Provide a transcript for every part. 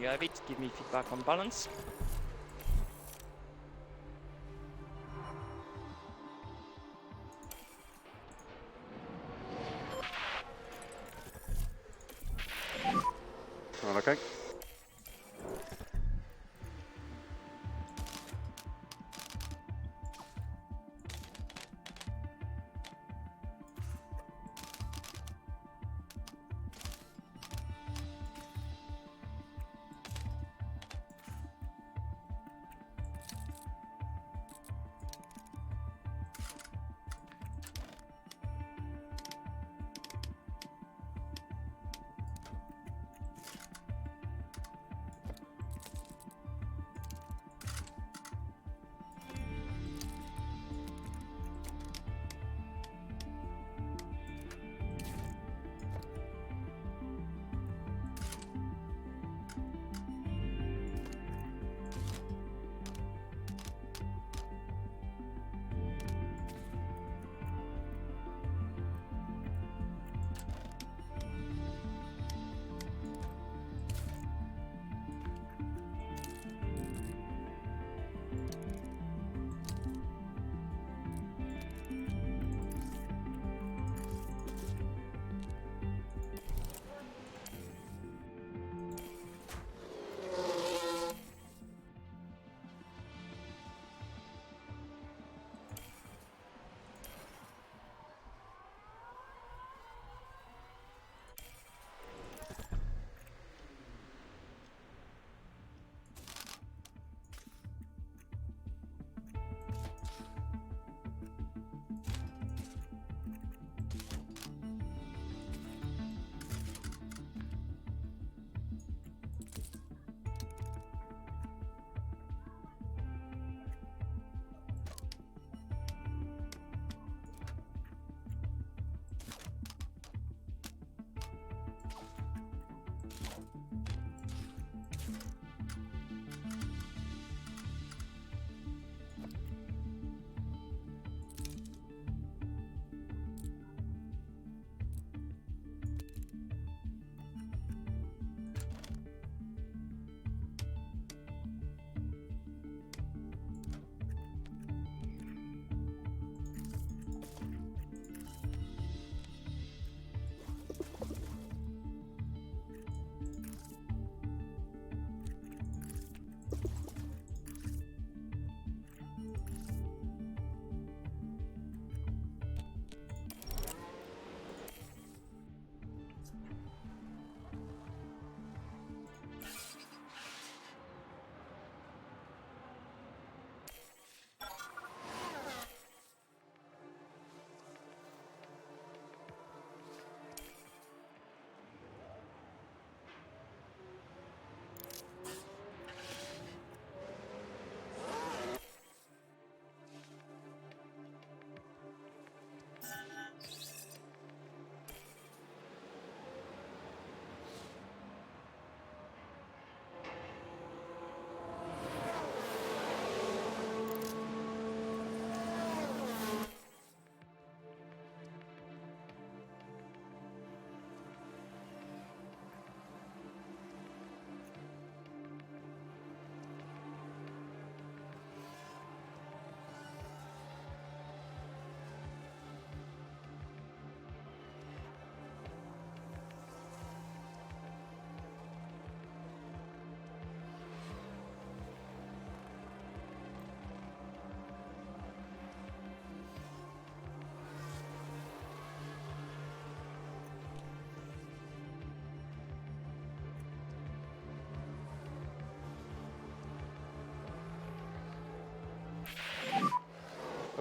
have it. Give me feedback on balance. All okay.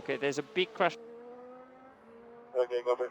Okay, there's a big crash. Okay, copy.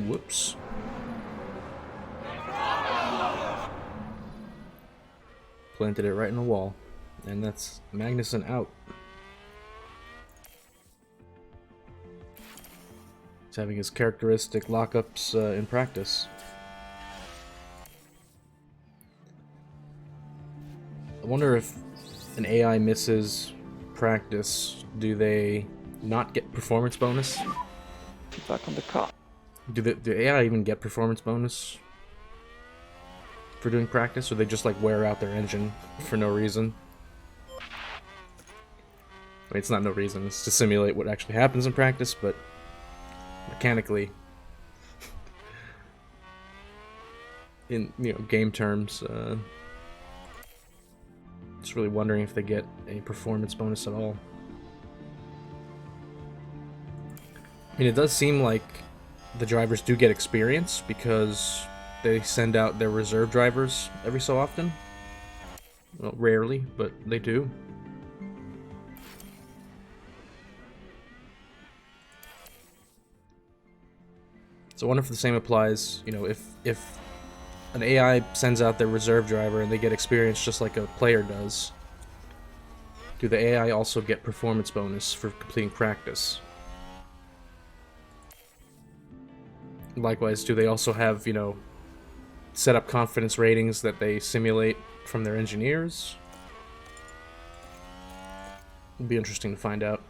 Whoops. planted it right in the wall. And that's Magnuson out. He's having his characteristic lockups in practice. I wonder if an AI misses practice, do they not get performance bonus? Feedback on the car. Do AI even get performance bonus for doing practice, or they just like wear out their engine for no reason? I mean, it's not no reason, it's to simulate what actually happens in practice, but mechanically, in game terms, just really wondering if they get a performance bonus at all. I mean, it does seem like the drivers do get experience because they send out their reserve drivers every so often. Well, rarely, but they do. So I wonder if the same applies, if an AI sends out their reserve driver and they get experience just like a player does, do the AI also get performance bonus for completing practice? Likewise, do they also have, set up confidence ratings that they simulate from their engineers? It'd be interesting to find out.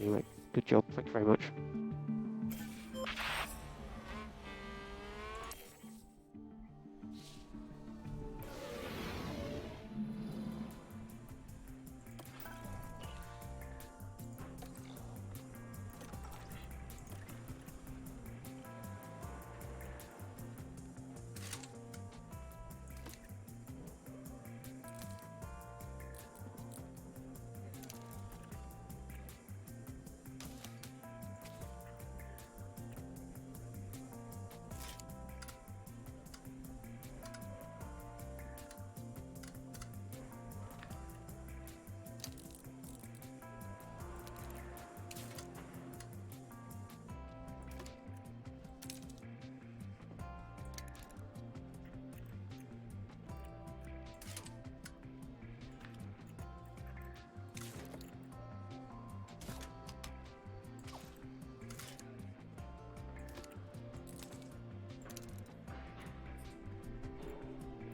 Anyway, good job. Thank you very much.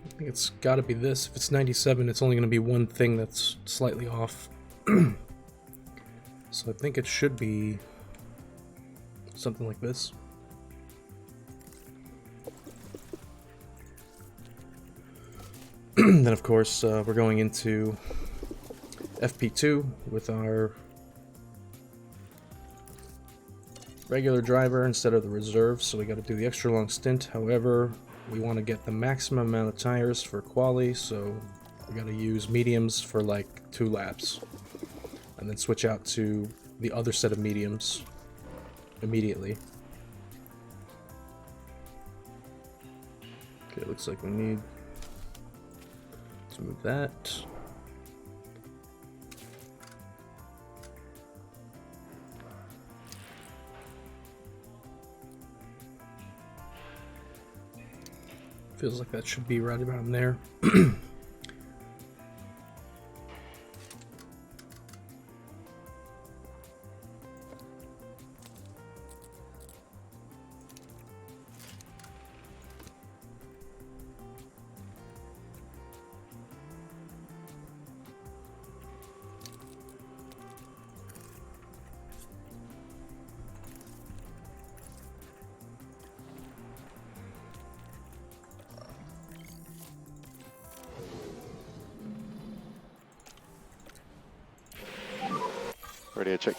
I think it's gotta be this. If it's 97, it's only gonna be one thing that's slightly off. So I think it should be something like this. Then of course we're going into FP2 with our regular driver instead of the reserve, so we got to do the extra long stint. However, we want to get the maximum amount of tires for quali, so we got to use mediums for like 2 laps and then switch out to the other set of mediums immediately. Okay, it looks like we need to move that. Feels like that should be right about in there. Radio check.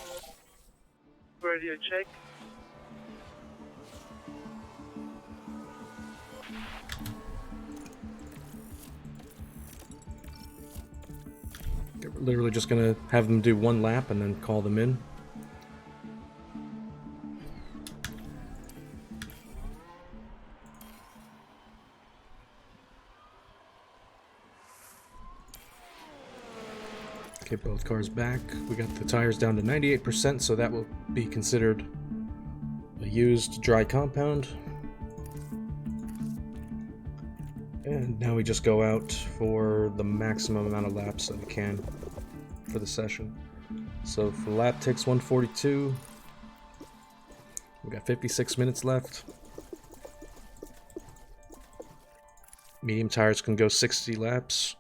Radio check. We're literally just gonna have them do one lap and then call them in. Okay, both cars back. We got the tires down to 98%, so that will be considered a used dry compound. And now we just go out for the maximum amount of laps that we can for the session. So for lap takes 142. We got 56 minutes left. Medium tires can go 60 laps.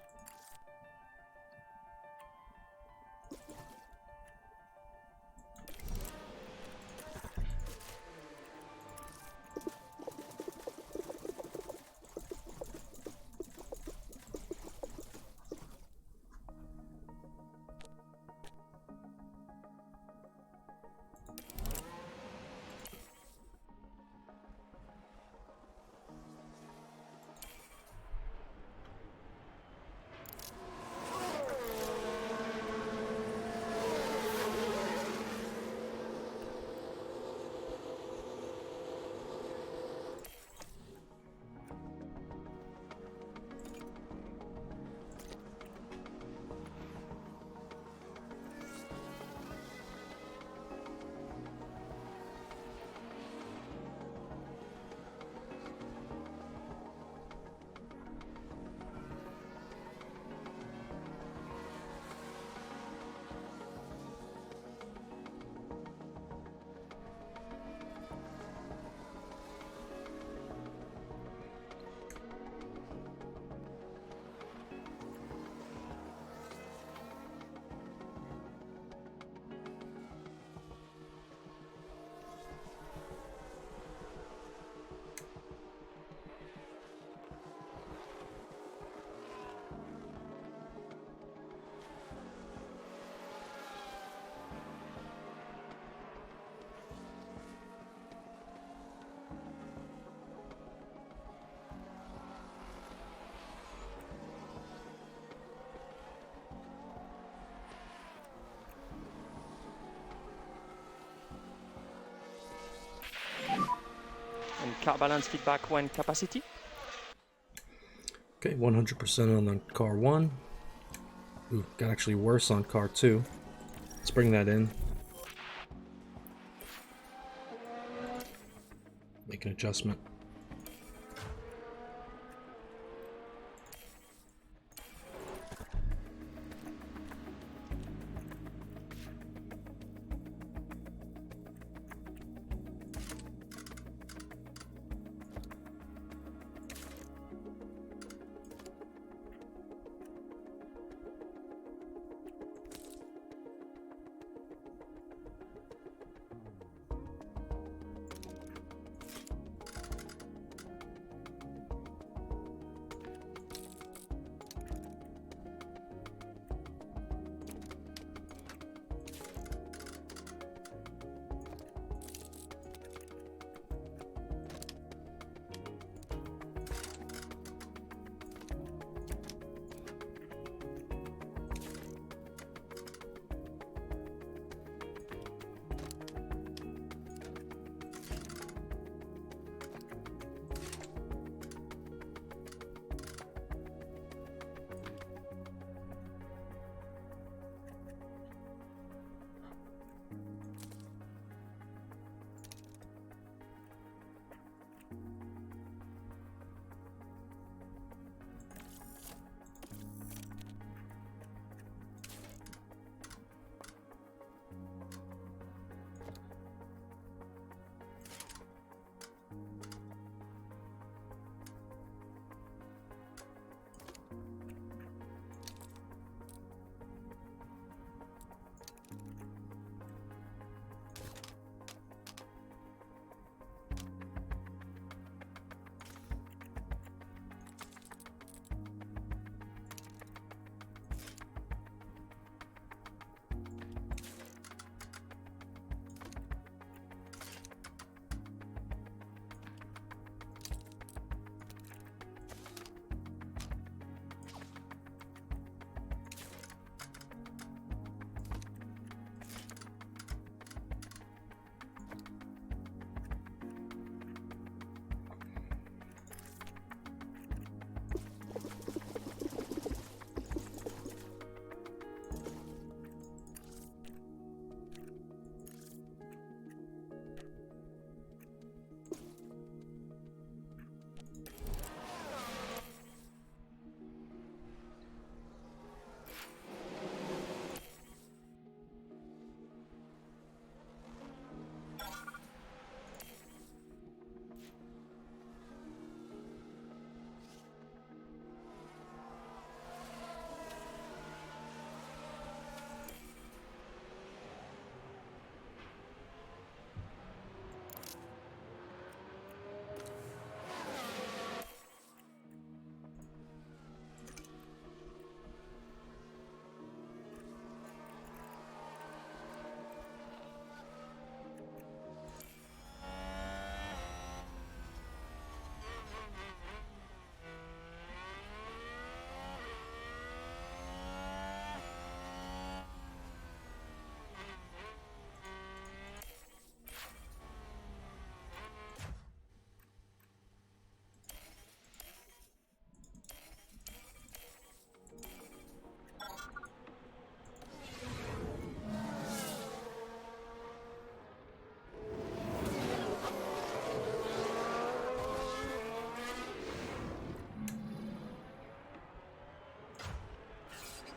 And car balance feedback when capacity. Okay, 100% on the car 1. Ooh, got actually worse on car 2. Let's bring that in. Make an adjustment.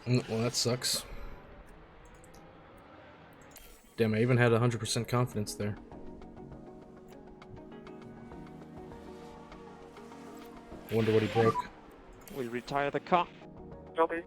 Well, that sucks. Damn, I even had 100% confidence there. Wonder what he broke. We'll retire the car. Copy.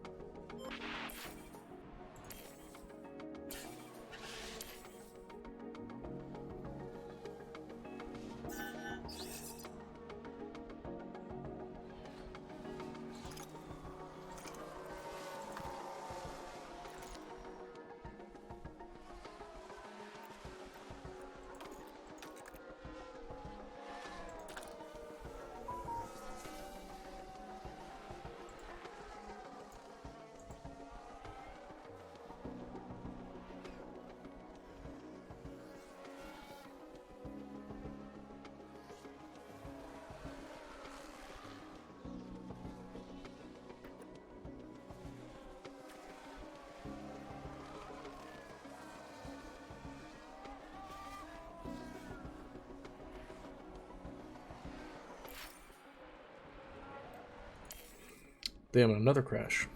Damn, another crash.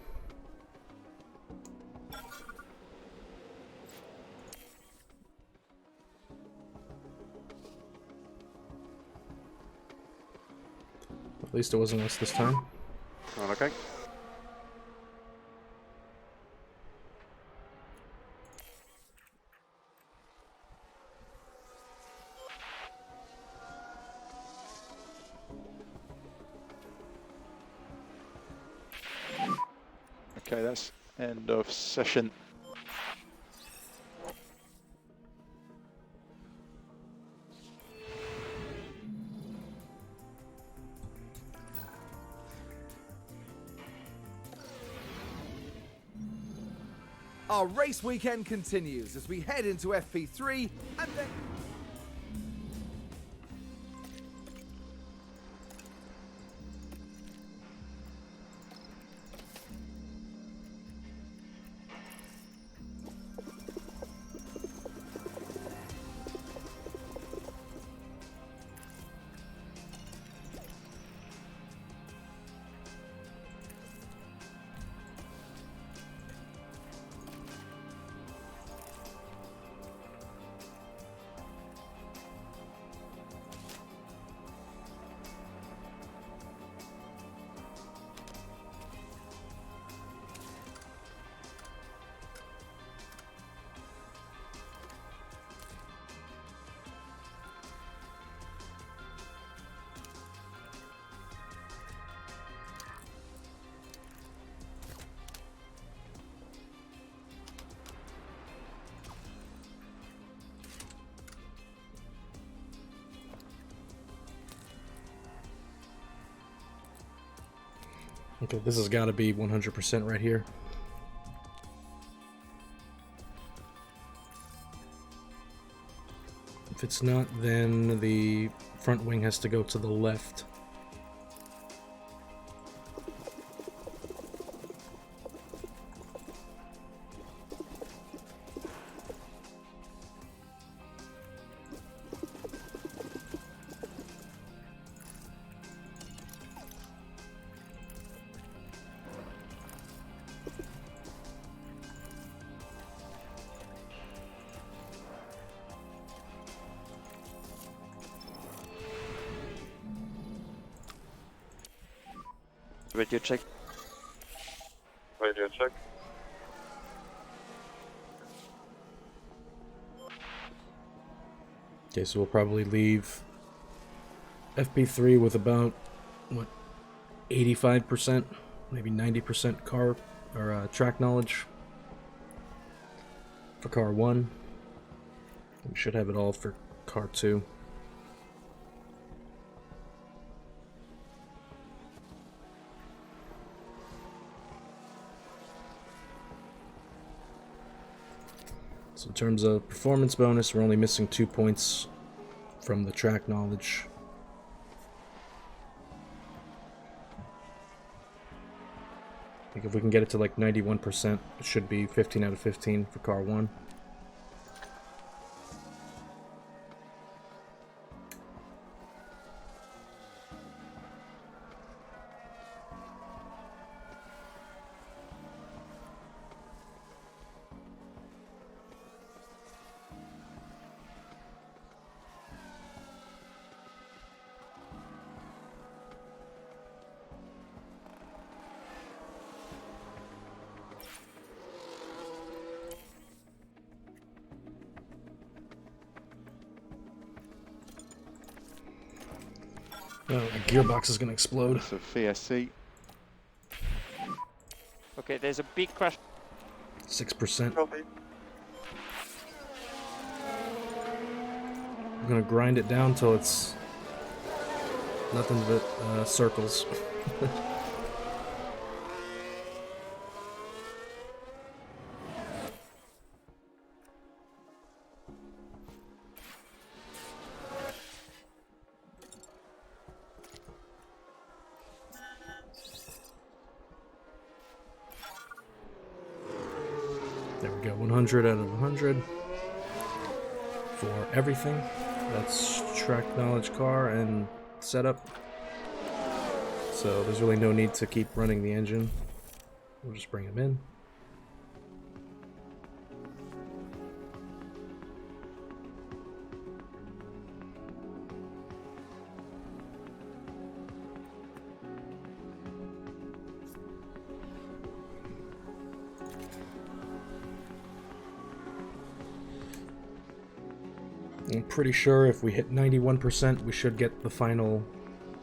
At least it wasn't us this time. Okay. Okay, that's end of session. Our race weekend continues as we head into FP3 and then... Okay, this has got to be 100% right here. If it's not, then the front wing has to go to the left. Radio check. Radio check. Okay, so we'll probably leave FP3 with about, what, 85%, maybe 90% car or track knowledge for car 1. We should have it all for car 2. So in terms of performance bonus, we're only missing 2 points from the track knowledge. I think if we can get it to like 91%, it should be 15 out of 15 for car 1. Oh, the gearbox is gonna explode. So VSC. Okay, there's a big crash. 6%. Copy. I'm gonna grind it down till it's nothing but circles. There we go, 100 out of 100 for everything. That's track knowledge, car, and setup. So there's really no need to keep running the engine. We'll just bring him in. I'm pretty sure if we hit 91%, we should get the final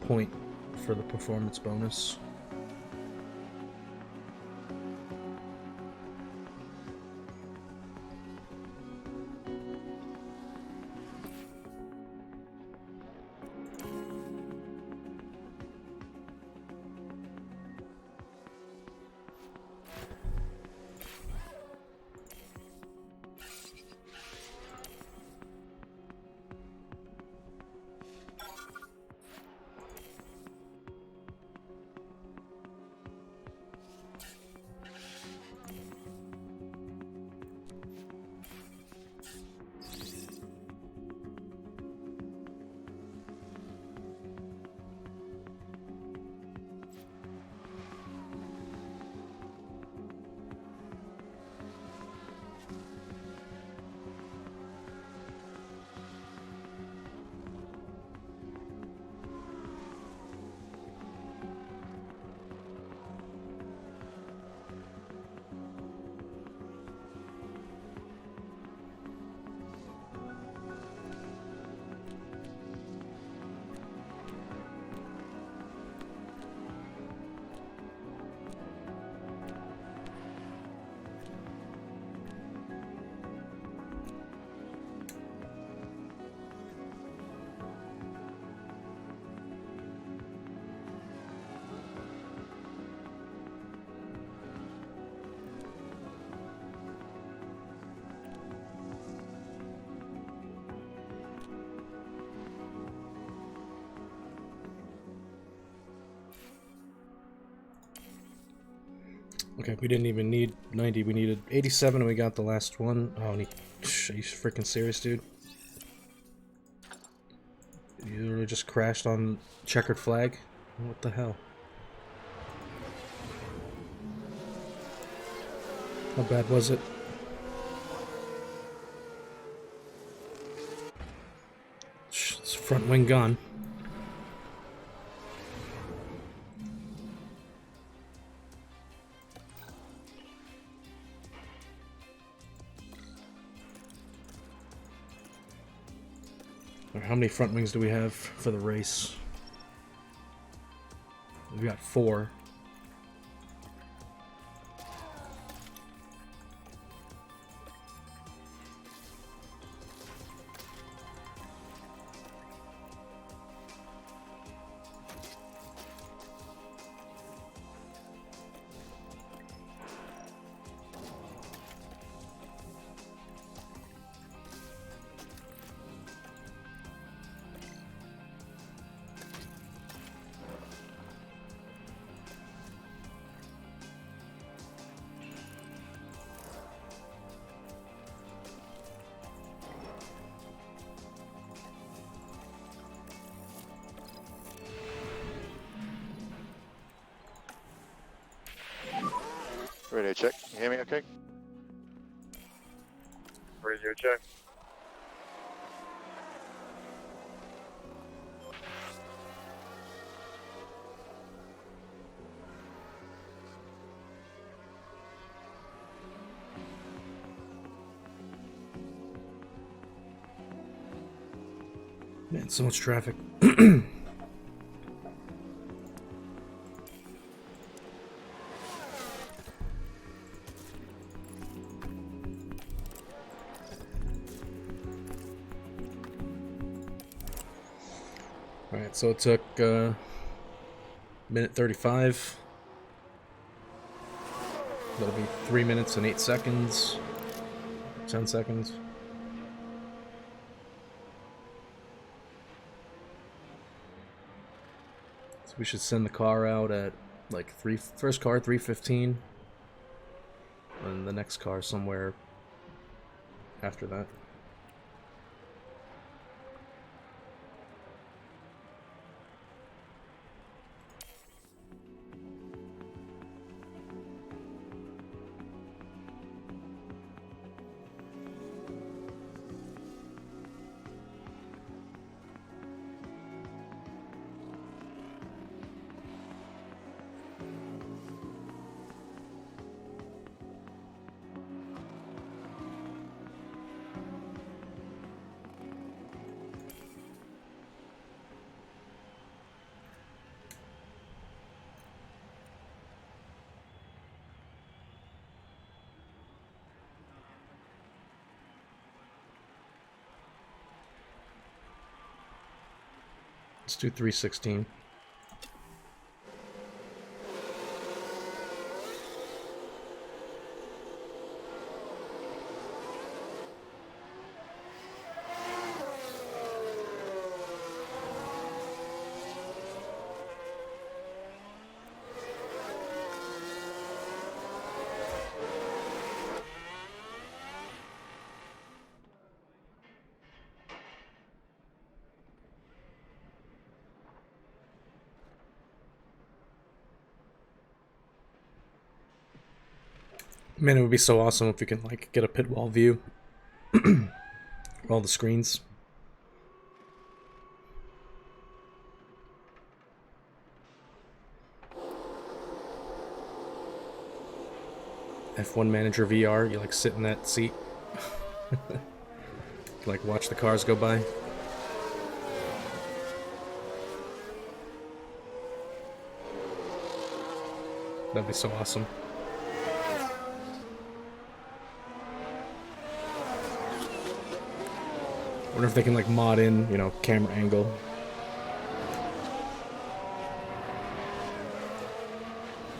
point for the performance bonus. Okay, we didn't even need 90, we needed 87 and we got the last one. Oh, and are you freaking serious, dude? You literally just crashed on checkered flag? What the hell? How bad was it? It's front wing gone. How many front wings do we have for the race? We got 4. Radio check. Can you hear me okay? Radio check. Man, so much traffic. Alright, so it took minute 35. That'll be 3 minutes and 8 seconds. 10 seconds. So we should send the car out at like first car 3:15, and the next car somewhere after that. Let's do 3:16. Man, it would be so awesome if we can like get a pit wall view. All the screens. F1 Manager VR, you like sit in that seat. Like watch the cars go by. That'd be so awesome. Wonder if they can like mod in, you know, camera angle.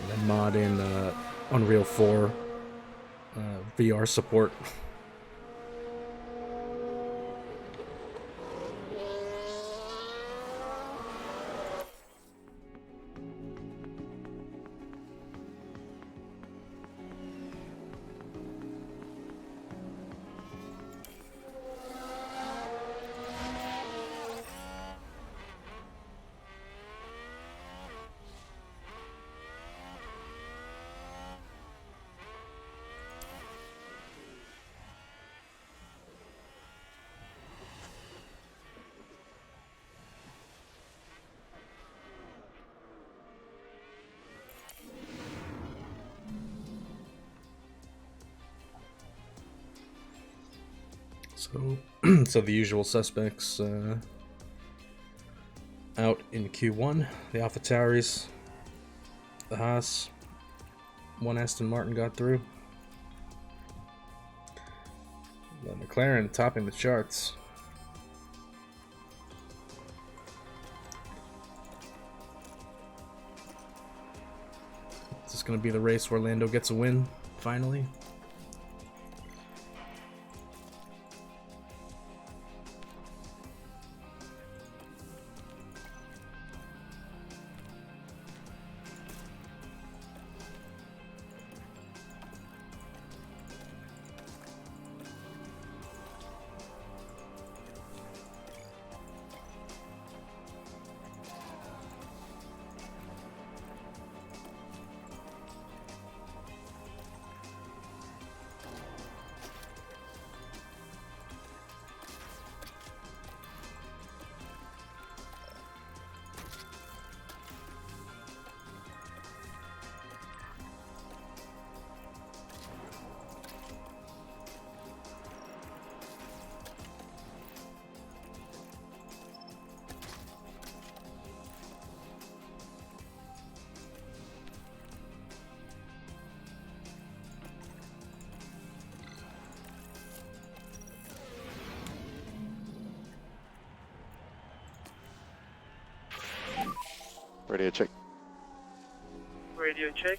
And then mod in Unreal 4 VR support. So, so the usual suspects out in Q1. The AlphaTauris, the Haas, one Aston Martin got through. The McLaren topping the charts. Is this going to be the race where Lando gets a win, finally? Radio check. Radio check.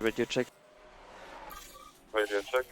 Radio check. Radio check.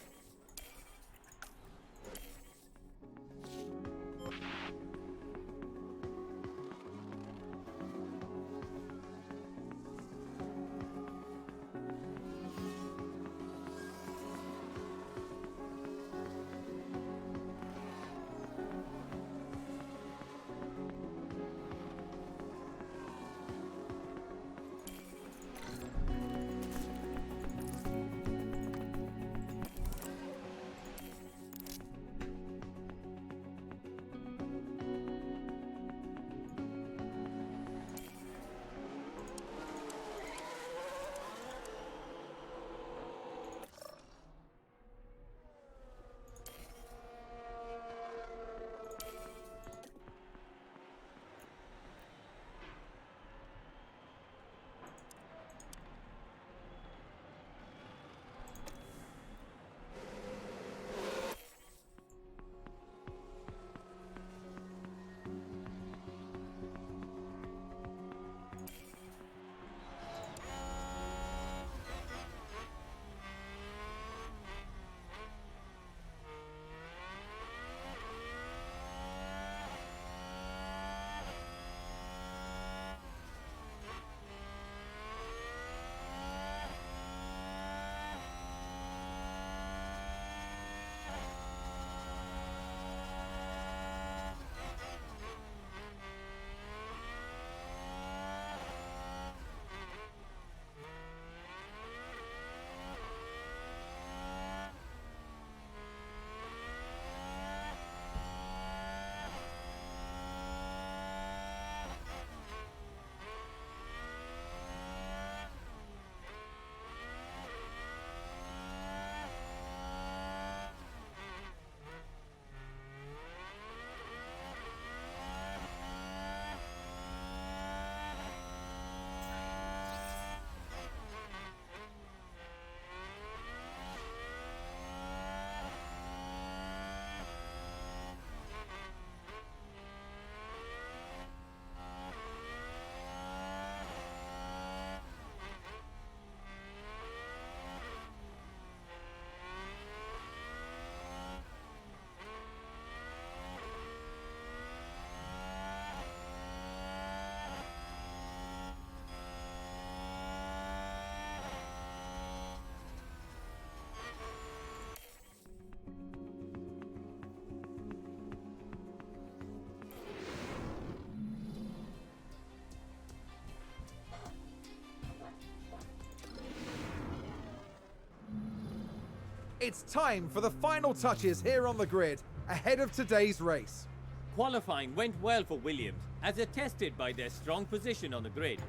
It's time for the final touches here on the grid ahead of today's race. Qualifying went well for Williams, as attested by their strong position on the grid.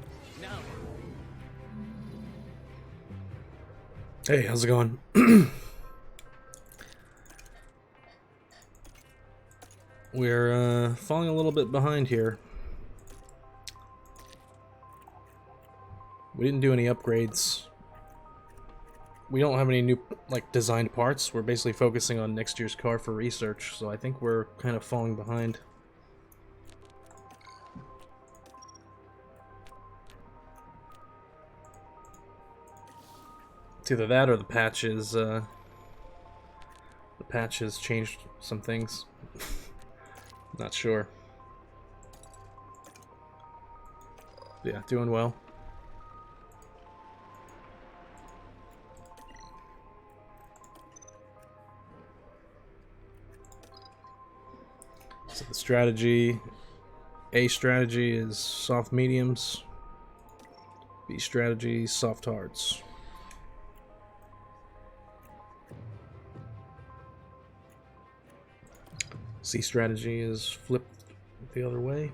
Now, Hey, how's it going? We're falling a little bit behind here. We didn't do any upgrades. We don't have any new, like, designed parts. We're basically focusing on next year's car for research, so I think we're kind of falling behind. It's either that or the patches changed some things. Not sure. Yeah, doing well. So the strategy, A strategy is soft mediums, B strategy, soft hards. C strategy is flipped the other way.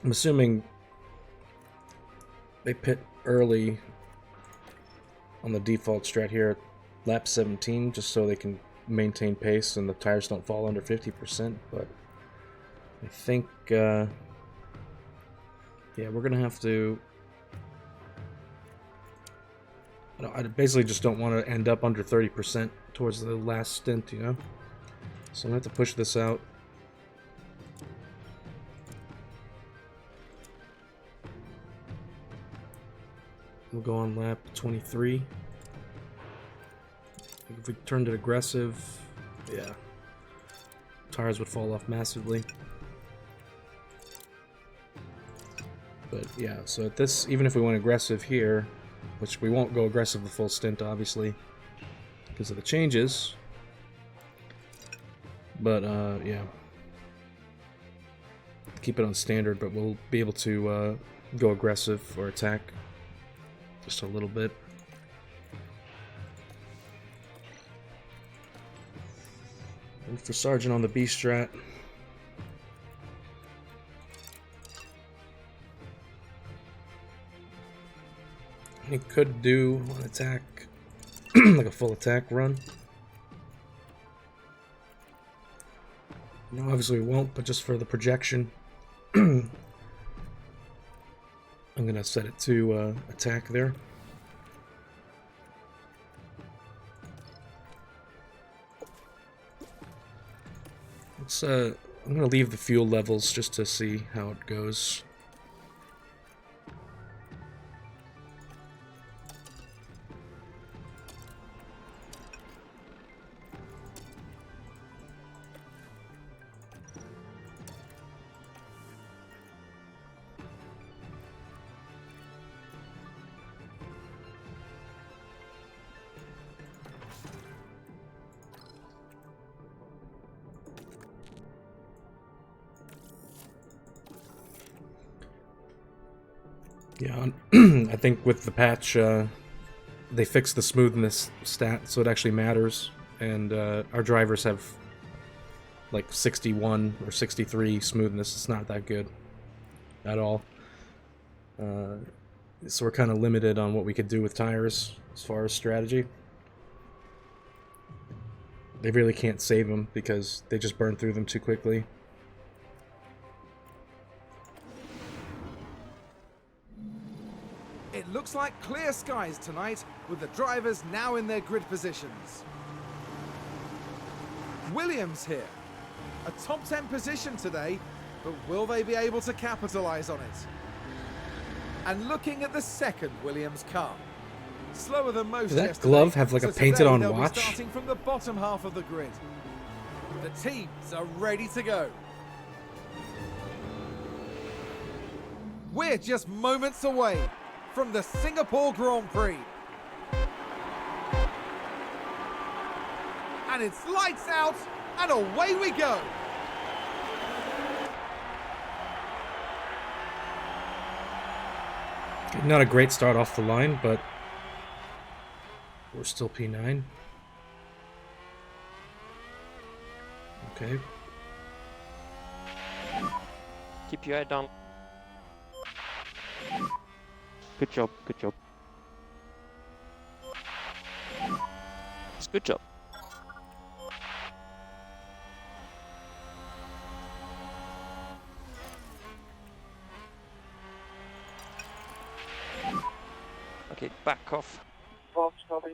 I'm assuming they pit early on the default strat here at lap 17 just so they can maintain pace and the tires don't fall under 50%, but I think yeah, we're gonna have to, I basically just don't want to end up under 30% towards the last stint, you know, so I'm gonna have to push this out. We'll go on lap 23. If we turned it aggressive, yeah, tires would fall off massively. But yeah, so at this, even if we went aggressive here, which we won't go aggressive the full stint, obviously, because of the changes. But yeah, keep it on standard, but we'll be able to go aggressive or attack just a little bit. And for Sargent on the B strat. He could do an attack, like a full attack run. No, obviously we won't, but just for the projection, I'm gonna set it to attack there. Let's I'm gonna leave the fuel levels just to see how it goes. Yeah, I think with the patch, they fixed the smoothness stat, so it actually matters. And our drivers have like 61 or 63 smoothness. It's not that good at all. So we're kind of limited on what we could do with tires as far as strategy. They really can't save them because they just burn through them too quickly. It looks like clear skies tonight, with the drivers now in their grid positions. Williams here. A top 10 position today, but will they be able to capitalize on it? And looking at the second Williams car. Slower than most Does that yesterday, glove have like a so painted today on they'll be watch? starting from the bottom half of the grid. The teams are ready to go. We're just moments away from the Singapore Grand Prix. And it's lights out, and away we go. Not a great start off the line, but we're still P9. Okay. Keep your head down. Good job, good job. It's good job. Okay, back off. Box copy.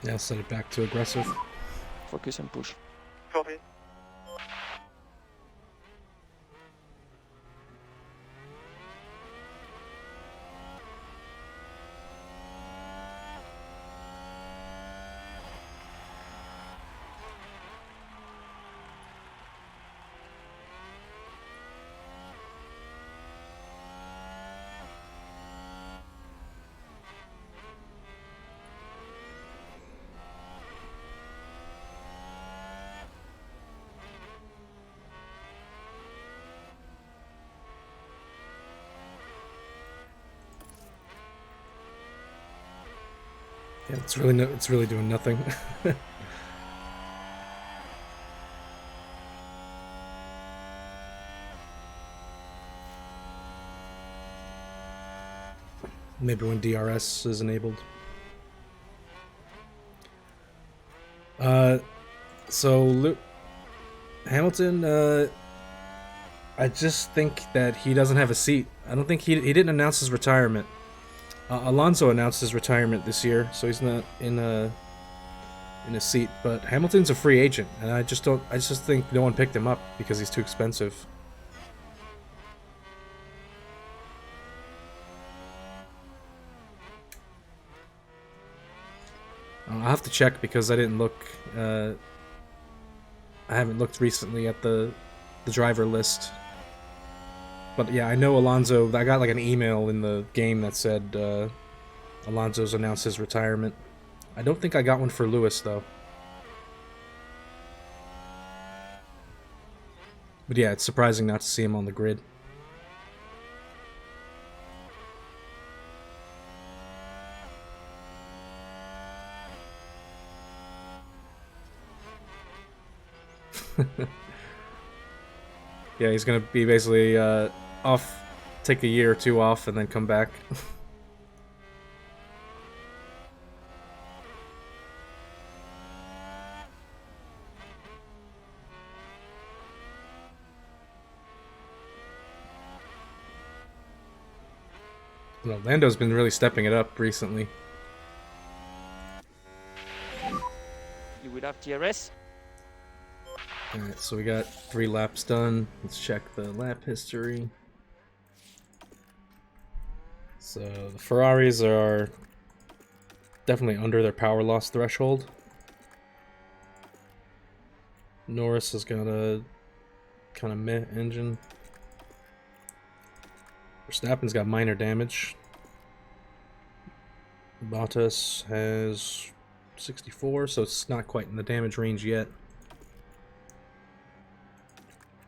Now set it back to aggressive. Focus and push. Copy. Yeah, it's really doing nothing. Maybe when DRS is enabled. So Hamilton, I just think that he doesn't have a seat. I don't think he didn't announce his retirement. Alonso announced his retirement this year, so he's not in a seat. But Hamilton's a free agent, and I just think no one picked him up because he's too expensive. I'll have to check because I didn't look. I haven't looked recently at the driver list. But yeah, I know Alonso. I got like an email in the game that said Alonso's announced his retirement. I don't think I got one for Lewis though. But yeah, it's surprising not to see him on the grid. Yeah, he's gonna be basically off, take a year or two off, and then come back. Well, Lando's been really stepping it up recently. You would have DRS. Alright, so we got 3 laps done. Let's check the lap history. So the Ferraris are definitely under their power loss threshold. Norris has got a kind of meh engine. Verstappen's got minor damage. Bottas has 64, so it's not quite in the damage range yet.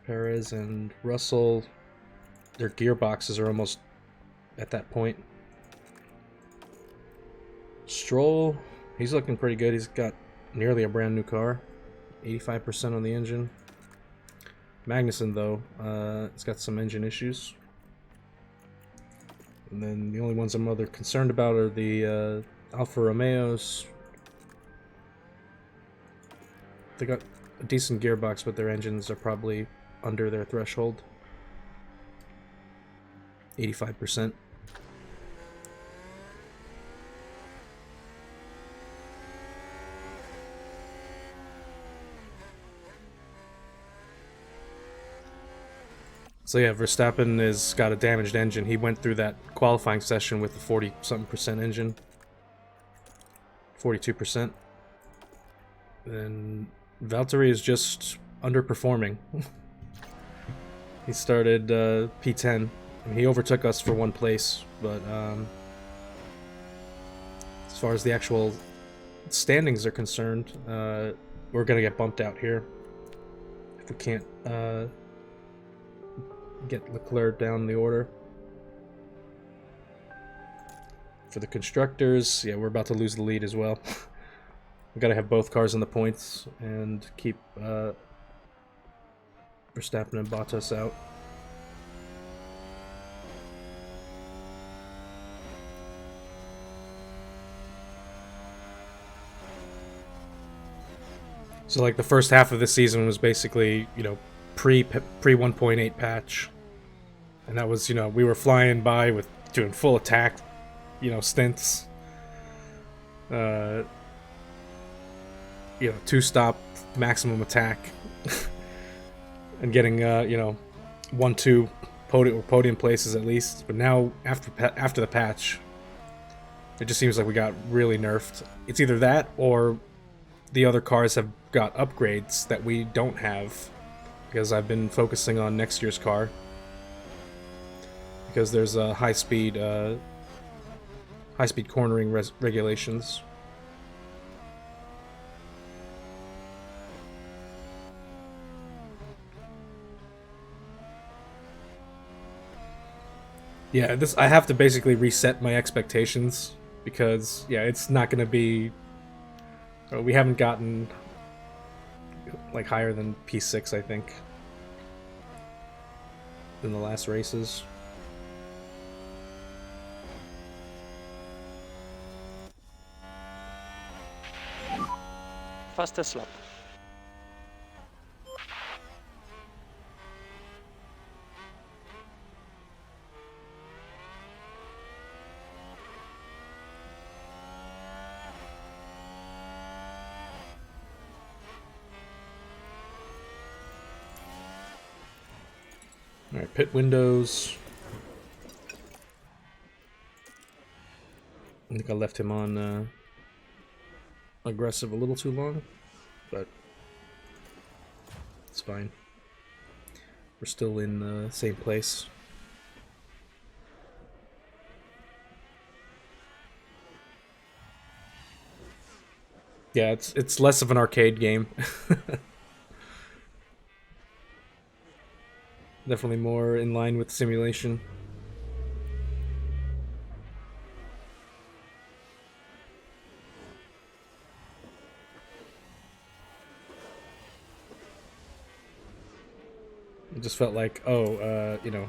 Perez and Russell, their gearboxes are almost at that point. Stroll, he's looking pretty good. He's got nearly a brand new car. 85% on the engine. Magnussen, though, it's got some engine issues. And then the only ones I'm rather concerned about are the Alfa Romeos. They got a decent gearbox, but their engines are probably under their threshold. 85%. So yeah, Verstappen has got a damaged engine. He went through that qualifying session with a 40-something% engine. 42%. And Valtteri is just underperforming. He started P10. I mean, he overtook us for 1 place, but as far as the actual standings are concerned, we're gonna get bumped out here if we can't get Leclerc down the order. For the constructors, yeah, we're about to lose the lead as well. We gotta have both cars in the points and keep Verstappen and Bottas out. So like the first half of the season was basically, you know, pre 1.8 patch. And that was, you know, we were flying by with doing full attack, you know, stints. You know, 2-stop maximum attack. And getting, you know, 1-2 podium places at least. But now, after the patch, it just seems like we got really nerfed. It's either that or the other cars have got upgrades that we don't have, because I've been focusing on next year's car, because there's a high speed cornering regulations. Yeah, I have to basically reset my expectations, because yeah, it's not going to be. We haven't gotten like higher than P6, I think, in the last races. Fastest lap. Alright, pit windows. I think I left him on aggressive a little too long, but it's fine. We're still in the same place. Yeah, it's less of an arcade game. Definitely more in line with simulation. It just felt like, oh, you know,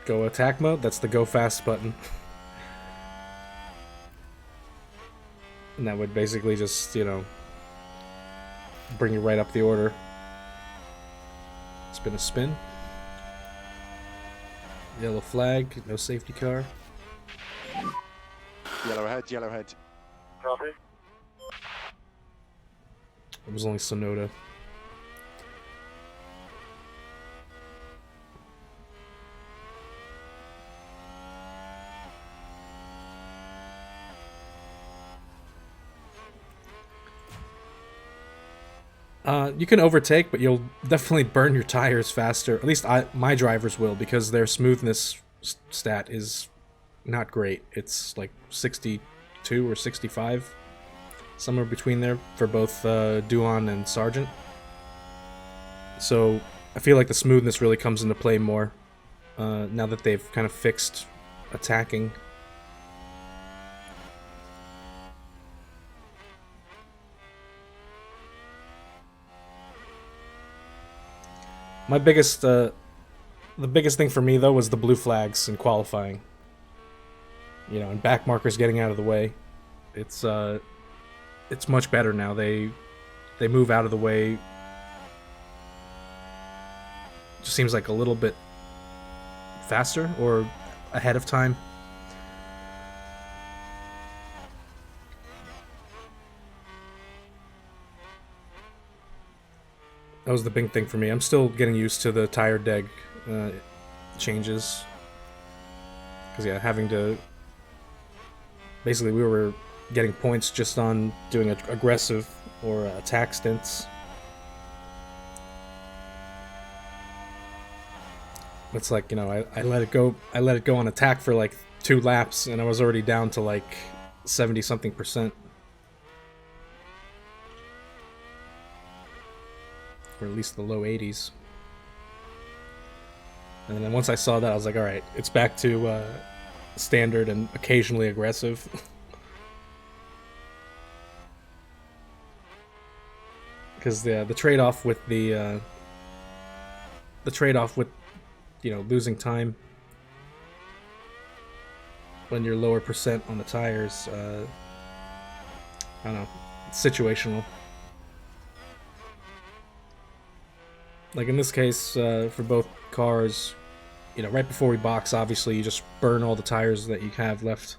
go attack mode, that's the go fast button. And that would basically just, you know, bring you right up the order. It's been a spin. Yellow flag, no safety car. Yellow ahead, yellow ahead. Copy. It was only Sonoda. You can overtake, but you'll definitely burn your tires faster. At least my drivers will, because their smoothness stat is not great. It's like 62 or 65, somewhere between there for both Duan and Sargent. So I feel like the smoothness really comes into play more now that they've kind of fixed attacking. My biggest, the biggest thing for me though was the blue flags in qualifying. You know, and back markers getting out of the way. It's much better now. They move out of the way. Just seems like a little bit faster or ahead of time. That was the big thing for me. I'm still getting used to the tire deg changes. Because, yeah, having to... Basically, we were getting points just on doing aggressive or attack stints. It's like, you know, I let it go on attack for like 2 laps and I was already down to like 70 something percent. Or at least the low 80s. And then once I saw that, I was like, alright, it's back to standard and occasionally aggressive. Because the trade-off with the trade-off with, you know, losing time when you're lower percent on the tires, I don't know, it's situational. Like in this case, for both cars, you know, right before we box, obviously, you just burn all the tires that you have left.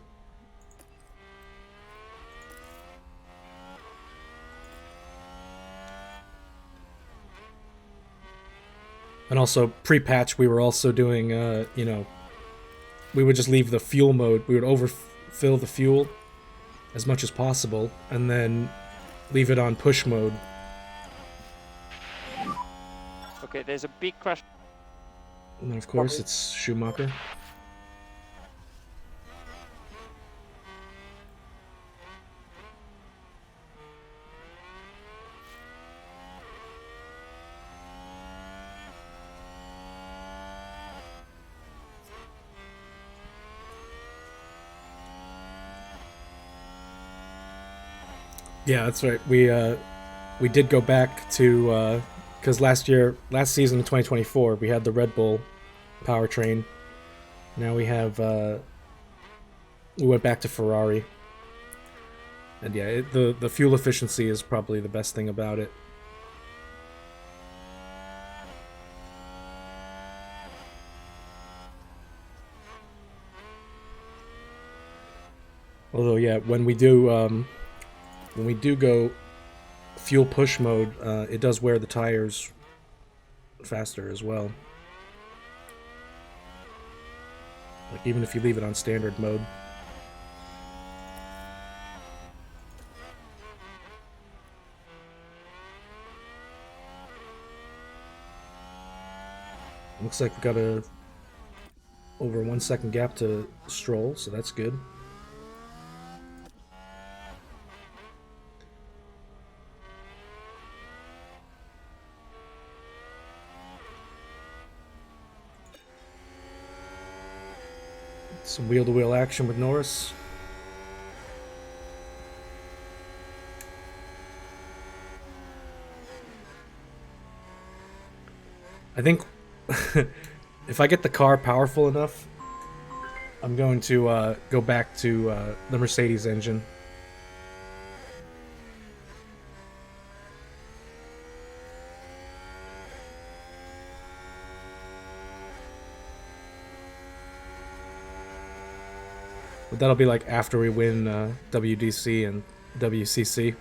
And also, pre-patch, we were also doing, you know, we would just leave the fuel mode. We would overfill the fuel as much as possible, and then leave it on push mode. Okay, there's a big crash. And then, of course, it's Schumacher. Yeah, that's right. We did go back to because last season in 2024, we had the Red Bull powertrain. Now we have we went back to Ferrari, and yeah, the fuel efficiency is probably the best thing about it. Although, yeah, when we do go fuel push mode, it does wear the tires faster as well. Like, even if you leave it on standard mode. Looks like we got a over 1 second gap to Stroll, so that's good. Some wheel-to-wheel action with Norris. I think if I get the car powerful enough, I'm going to go back to the Mercedes engine. But that'll be like after we win WDC and WCC.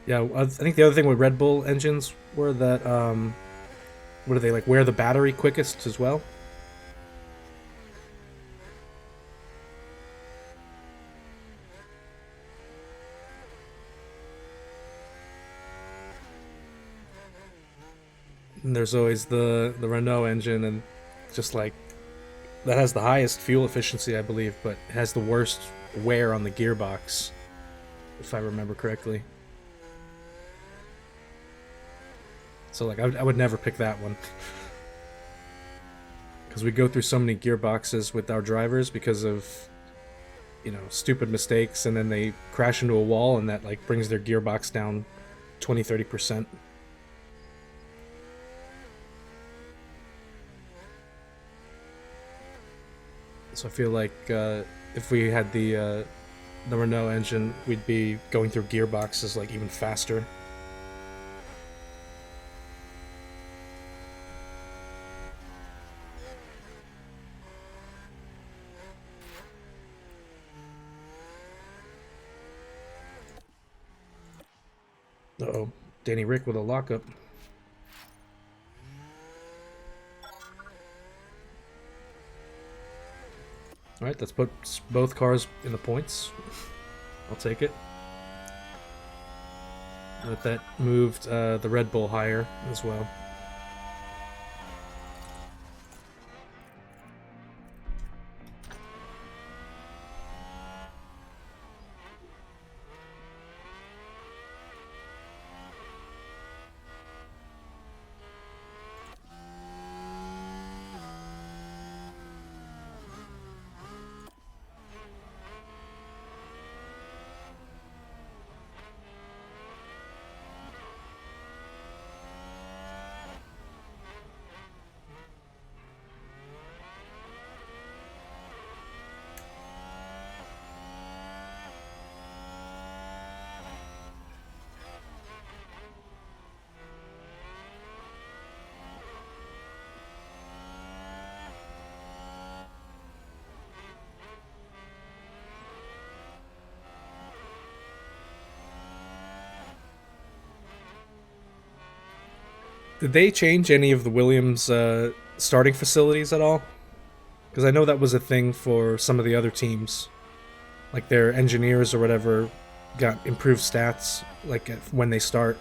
Yeah, I think the other thing with Red Bull engines were that, what do they, like, wear the battery quickest as well? And there's always the Renault engine, and just like, that has the highest fuel efficiency, I believe, but it has the worst wear on the gearbox, if I remember correctly. So, like, I would never pick that one. Because we go through so many gearboxes with our drivers because of, you know, stupid mistakes, and then they crash into a wall, and that, like, brings their gearbox down 20-30%. So I feel like if we had the Renault engine, we'd be going through gearboxes, like, even faster. Uh-oh, Danny Rick with a lockup. Alright, let's put both cars in the points. I'll take it. But that moved the Red Bull higher as well. Did they change any of the Williams starting facilities at all? Because I know that was a thing for some of the other teams. Like their engineers or whatever got improved stats like when they start.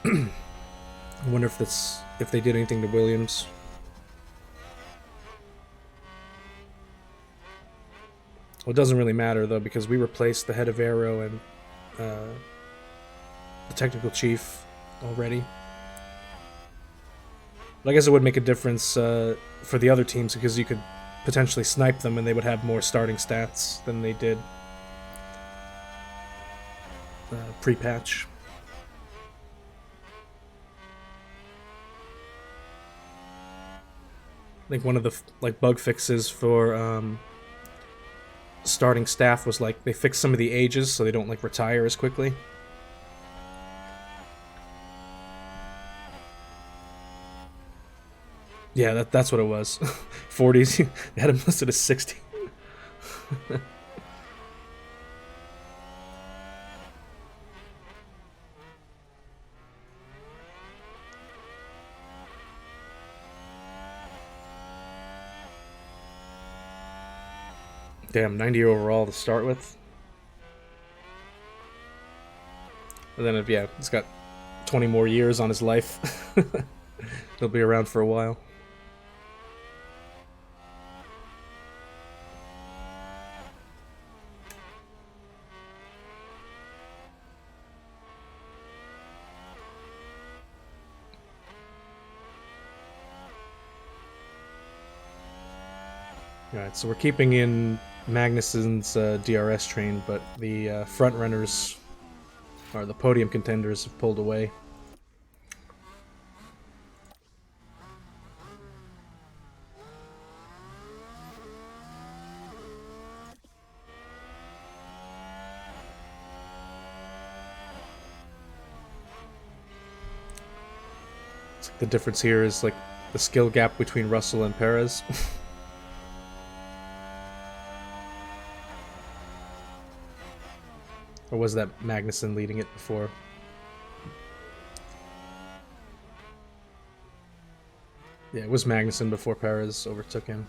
I wonder if they did anything to Williams. Well, it doesn't really matter though because we replaced the head of Aero and the technical chief already. But I guess it would make a difference for the other teams because you could potentially snipe them and they would have more starting stats than they did pre-patch. I think one of the bug fixes for starting staff was like they fixed some of the ages so they don't retire as quickly. Yeah, that's what it was. 40s, they had him listed as 60. Damn, 90 overall to start with. And then, yeah, he's got 20 more years on his life. He'll be around for a while. Alright, so we're keeping in Magnussen's DRS train, but the front runners, or the podium contenders, have pulled away. It's like the difference here is like the skill gap between Russell and Perez. Or was that Magnussen leading it before? Yeah, it was Magnussen before Perez overtook him.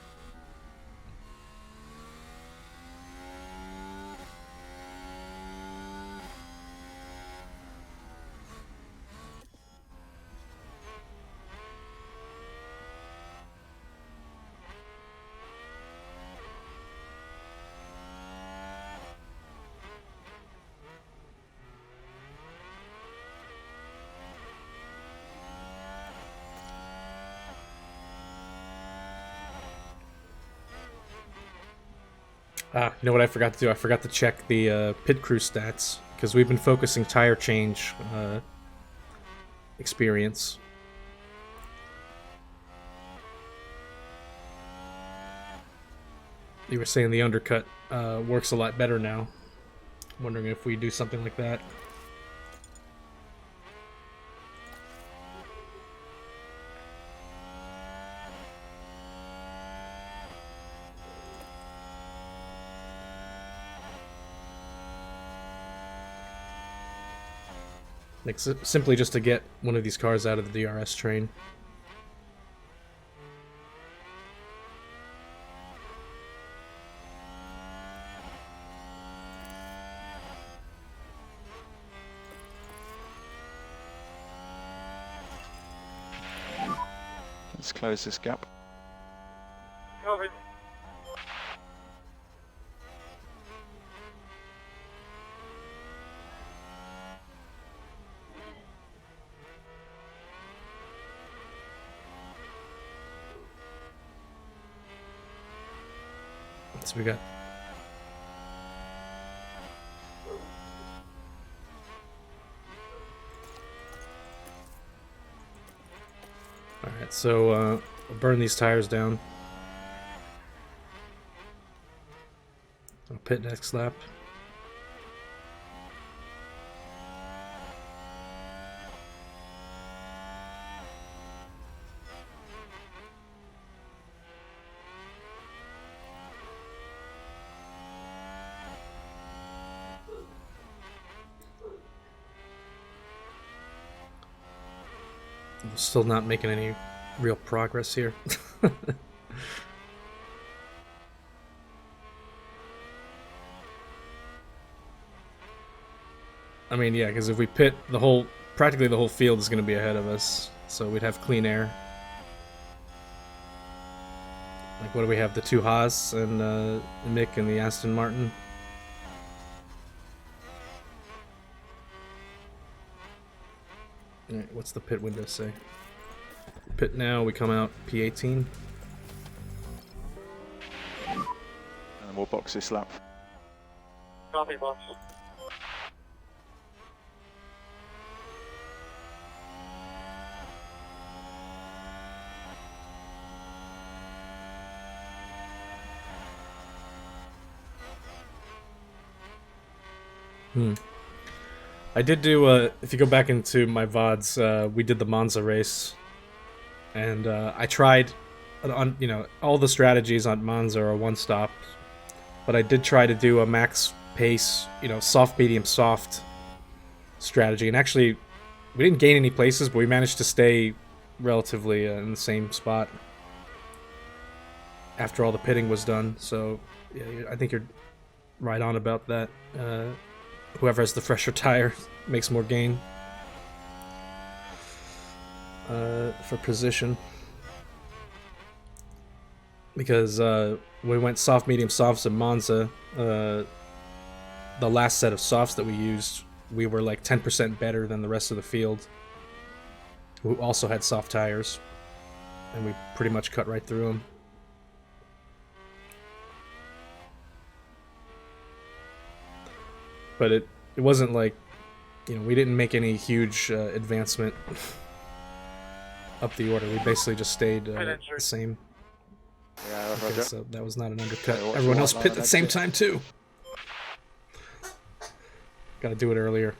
You know what I forgot to do? I forgot to check the pit crew stats, because we've been focusing tire change experience. You were saying the undercut works a lot better now. I'm wondering if we do something like that. Like, simply just to get one of these cars out of the DRS train. Let's close this gap. Copy. So we got Alright, so I'll burn these tires down. I'll pit next lap. I'm still not making any real progress here. I mean, yeah, because if we pit, practically the whole field is going to be ahead of us, so we'd have clean air. Like, what do we have? The two Haas and Mick and the Aston Martin. Alright, what's the pit window say? Pit now, we come out P18. And we'll box this lap. Copy, boss. I did do, if you go back into my VODs, we did the Monza race. And I tried, all the strategies on Monza are one stop. But I did try to do a max pace, soft, medium, soft strategy. And actually, we didn't gain any places, but we managed to stay relatively in the same spot after all the pitting was done. So, yeah, I think you're right on about that. Whoever has the fresher tire makes more gain for position. Because we went soft, medium, softs at Monza. The last set of softs that we used, we were like 10% better than the rest of the field, who also had soft tires. And we pretty much cut right through them. But it wasn't like, we didn't make any huge advancement up the order. We basically just stayed the same. Yeah, Okay, Roger. so that was not an undercut. Okay, watch Everyone the else white pit line at the same exit. time too. Gotta do it earlier.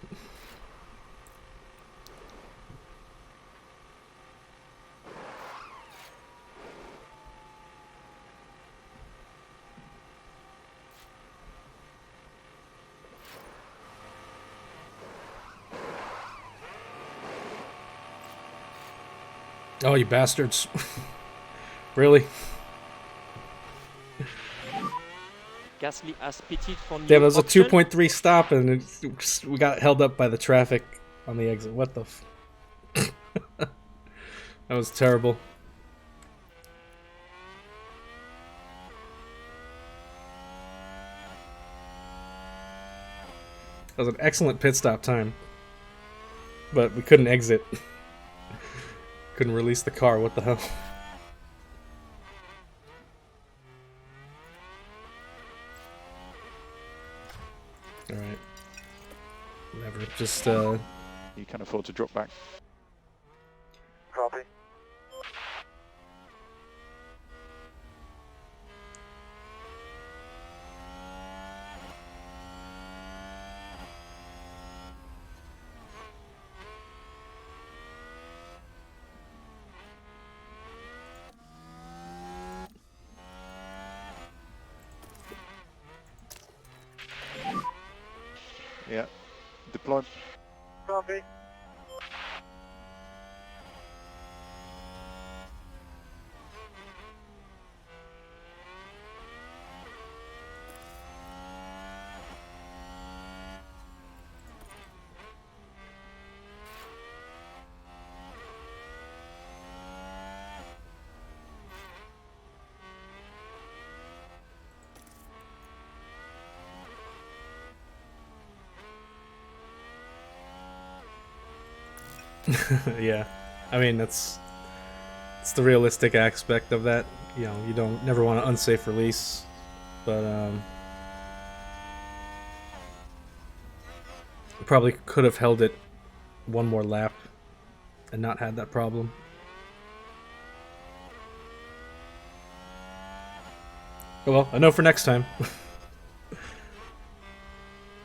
Oh, you bastards. Really? Gasly has pitted for new Damn, it was a option. 2.3 stop and we got held up by the traffic on the exit. What the f... That was terrible. That was an excellent pit stop time. But we couldn't exit. Couldn't release the car, what the hell? Alright. Whatever, just You can afford to drop back. Copy. Yeah. Deploy. Copy. Yeah, I mean it's the realistic aspect of that. You know, you don't never want an unsafe release, but probably could have held it one more lap and not had that problem. Oh well, I know for next time.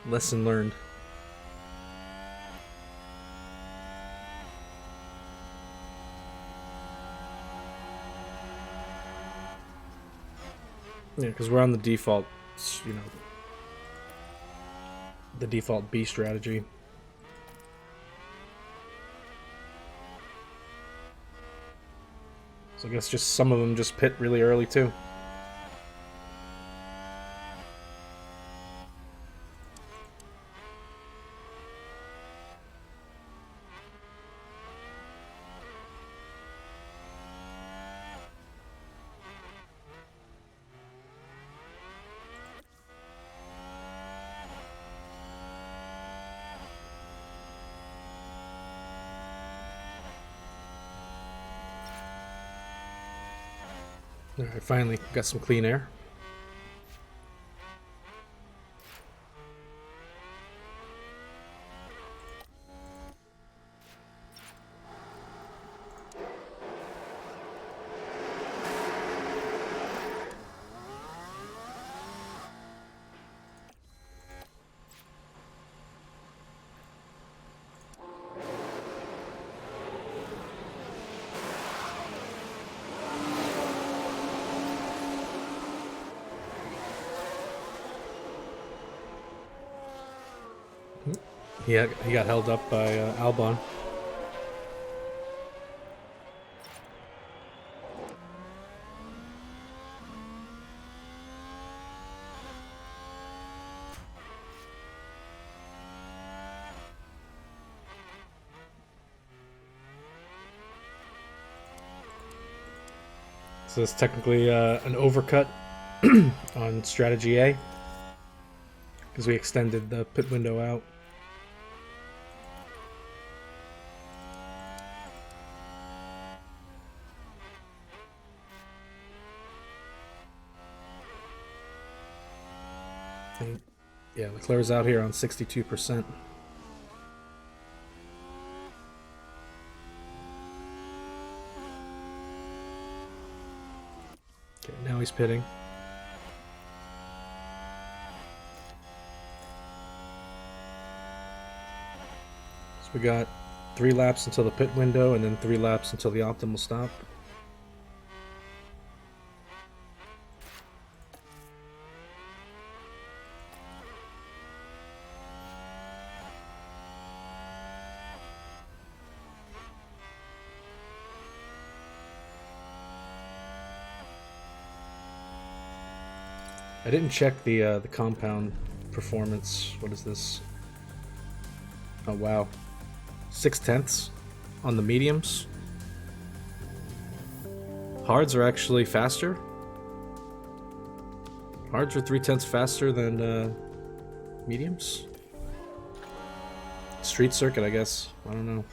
Lesson learned. Yeah, because we're on the default, you know, the default B strategy. So I guess just some of them just pit really early too. Alright, finally got some clean air. Yeah, he got held up by Albon. So it's technically an overcut on strategy A, because we extended the pit window out. And, yeah, Leclerc's out here on 62%. Okay, now he's pitting. So we got 3 laps until the pit window and then 3 laps until the optimal stop. I didn't check the compound performance. What is this? Oh wow, 6/10 on the mediums. Hards are actually faster. Hards are 3/10 faster than mediums. Street circuit, I guess. I don't know.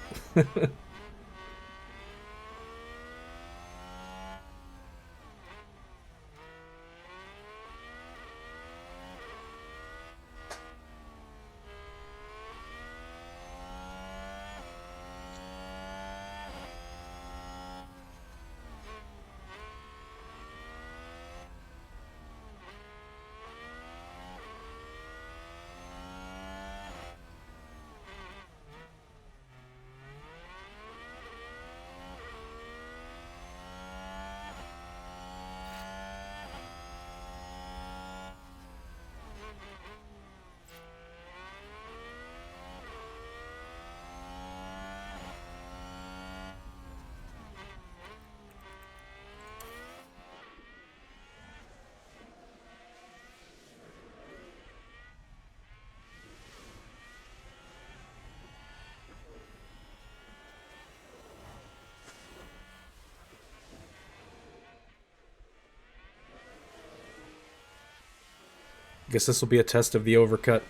Guess this will be a test of the overcut.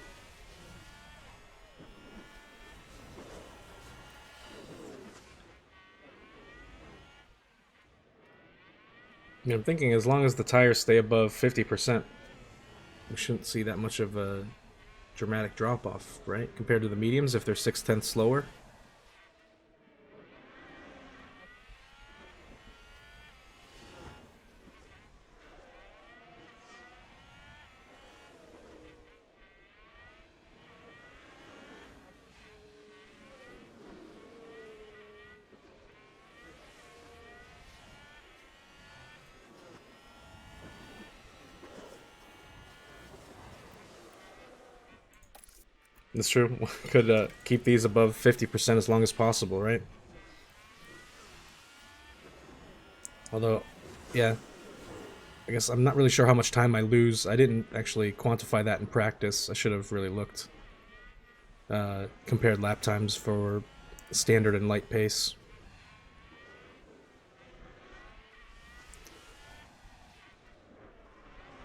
Yeah, I'm thinking as long as the tires stay above 50%, we shouldn't see that much of a dramatic drop off, right? Compared to the mediums if they're 6/10 slower. That's true. Could keep these above 50% as long as possible, right? Although, yeah, I guess I'm not really sure how much time I lose. I didn't actually quantify that in practice. I should have really looked. Compared lap times for standard and light pace.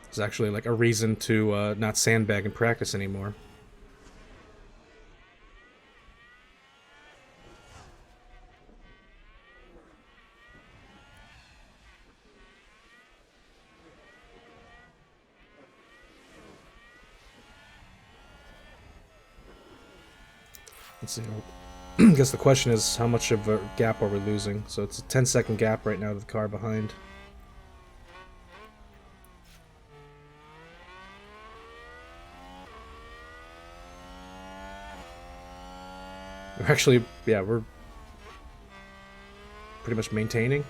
It's actually like a reason to not sandbag in practice anymore. Let's see. I guess the question is how much of a gap are we losing? So it's a 10-second gap right now to the car behind. We're actually, yeah, we're pretty much maintaining.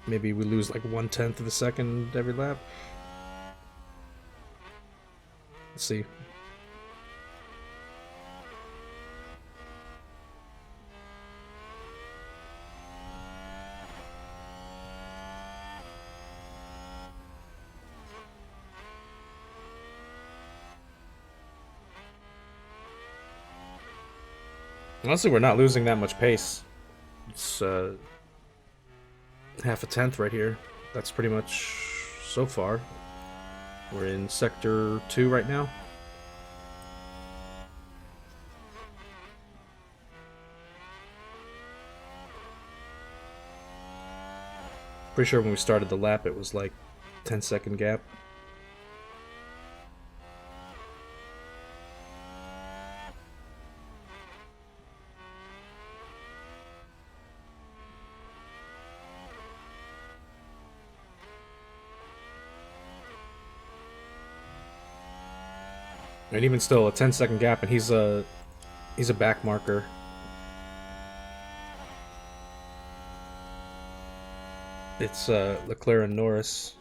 Maybe we lose like 1/10 of a second every lap. Let's see. Honestly, we're not losing that much pace. It's half a tenth right here. That's pretty much so far. We're in sector 2 right now. Pretty sure when we started the lap it was like 10-second gap. And even still, a 10-second gap, and he's a back marker. It's Leclerc and Norris.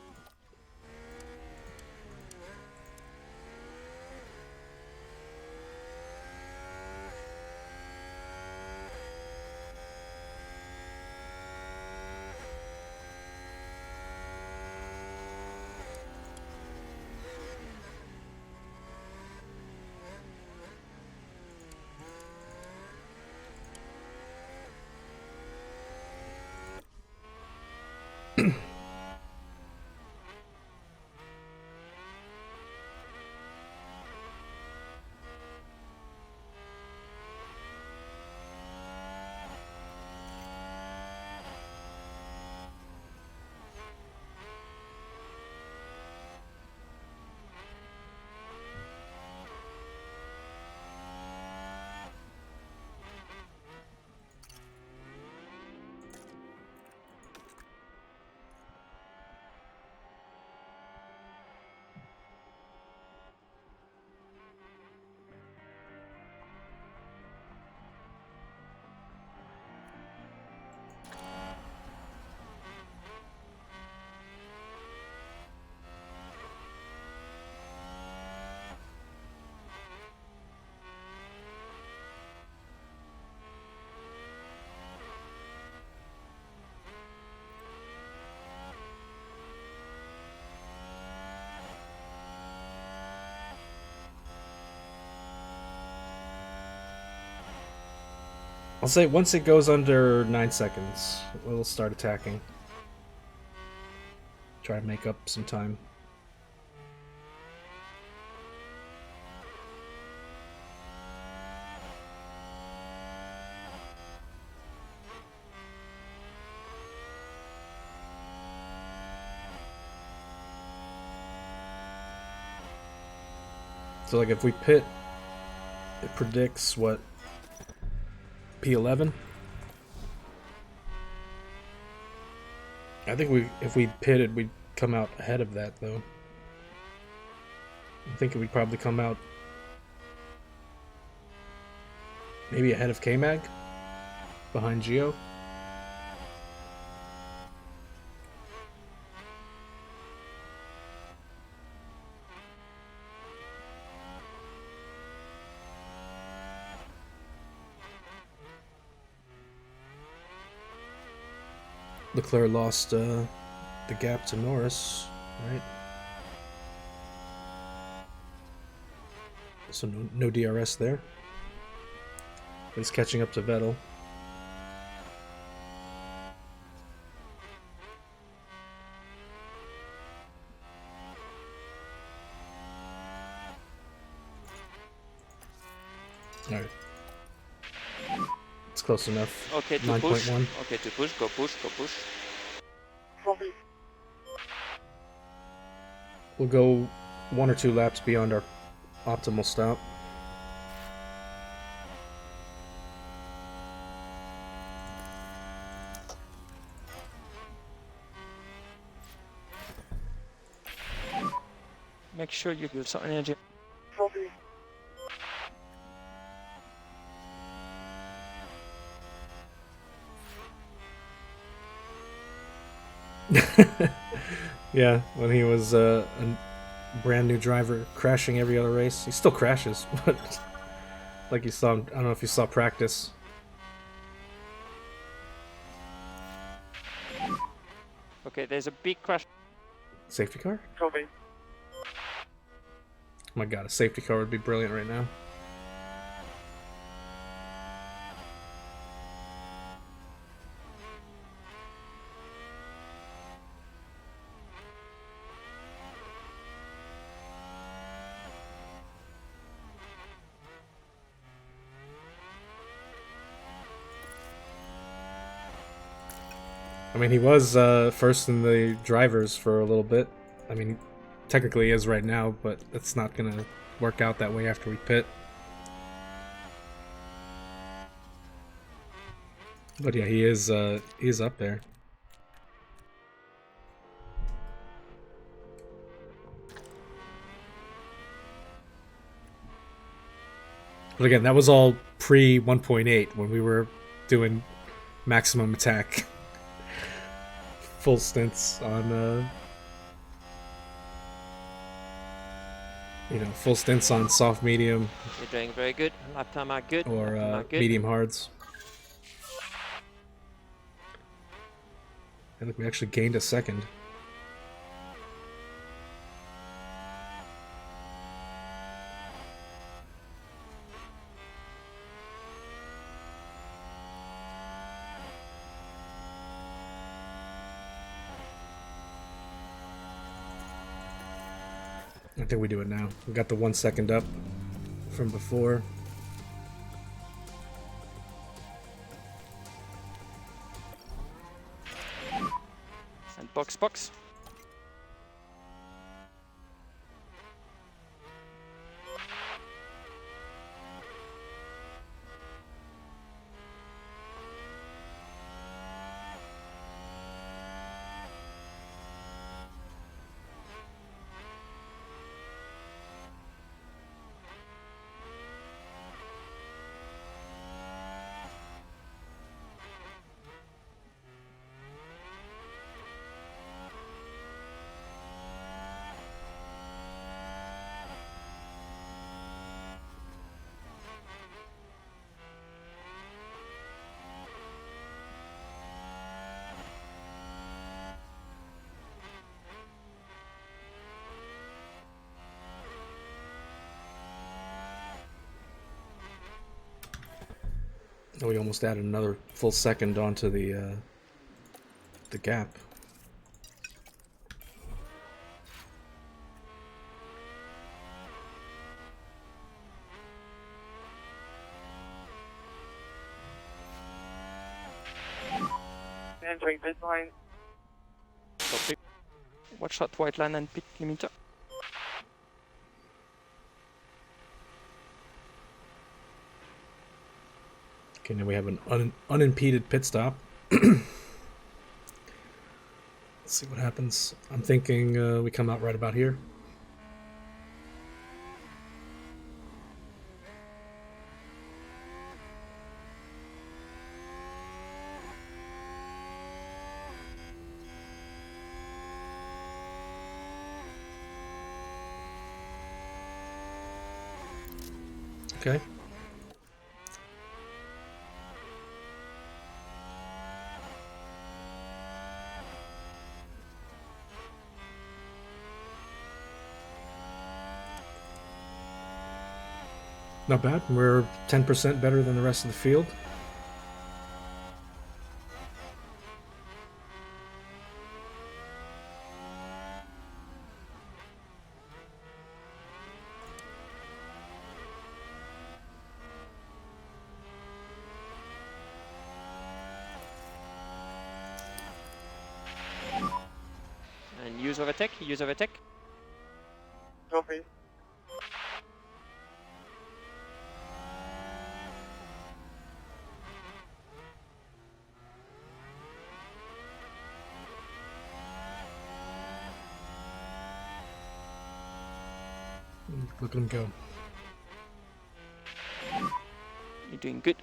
I'll say once it goes under 9 seconds, we'll start attacking. Try to make up some time. So like if we pit, it predicts what? P11? I think if we pitted, we'd come out ahead of that though. I think we'd probably come out maybe ahead of K-Mag, behind Geo. Leclerc lost the gap to Norris, right? So no DRS there. He's catching up to Vettel. Alright. It's close enough. Okay, to push. 9.1. Okay, to push. Go push. Go push. Copy. We'll go 1 or 2 laps beyond our optimal stop. Make sure you give some energy. Copy. Yeah, when he was a brand new driver crashing every other race. He still crashes, but like you saw, I don't know if you saw practice. Okay, there's a big crash. Safety car? Copy. Oh my god, a safety car would be brilliant right now. I mean, he was first in the drivers for a little bit. I mean, technically he is right now, but it's not gonna work out that way after we pit. But yeah, he is up there. But again, that was all pre 1.8 when we were doing maximum attack. Full stints on full stints on soft, medium, You're doing very good. Lap time are good. or lap time are good. medium hards. I think we actually gained a second. I think we do it now. We got the 1 second up from before. And box. Oh, we almost added another full second onto the gap. Entering pit line. Copy. Watch out, white line and pit limiter. Okay, now we have an unimpeded pit stop. Let's see what happens. I'm thinking we come out right about here. Okay. Not bad. We're 10% better than the rest of the field. And use overtake, use overtake. Copy. Look at him go. You're doing good.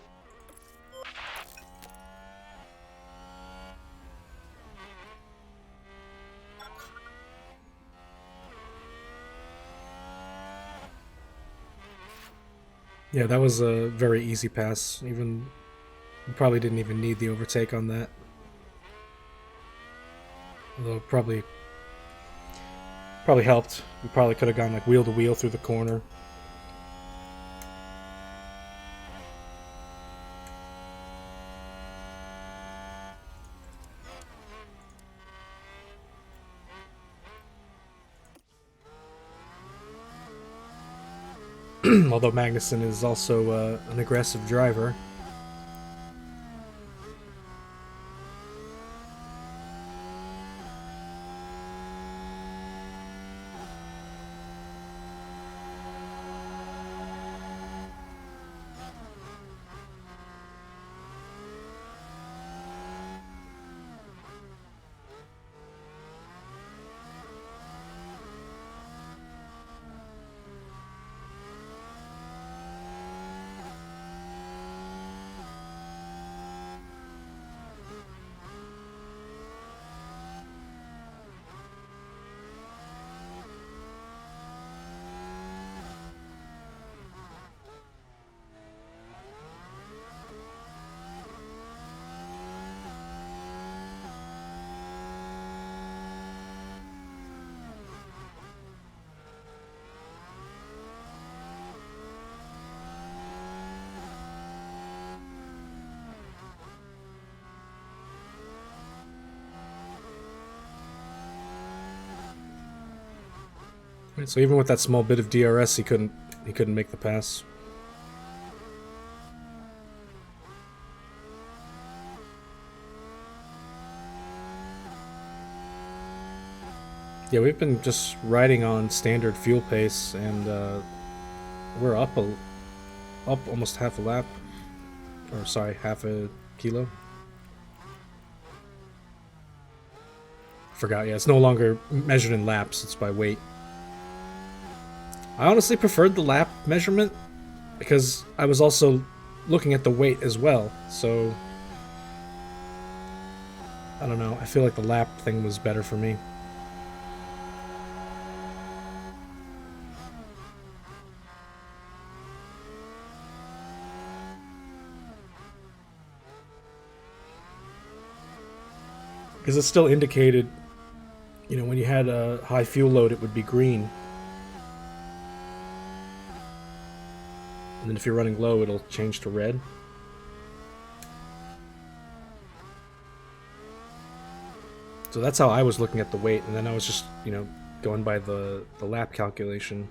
Yeah, that was a very easy pass. Even you probably didn't even need the overtake on that. Although it probably helped. We probably could have gone like wheel to wheel through the corner. Although Magnussen is also an aggressive driver. Right, so even with that small bit of DRS, he couldn't make the pass. Yeah, we've been just riding on standard fuel pace, and we're up almost half a lap, or sorry, half a kilo. Forgot. Yeah, it's no longer measured in laps; it's by weight. I honestly preferred the lap measurement because I was also looking at the weight as well, so I don't know. I feel like the lap thing was better for me. Because it still indicated, you know, when you had a high fuel load, it would be green. And then if you're running low, it'll change to red. So that's how I was looking at the weight, and then I was just, you know, going by the lap calculation.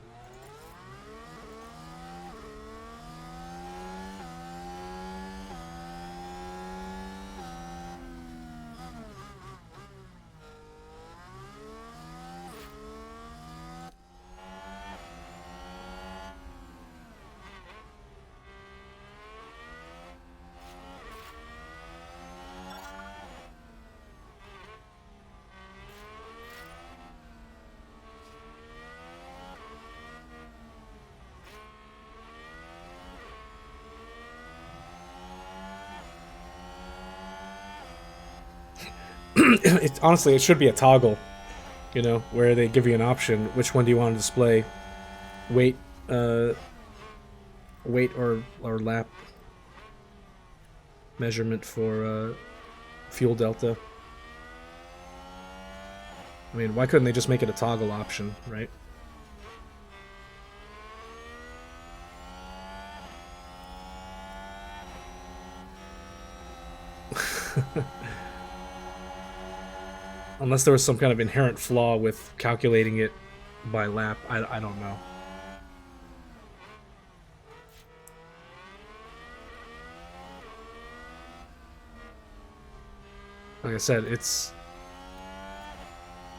Honestly, it should be a toggle, you know, where they give you an option. Which one do you want to display? Weight, weight or lap measurement for fuel delta. I mean, why couldn't they just make it a toggle option, right? Unless there was some kind of inherent flaw with calculating it by lap, I don't know. Like I said, it's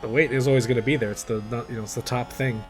the weight is always going to be there. It's the it's the top thing.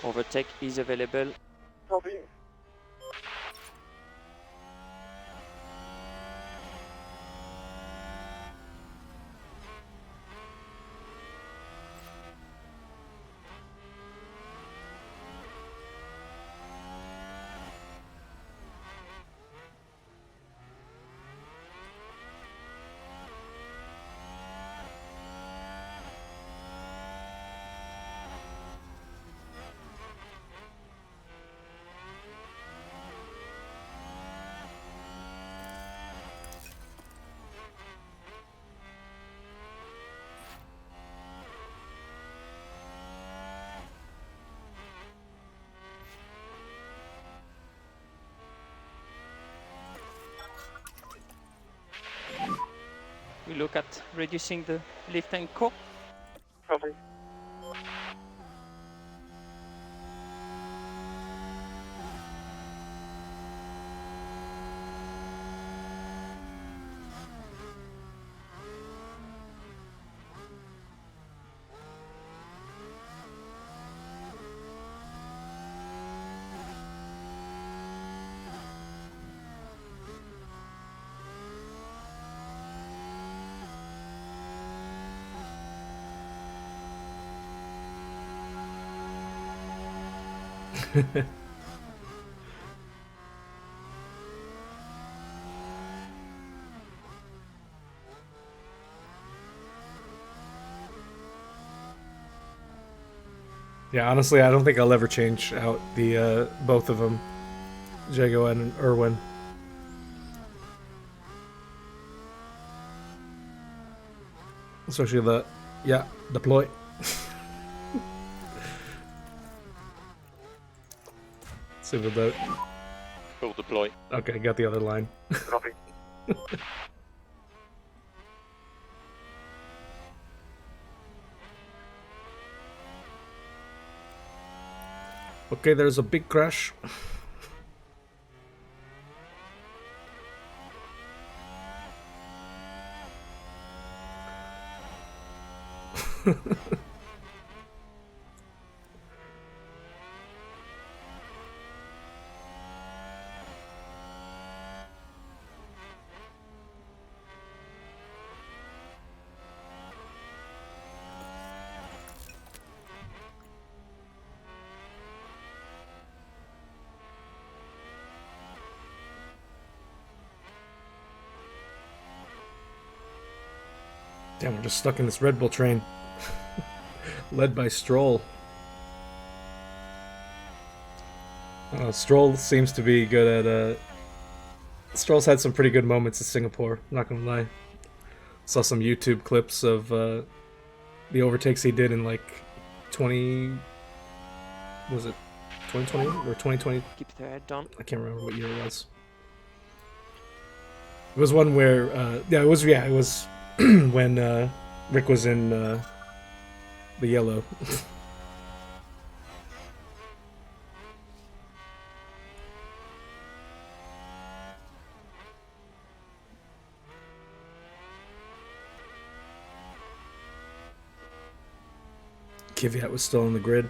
Overtake is available. Copy. We look at reducing the lift and core. Copy. Yeah, honestly, I don't think I'll ever change out the both of them, Jago and Irwin. Especially the, yeah, deploy. Civil boat. Full deploy. Okay, got the other line. Copy. Okay, there's a big crash. Damn, we're just stuck in this Red Bull train. Led by Stroll. Stroll seems to be good at, Stroll's had some pretty good moments in Singapore, not gonna lie. Saw some YouTube clips of the overtakes he did in like 20... Was it 2020 or 2020? Keep their head down. I can't remember what year it was. It was one where, it was when Rick was in the yellow. Kvyat was still on the grid.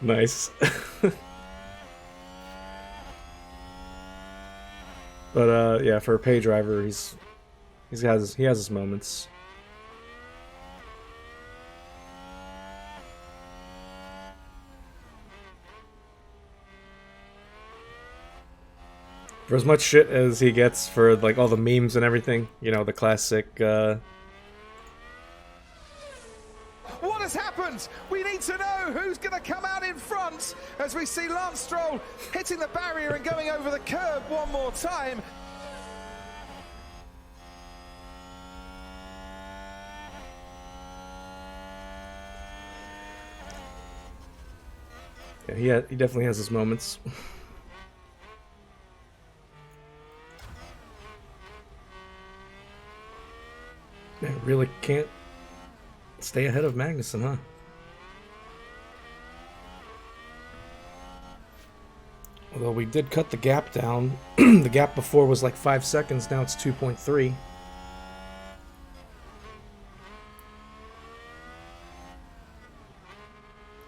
Nice. But yeah, for a pay driver, he has his moments. For as much shit as he gets for like all the memes and everything, you know, the classic What has happened? We need to know who's going to come out in front as we see Lance Stroll hitting the barrier and going over the curb one more time. yeah, he definitely has his moments. Man, really can't stay ahead of Magnussen, huh? Although we did cut the gap down. The gap before was like 5 seconds, now it's 2.3.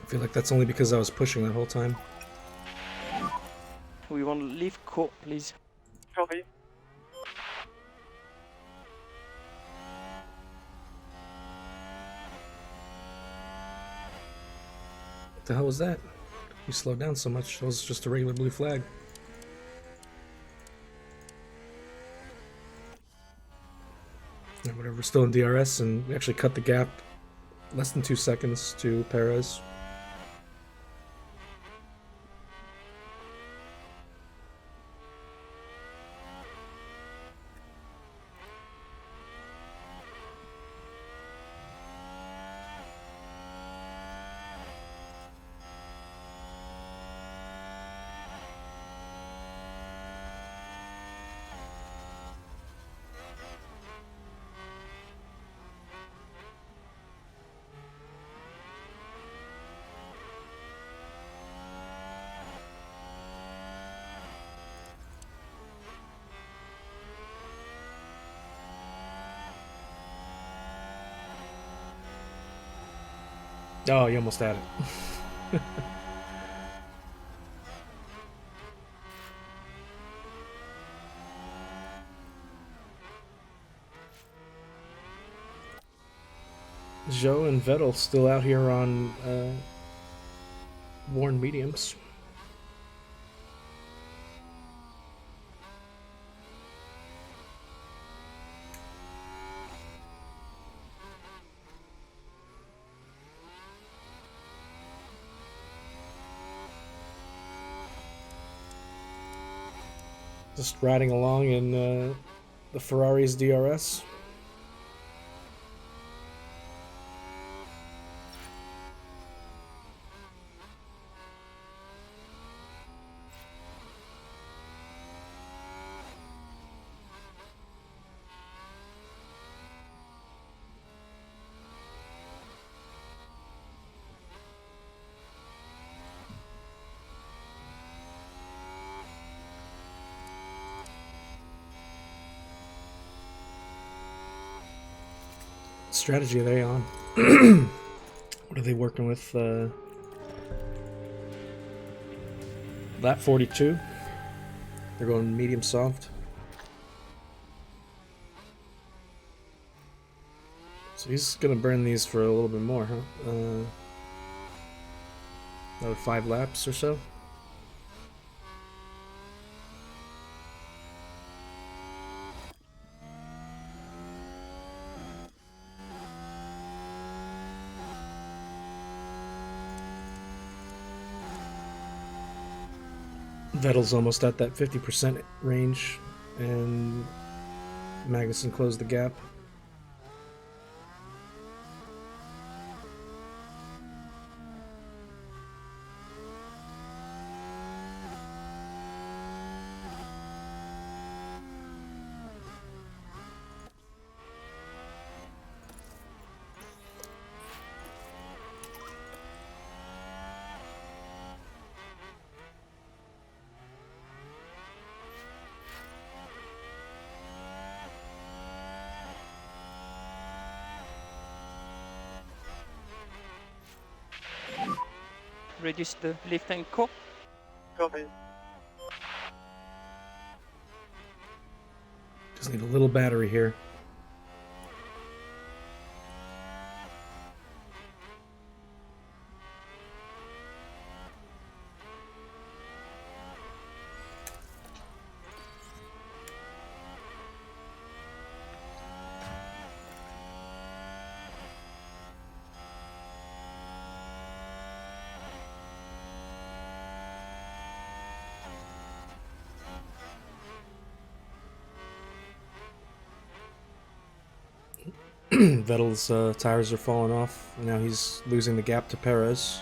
I feel like that's only because I was pushing that whole time. We want to leave court, please. Copy. What the hell was that? You slowed down so much. That was just a regular blue flag. Yeah, whatever, we're still in DRS, and we actually cut the gap less than 2 seconds to Perez. Oh, you almost had it. Zhou and Vettel still out here on worn mediums. Just riding along in the Ferrari's DRS. Strategy are they on? What are they working with? Lap 42. They're going medium soft. So he's gonna burn these for a little bit more, huh? Another 5 laps or so. Vettel's almost at that 50% range, and Magnussen closed the gap. Reduce the lift and co. Copy. Just need a little battery here. Vettel's tires are falling off. Now he's losing the gap to Perez.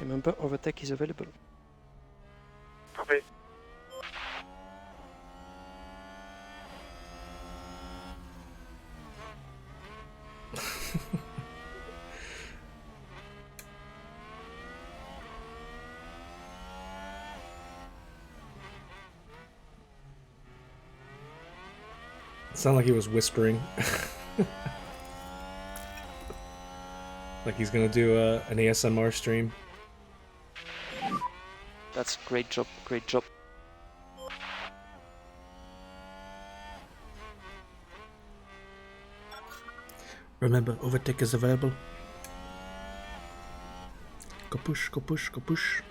Remember, overtake is available. Copy. It sounded like he was whispering. Like he's gonna do an ASMR stream. That's great job, great job. Remember, overtake is available. Go push, go push, go push.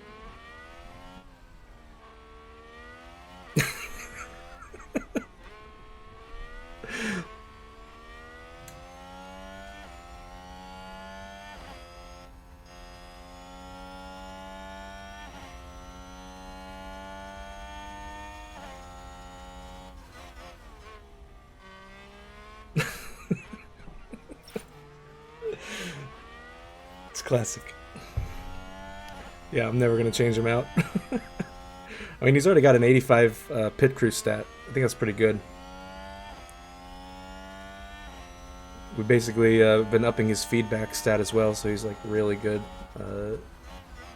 It's classic. Yeah, I'm never gonna change him out. I mean, he's already got an 85 pit crew stat. I think that's pretty good. We've basically been upping his feedback stat as well, so he's like really good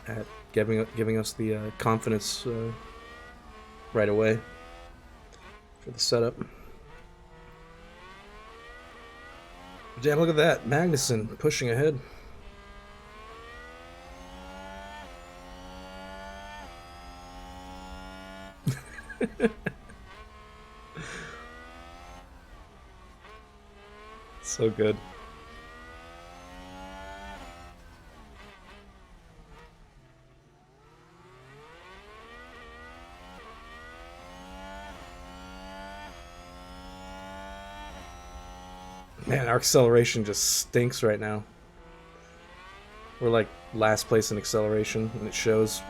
at giving us the confidence right away for the setup. Damn, look at that. Magnussen pushing ahead. So good. Man, our acceleration just stinks right now. We're like last place in acceleration, and it shows.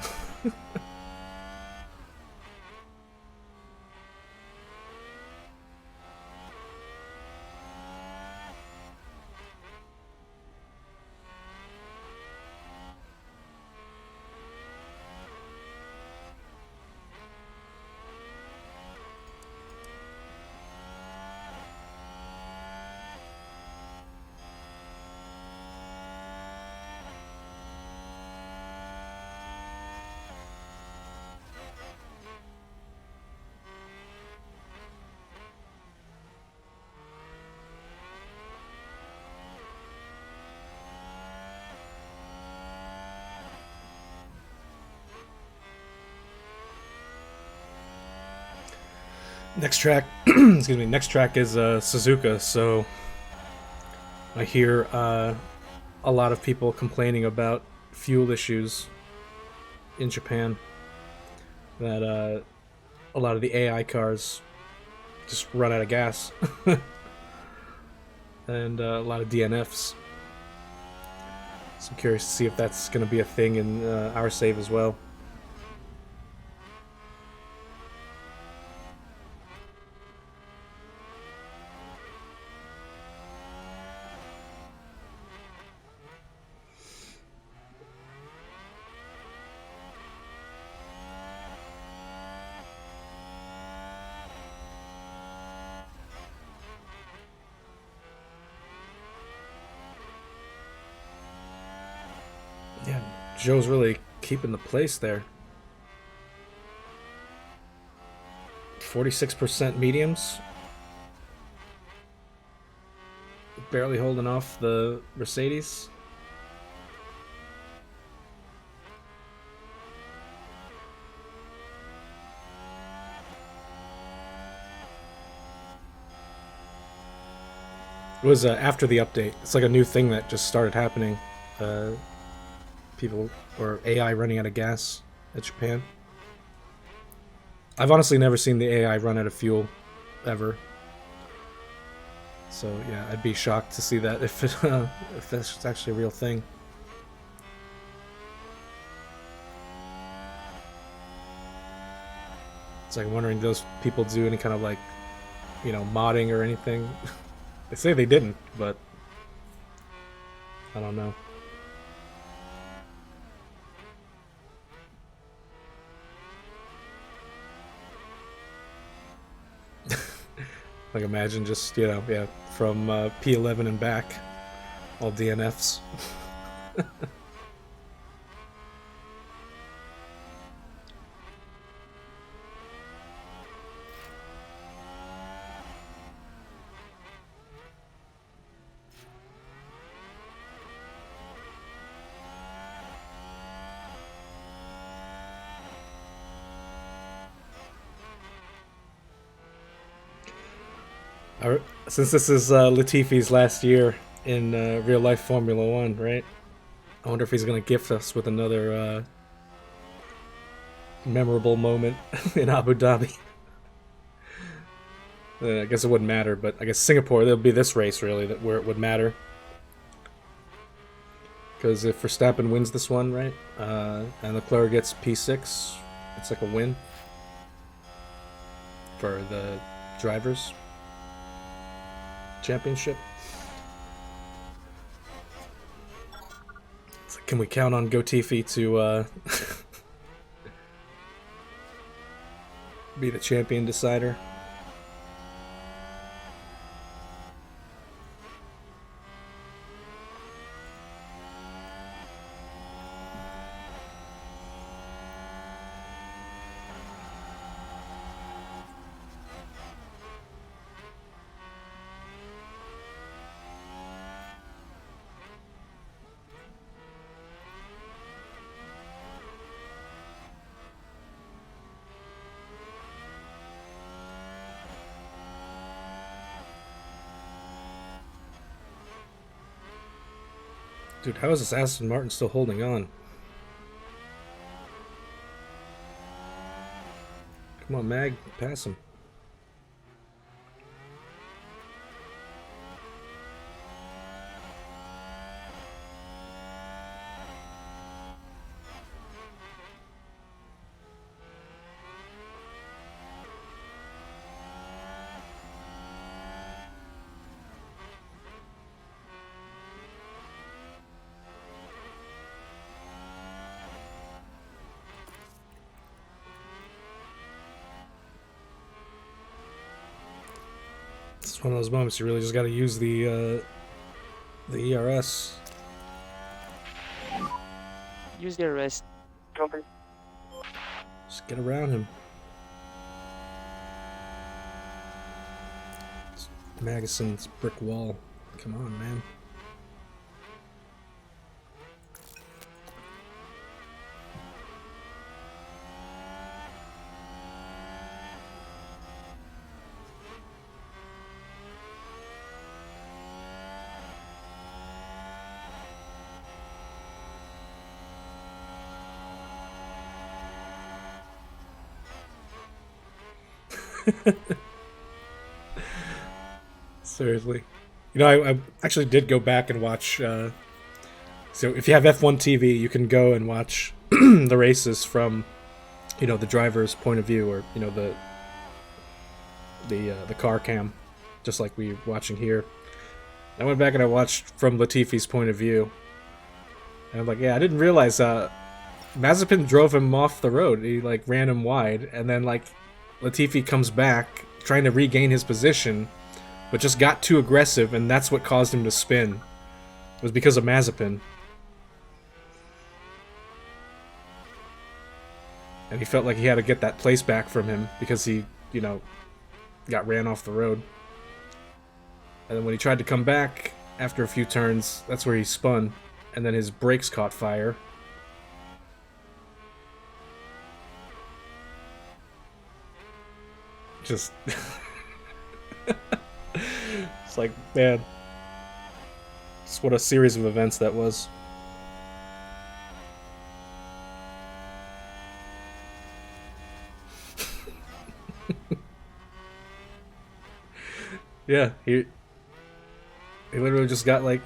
Next track, excuse me. Next track is Suzuka. So I hear a lot of people complaining about fuel issues in Japan. That a lot of the AI cars just run out of gas, and a lot of DNFs. So I'm curious to see if that's going to be a thing in our save as well. Yeah, Joe's really keeping the place there. 46% mediums. Barely holding off the Mercedes. It was after the update. It's like a new thing that just started happening. People or AI running out of gas at Japan. I've honestly never seen the AI run out of fuel ever. So yeah, I'd be shocked to see that if that's actually a real thing. It's like wondering, do those people do any kind of like, you know, modding or anything? They say they didn't, but I don't know. Like imagine just, you know, yeah, from P11 and back, all DNFs. Since this is Latifi's last year in real life Formula One, right? I wonder if he's gonna gift us with another memorable moment in Abu Dhabi. I guess it wouldn't matter, but I guess Singapore, there'll be this race really where it would matter. Because if Verstappen wins this one, right, and Leclerc gets P6, it's like a win for the drivers' championship. So can we count on Gotifi to be the champion decider? Dude, how is this Aston Martin still holding on? Come on, Mag, pass him. It's one of those moments you really just got to use the ERS. Use the rest. Copy. Just get around him. It's Maggesson's brick wall. Come on, man. Seriously. You know, I actually did go back and watch. So if you have F1 TV, you can go and watch the races from, you know, the driver's point of view, or you know the car cam, just like we're watching here. I went back and I watched from Latifi's point of view, and I'm like, yeah, I didn't realize Mazepin drove him off the road. He like ran him wide, and then like Latifi comes back trying to regain his position, but just got too aggressive, and that's what caused him to spin. It was because of Mazepin. And he felt like he had to get that place back from him because he, you know, got ran off the road. And then when he tried to come back after a few turns, that's where he spun. And then his brakes caught fire. Just... it's like, man. Just what a series of events that was. Yeah, he literally just got like,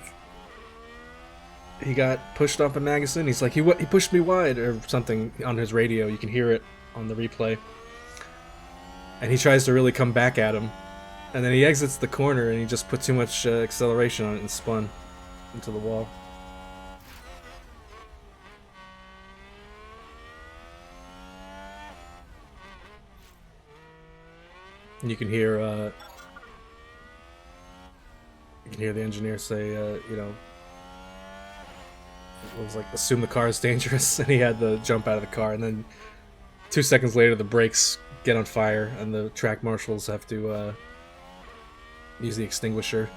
he got pushed off a Nagason. He's like, he pushed me wide or something on his radio. You can hear it on the replay. And he tries to really come back at him, and then he exits the corner and he just put too much acceleration on it and spun into the wall. And you can hear the engineer say, you know, it was like, assume the car is dangerous, and he had to jump out of the car, and then 2 seconds later the brakes get on fire, and the track marshals have to use the extinguisher.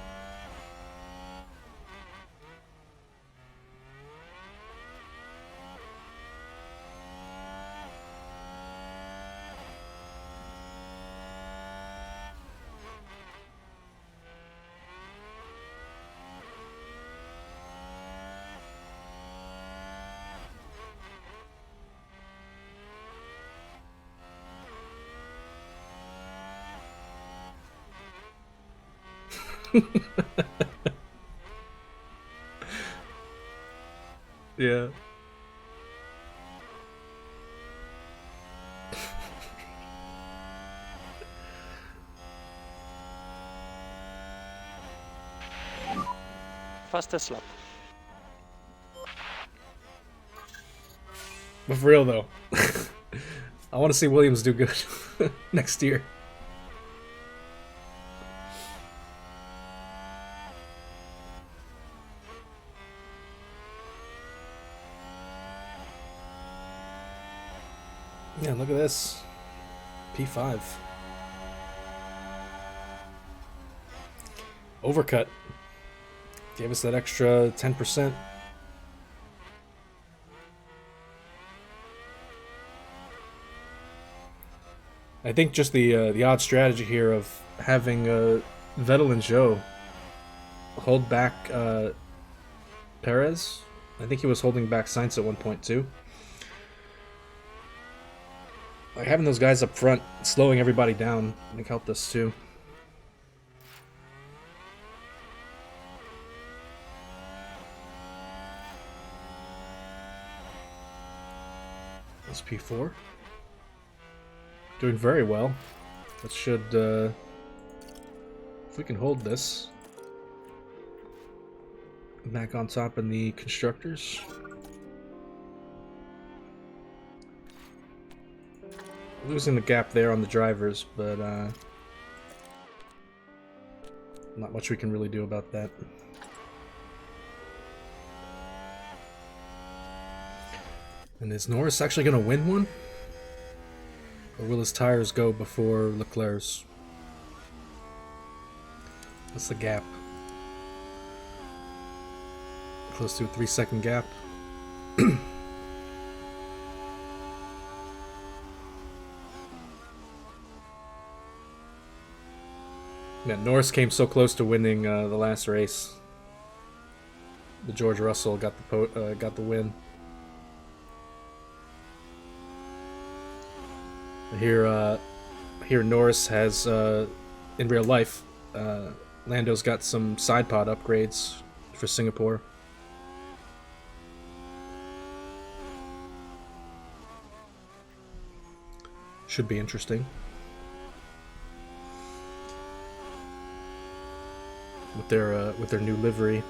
Yeah. Fastest lap. But for real though, I want to see Williams do good next year. Yeah, look at this. P5. Overcut. Gave us that extra 10%. I think just the odd strategy here of having Vettel and Zhou hold back Perez. I think he was holding back Sainz at one point too. Like having those guys up front, slowing everybody down, I think helped us too. That's P4. Doing very well. That should, if we can hold this. Back on top in the constructors. Losing the gap there on the drivers, but not much we can really do about that. And is Norris actually going to win one? Or will his tires go before Leclerc's? What's the gap? Close to a 3-second gap. Yeah, Norris came so close to winning the last race. But George Russell got the win. Here here Norris has, in real life, Lando's got some side pod upgrades for Singapore. Should be interesting. With their new livery.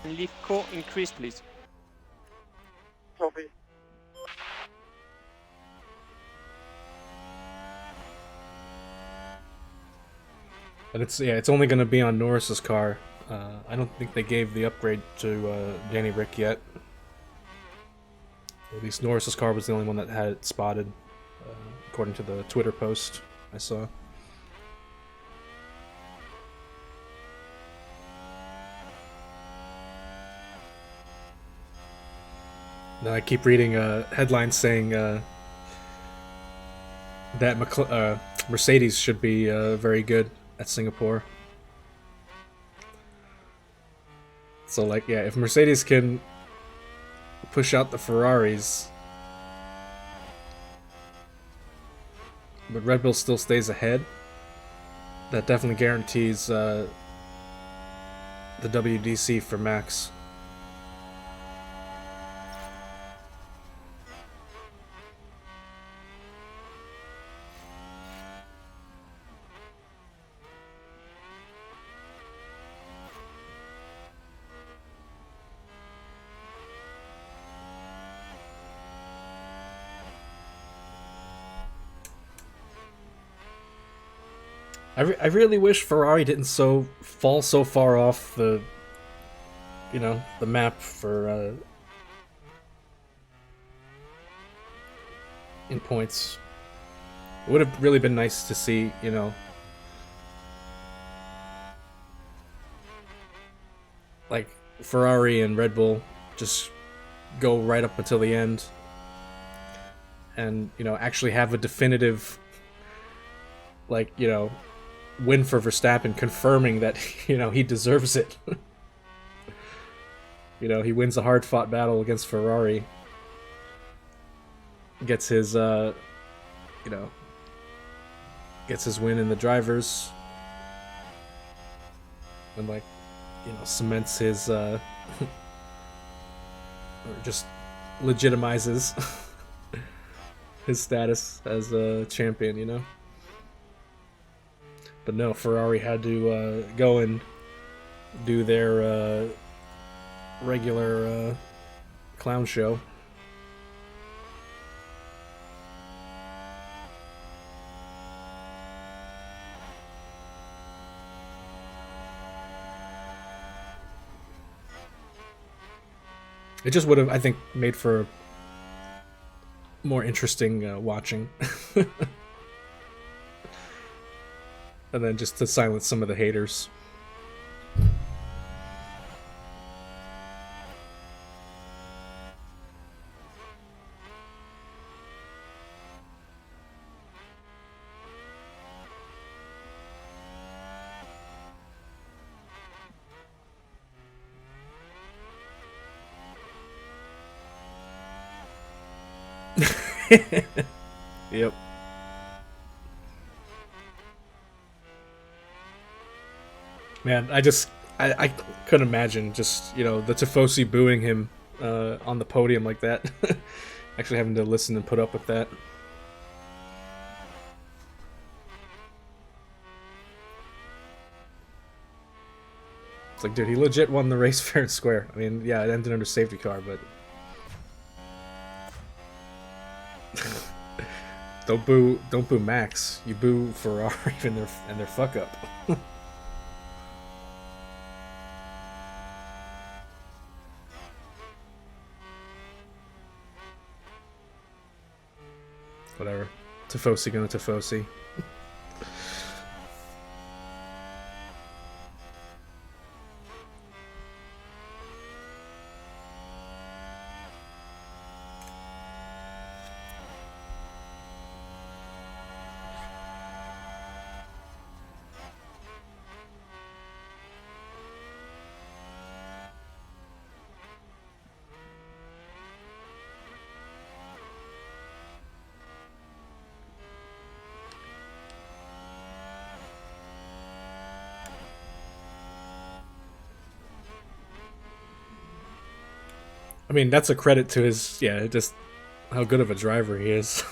Leaf co increase, please. Copy. And it's only going to be on Norris's car. I don't think they gave the upgrade to Danny Rick yet. At least Norris's car was the only one that had it spotted, according to the Twitter post I saw. Now I keep reading headlines saying that Mercedes should be very good at Singapore. So, like, yeah, if Mercedes can push out the Ferraris, but Red Bull still stays ahead, that definitely guarantees the WDC for Max. I really wish Ferrari didn't fall so far off the map for in points. It would have really been nice to see, like Ferrari and Red Bull just go right up until the end and, actually have a definitive, like, win for Verstappen, confirming that he deserves it. He wins a hard-fought battle against Ferrari, gets his gets his win in the drivers, and cements his or just legitimizes his status as a champion. But no, Ferrari had to go and do their regular clown show. It just would have, I think, made for more interesting watching. And then just to silence some of the haters. Yep. Man, I couldn't imagine just, the Tifosi booing him on the podium like that. Actually having to listen and put up with that. It's like, dude, he legit won the race fair and square. I mean, yeah, it ended under safety car, but don't boo Max. You boo Ferrari and their fuck up. Whatever. Tifosi gonna Tifosi. I mean, that's a credit to his, yeah, just how good of a driver he is.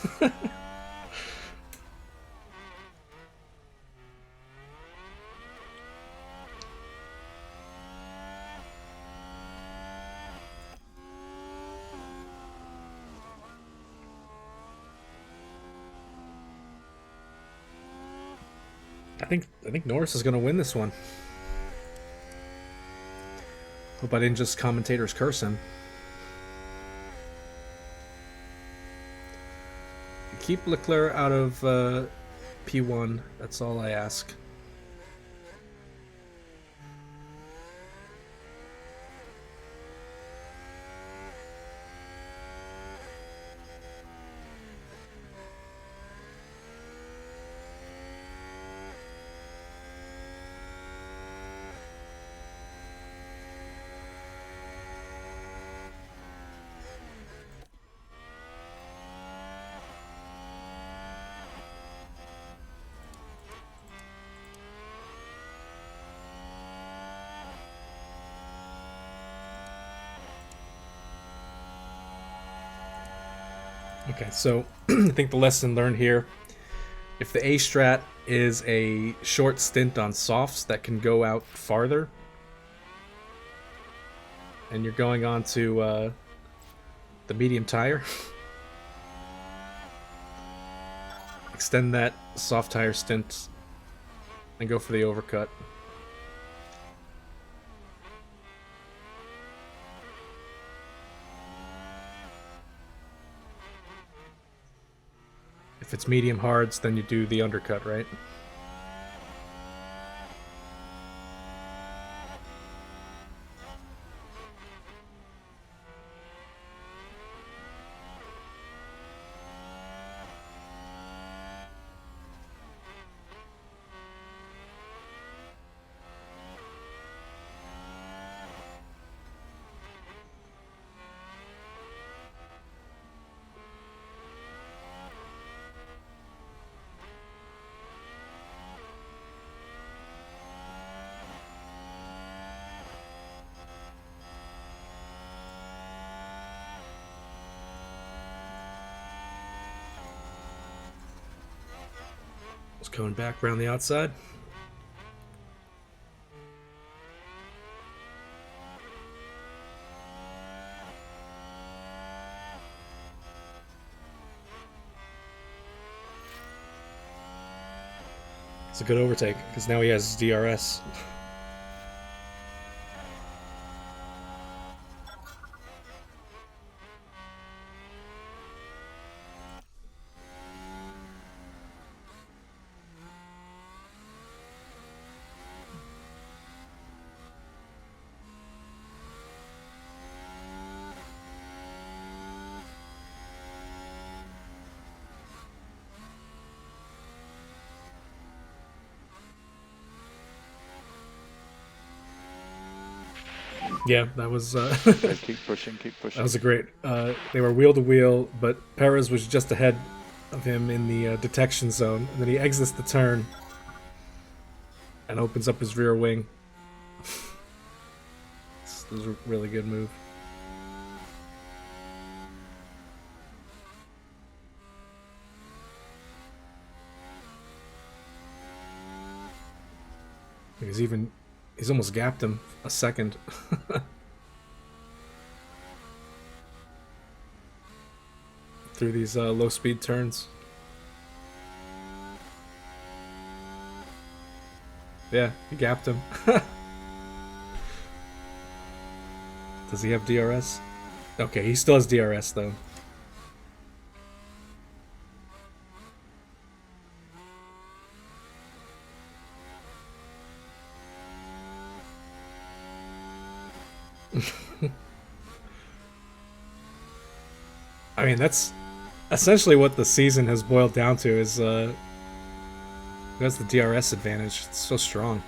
I think Norris is gonna win this one. Hope I didn't just commentators curse him. Keep Leclerc out of P1. That's all I ask. Okay, so I think the lesson learned here, if the A strat is a short stint on softs that can go out farther, and you're going on to the medium tire, extend that soft tire stint and go for the overcut. If it's medium hards, then you do the undercut, right? Just coming back around the outside. It's a good overtake, because now he has DRS. Yeah, that was Keep pushing, keep pushing. that was a great. They were wheel to wheel, but Perez was just ahead of him in the detection zone, and then he exits the turn and opens up his rear wing. This was a really good move. He's almost gapped him a second. Through these low speed turns. Yeah, he gapped him. Does he have DRS? Okay, he still has DRS though. I mean, that's essentially what the season has boiled down to, is who has the DRS advantage. It's so strong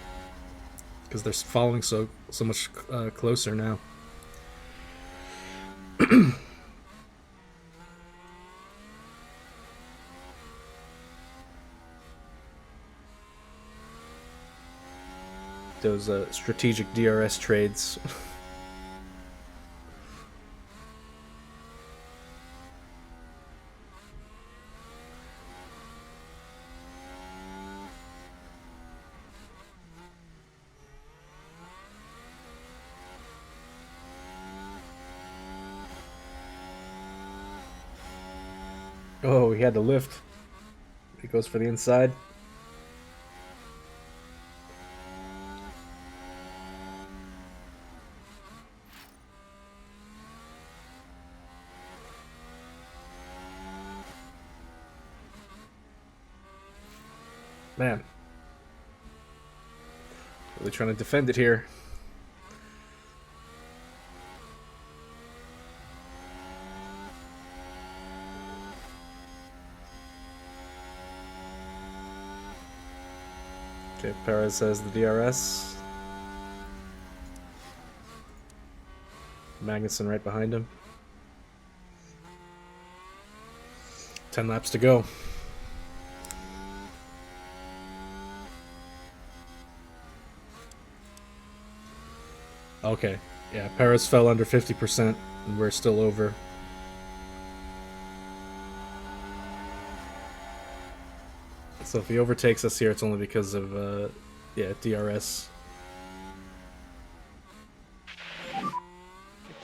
because they're following so much closer now. Those strategic DRS trades. Oh, he had to lift. He goes for the inside. Man. Really trying to defend it here. Okay, Perez has the DRS. Magnussen right behind him. 10 laps to go. Okay, yeah, Perez fell under 50%, and we're still over. So if he overtakes us here, it's only because of, yeah, DRS.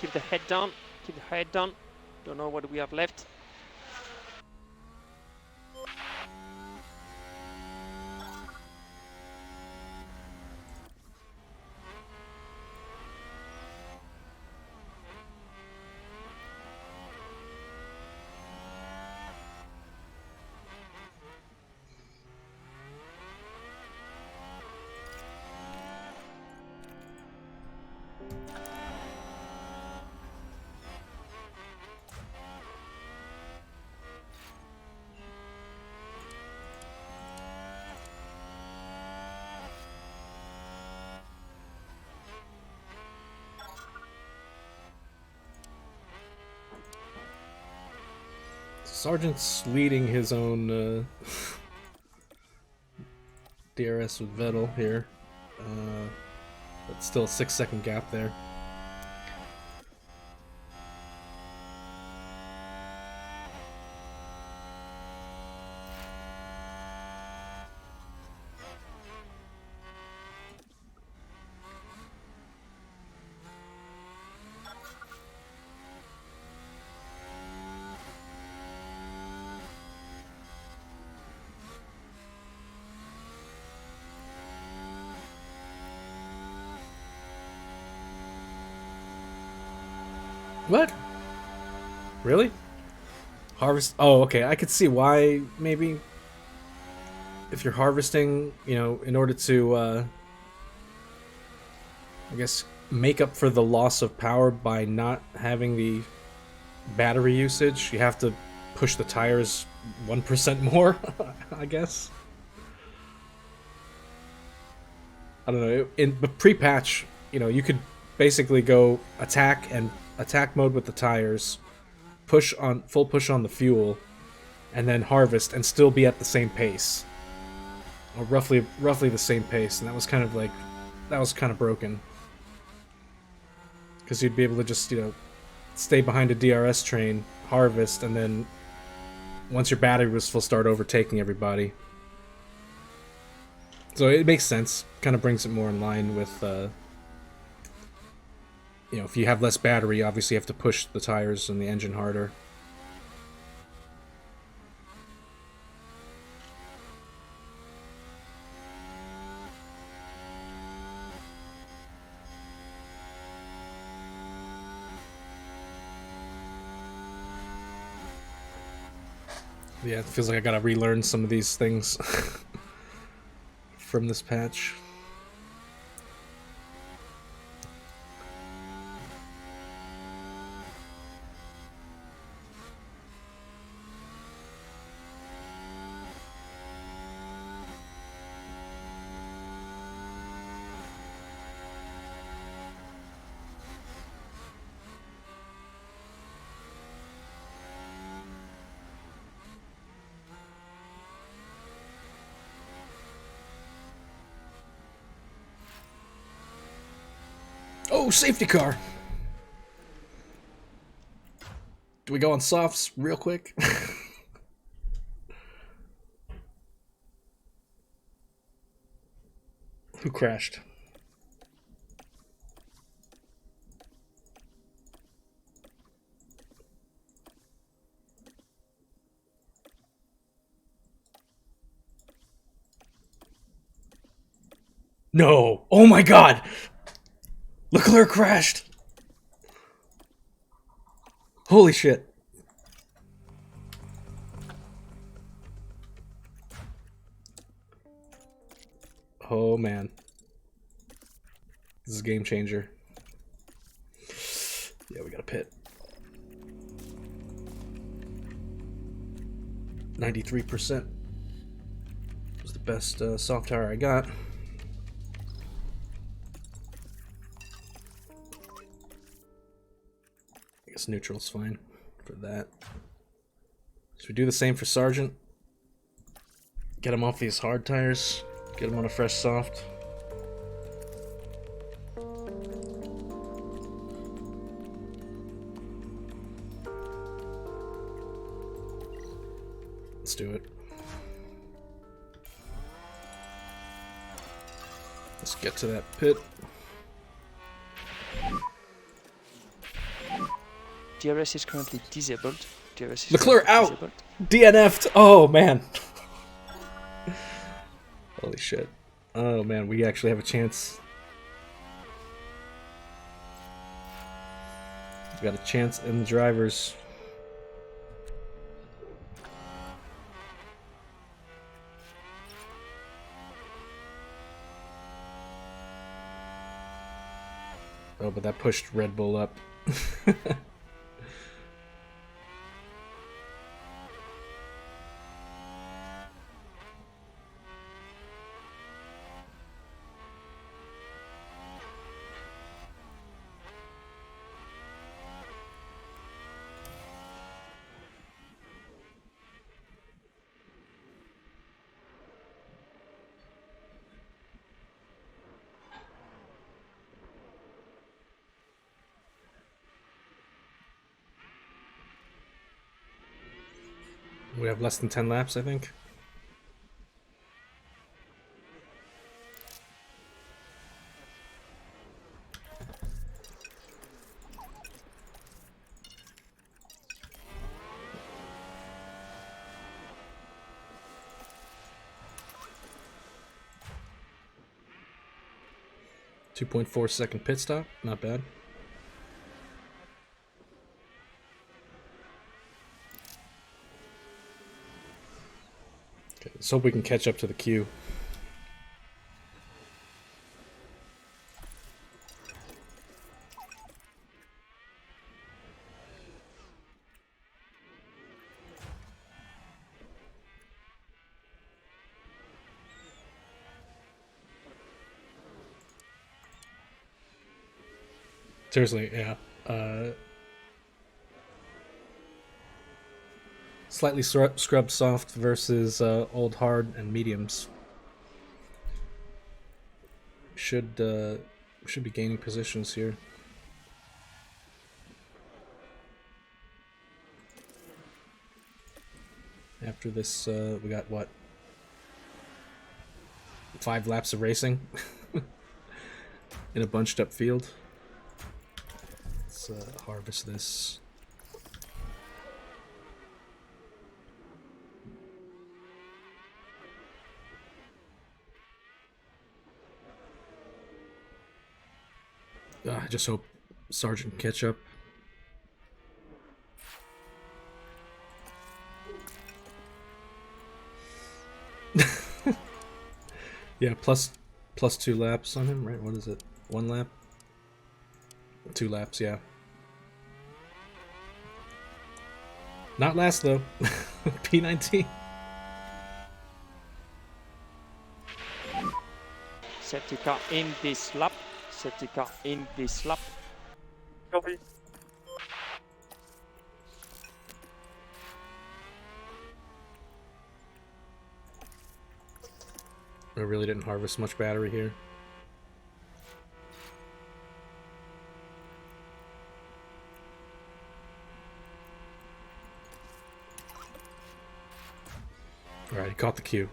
Keep the head down. Keep the head down. Don't know what we have left. Sargent's leading his own DRS with Vettel here. But still a 6-second gap there. What? Really? Harvest? Oh, okay. I could see why, maybe. If you're harvesting, you know, in order to, I guess, make up for the loss of power by not having the battery usage, you have to push the tires 1% more, I guess. I don't know. In the pre-patch, you know, you could basically go attack mode with the tires, full push on the fuel, and then harvest and still be at the same pace, or roughly the same pace. And that was kind of broken, because you'd be able to just, you know, stay behind a DRS train, harvest, and then once your battery was full, start overtaking everybody. So it makes sense. Kind of brings it more in line with, you know, if you have less battery, obviously you have to push the tires and the engine harder. Yeah, it feels like I gotta relearn some of these things from this patch. Oh, safety car! Do we go on softs real quick? Who crashed? No! Oh my god! Leclerc crashed! Holy shit. Oh man. This is a game changer. Yeah, we got a pit. 93% was the best soft tire I got. I guess neutral's fine for that. Should we do the same for Sargent? Get him off these hard tires. Get him on a fresh soft. Let's do it. Let's get to that pit. DRS is currently disabled. DRS is Leclerc currently out! disabled. DNF'd! Oh man. Holy shit. Oh man, we actually have a chance. We got a chance in the drivers. Oh, but that pushed Red Bull up. We have less than 10 laps, I think. .4-second pit stop, not bad. Okay, let's hope we can catch up to the queue. Seriously, yeah. Slightly scrubbed soft versus old hard and mediums. Should be gaining positions here. After this, we got what? 5 laps of racing in a bunched up field. Let's harvest this. I just hope Sargent can catch up. Yeah, plus 2 laps on him, right? What is it? 1 lap? 2 laps, yeah. Not last though. P19. Safety car in this lap. Safety car in this lap. Copy. I really didn't harvest much battery here. Alright, he caught the cue.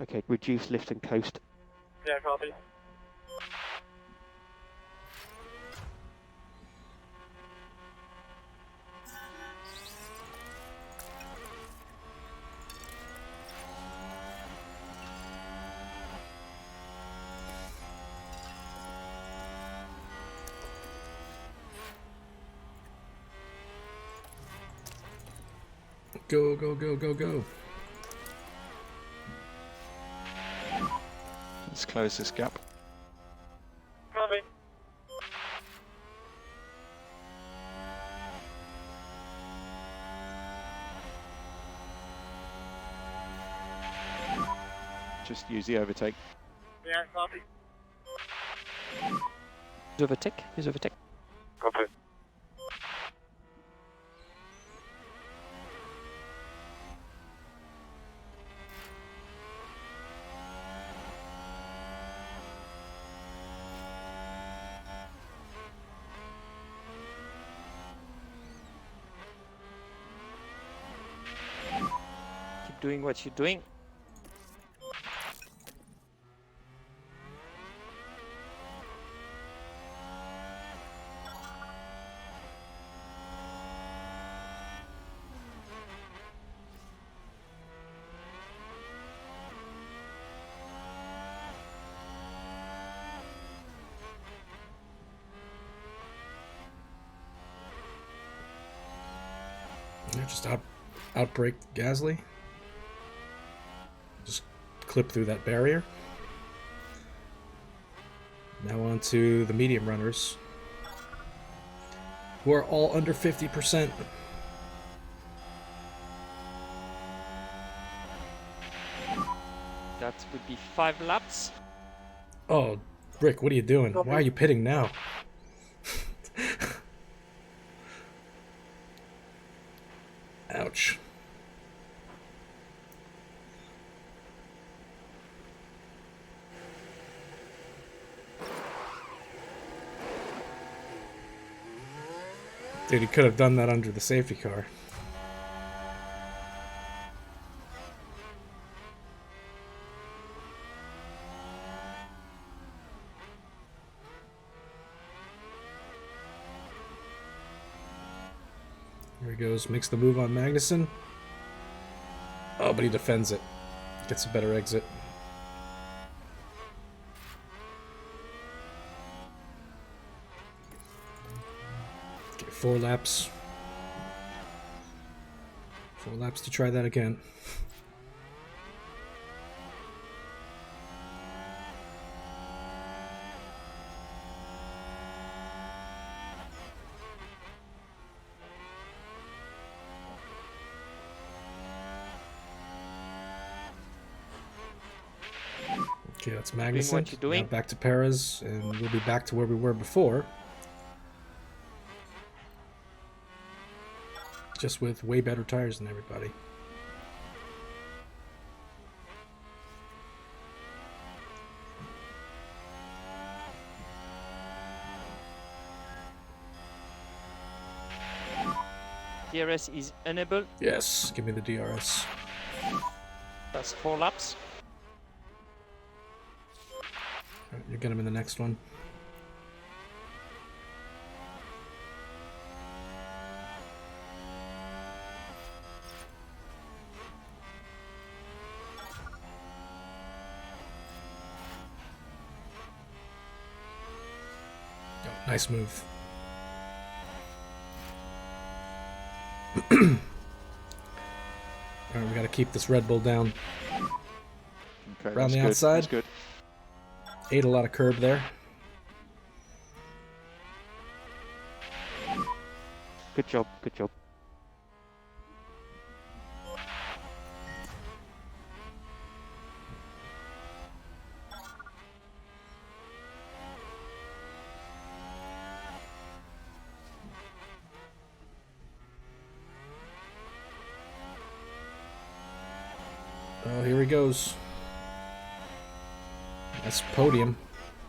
Okay, reduce lift and coast. Yeah, copy. Go, go, go, go, go. Let's close this gap. Copy. Just use the overtake. Yeah, copy. Use overtake. Use overtake. Copy. Keep doing what you're doing. Yeah, just outbreak Gasly. Just clip through that barrier. Now on to the medium runners, who are all under 50%. That would be 5 laps. Oh, Rick, what are you doing? Why are you pitting now? Ouch. Dude, he could have done that under the safety car. Here he goes, makes the move on Magnussen. Oh, but he defends it. Gets a better exit. Okay, 4 laps. 4 laps to try that again. Okay, that's Magnussen. what you're doing. Now back to Perez, and we'll be back to where we were before. Just with way better tires than everybody. DRS is enabled. Yes, give me the DRS. That's 4 laps. Alright, you get him in the next one. Oh, nice move. Alright, we gotta keep this Red Bull down. Okay, Around that's the good. outside? That's good. Ate a lot of curb there. Good job. Good job. Oh, here he goes. That's podium.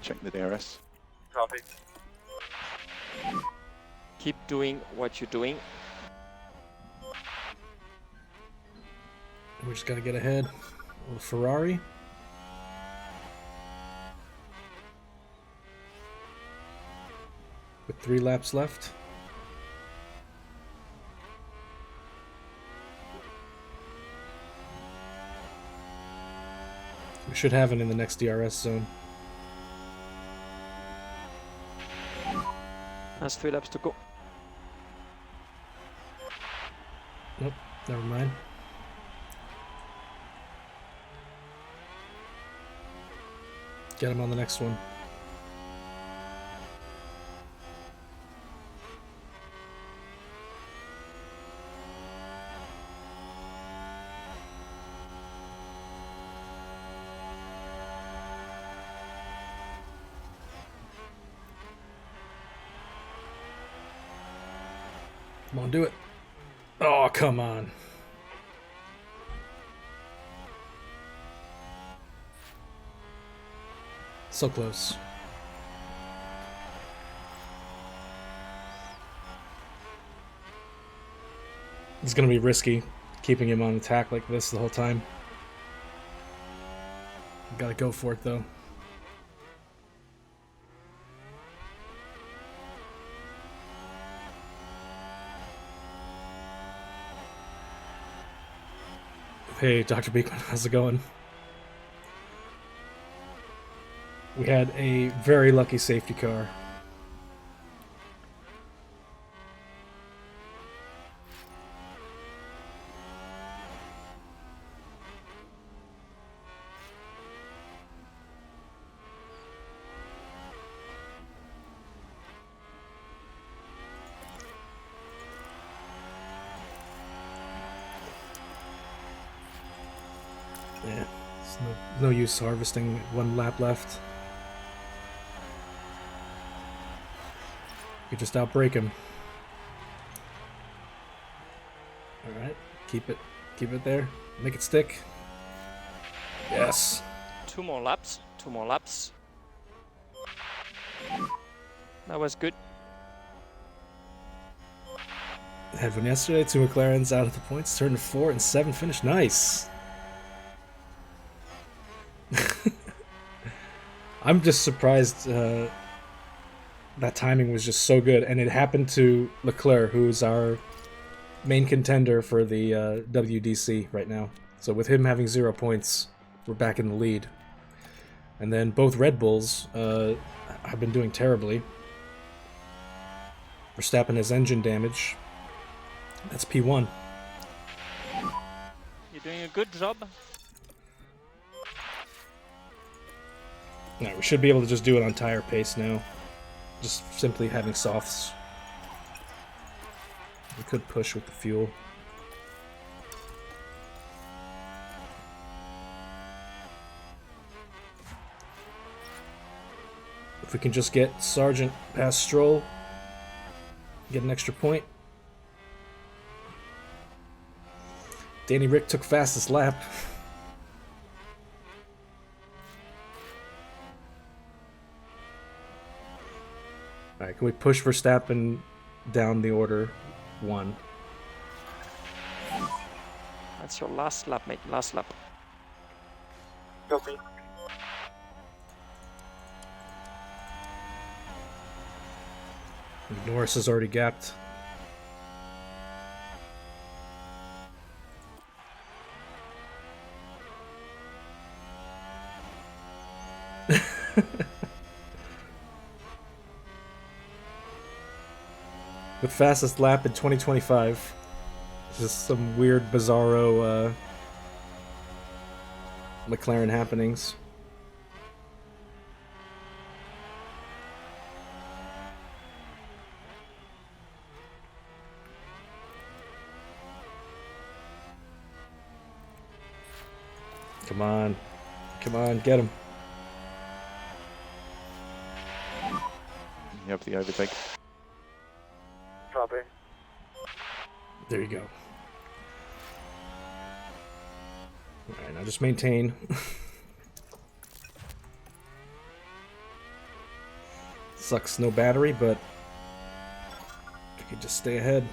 Check the DRS. Copy. Keep doing what you're doing. We just gotta get ahead. Oh, Ferrari. With 3 laps left. We should have it in the next DRS zone. That's 3 laps to go. Nope. Never mind. Get him on the next one. Come on, do it. Oh, come on. So close. It's gonna be risky keeping him on attack like this the whole time. Gotta go for it though. Hey, Dr. Beekman, how's it going? We had a very lucky safety car. Yeah, it's no use harvesting, 1 lap left. You just outbrake him. Alright, keep it there. Make it stick. Yes. 2 more laps. 2 more laps. That was good. Had one yesterday, 2 McLarens out of the points, turned to 4 and 7 finish. Nice. I'm just surprised that timing was just so good, and it happened to Leclerc, who's our main contender for the WDC right now. So with him having 0 points, we're back in the lead. And then both Red Bulls have been doing terribly. Verstappen has engine damage. That's P1. You're doing a good job. Alright, we should be able to just do it on tire pace now. Just simply having softs. We could push with the fuel. If we can just get Sargent past Stroll, get an extra point. Danny Rick took fastest lap. Alright, can we push Verstappen down the order 1? That's your last lap, mate. Last lap. Copy. Norris is already gapped. With fastest lap in 2025. Just some weird, bizarro McLaren happenings. Come on. Come on, get him. You have the overtake. Copy. There you go. Alright, now just maintain. Sucks no battery, but I could just stay ahead.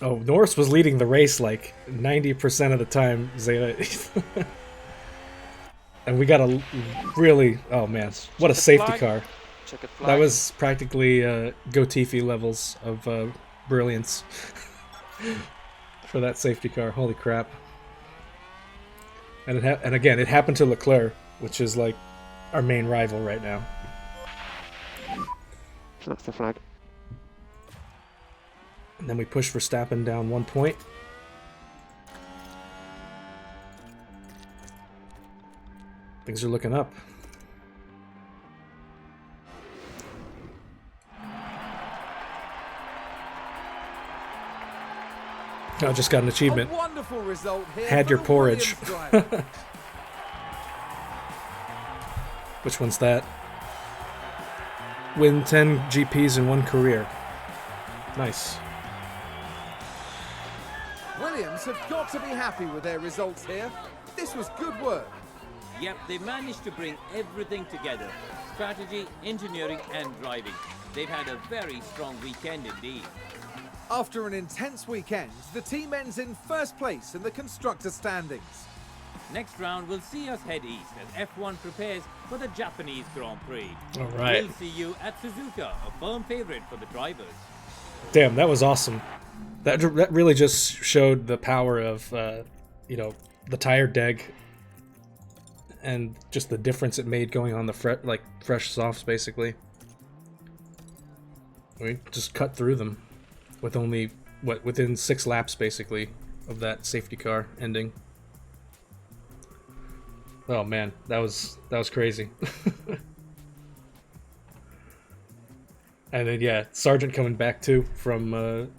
Oh, Norris was leading the race like 90% of the time, Zeta. And we got a really... Oh man, what a Check the safety flag. car. Check it flag. That was practically Gotifi levels of brilliance for that safety car. Holy crap. And and again, it happened to Leclerc, which is like our main rival right now. So that's the flag. And then we push Verstappen down 1 point. Things are looking up. I just got an achievement. A wonderful result here. Had for your the porridge. Williams driver. Which one's that? Win 10 GPs in one career. Nice. Williams have got to be happy with their results here. This was good work. Yep, they managed to bring everything together. Strategy, engineering, and driving. They've had a very strong weekend indeed. After an intense weekend, the team ends in first place in the constructor standings. Next round will see us head east as F1 prepares for the Japanese Grand Prix. All right. We'll see you at Suzuka, a firm favorite for the drivers. Damn, that was awesome. That really just showed the power of, you know, the tire deg and just the difference it made going on the fresh softs, basically. We just cut through them with only, within 6 laps, basically, of that safety car ending. Oh man, that was crazy. And then yeah, Sargent coming back too from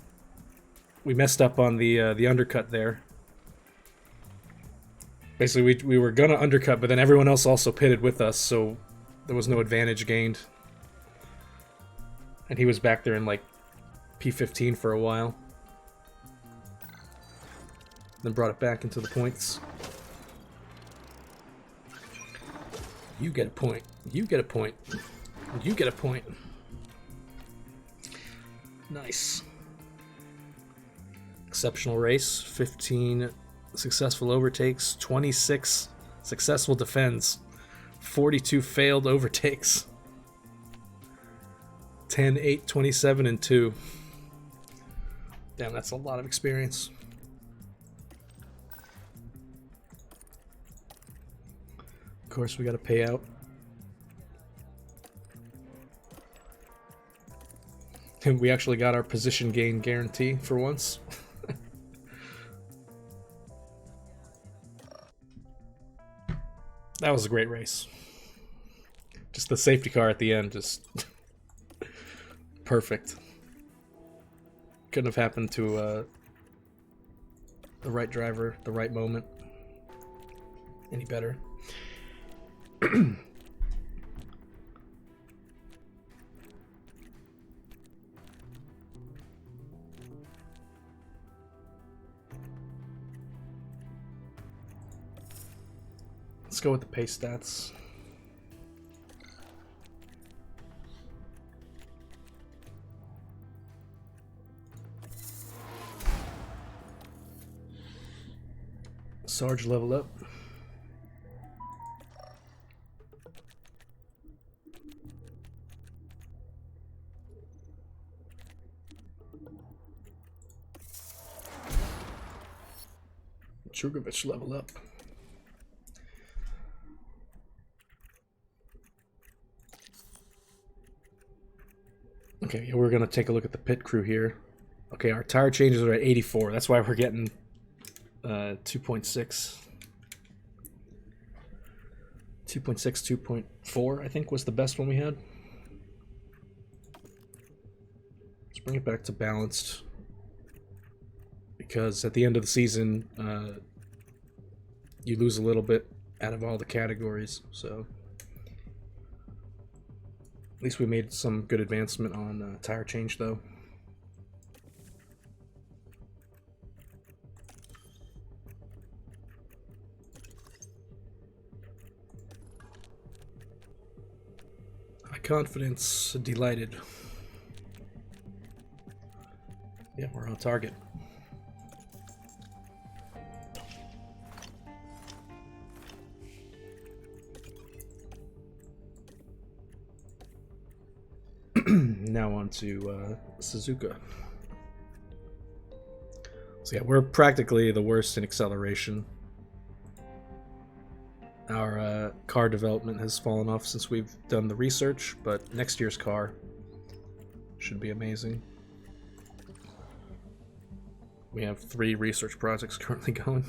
we messed up on the undercut there. Basically we were gonna undercut, but then everyone else also pitted with us, so there was no advantage gained. And he was back there in like P15 for a while. Then brought it back into the points. You get a point. You get a point. You get a point. Nice. Exceptional race. 15 successful overtakes. 26 successful defends. 42 failed overtakes. 10, 8, 27, and 2. Damn, that's a lot of experience. Of course, we got to pay out. And we actually got our position gain guarantee for once. That was a great race. Just the safety car at the end, just perfect. Couldn't have happened to the right driver, the right moment, any better. Let's go with the pace stats. Sarge level up. Chugovich level up. Okay, yeah, we're gonna take a look at the pit crew here. Okay, our tire changes are at 84. That's why we're getting 2.6. 2.6, 2.4, I think was the best one we had. Let's bring it back to balanced. Because at the end of the season, you lose a little bit out of all the categories, so at least we made some good advancement on tire change, though. High confidence, delighted. Yeah, we're on target. Now on to Suzuka. So yeah, we're practically the worst in acceleration. Our car development has fallen off since we've done the research, but next year's car should be amazing. We have 3 research projects currently going.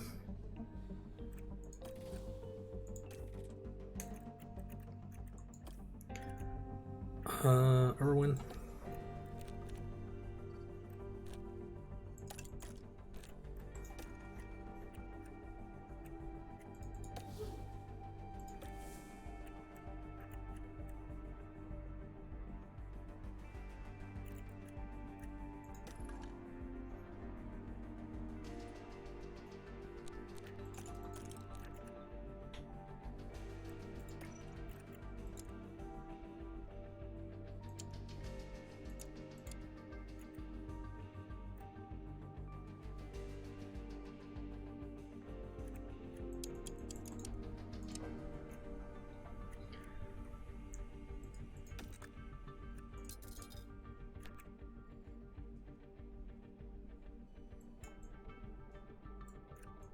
Irwin.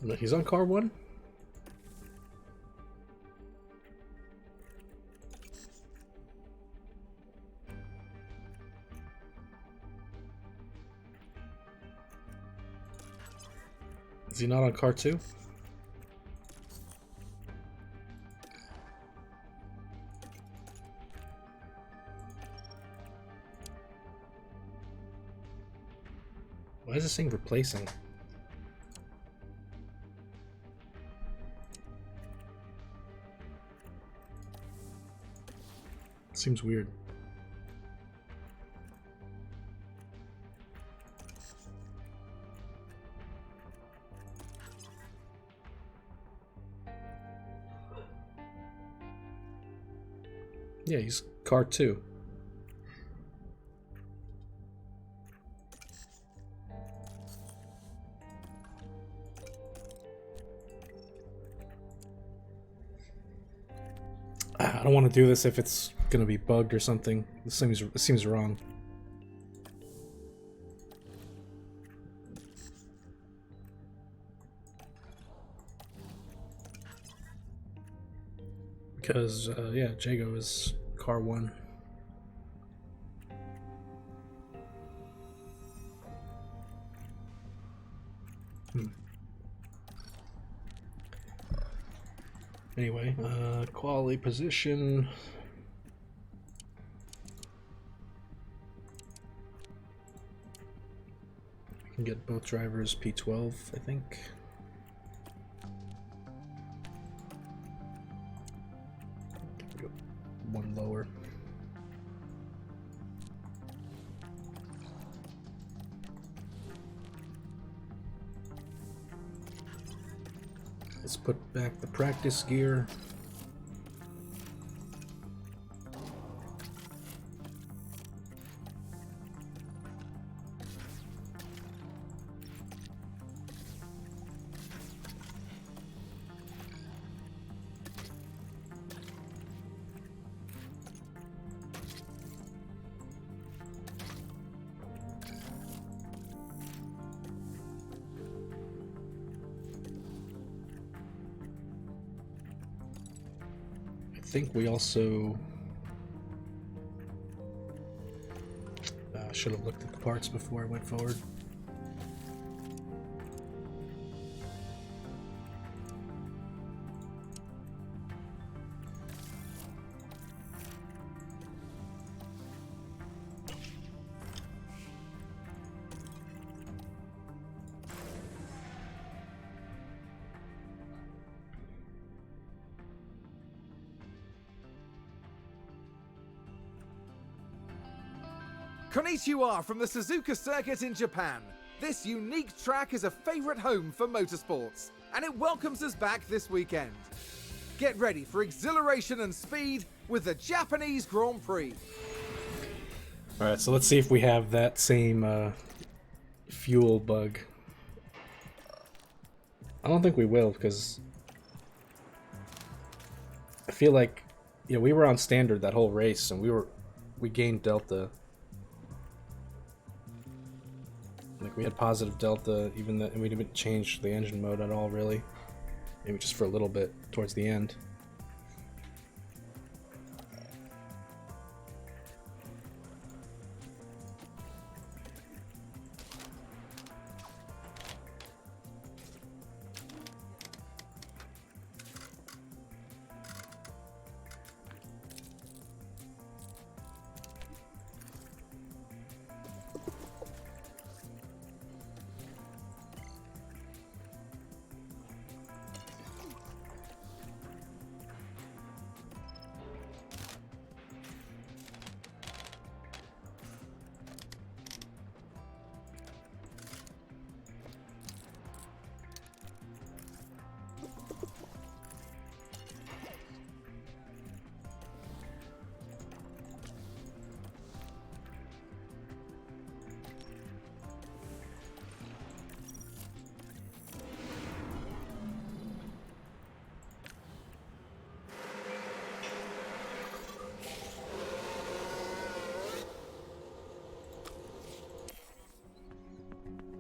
No, he's on car 1? Is he not on car 2? Why is this saying replacing? Seems weird. Yeah, he's car 2. I don't want to do this if it's gonna be bugged or something. This seems wrong. Because yeah, Jago is car 1. Anyway, quality position. We can get both drivers P12, I think. Go 1 lower. Let's put back the practice gear. I think we also should have looked at the parts before I went forward. Konnichiwa from the Suzuka Circuit in Japan. This unique track is a favorite home for motorsports, and it welcomes us back this weekend. Get ready for exhilaration and speed with the Japanese Grand Prix. Alright, so let's see if we have that same fuel bug. I don't think we will, because I feel like, yeah, we were on standard that whole race, and we gained delta. Like we had positive delta, even that, and we didn't change the engine mode at all, really. Maybe just for a little bit towards the end.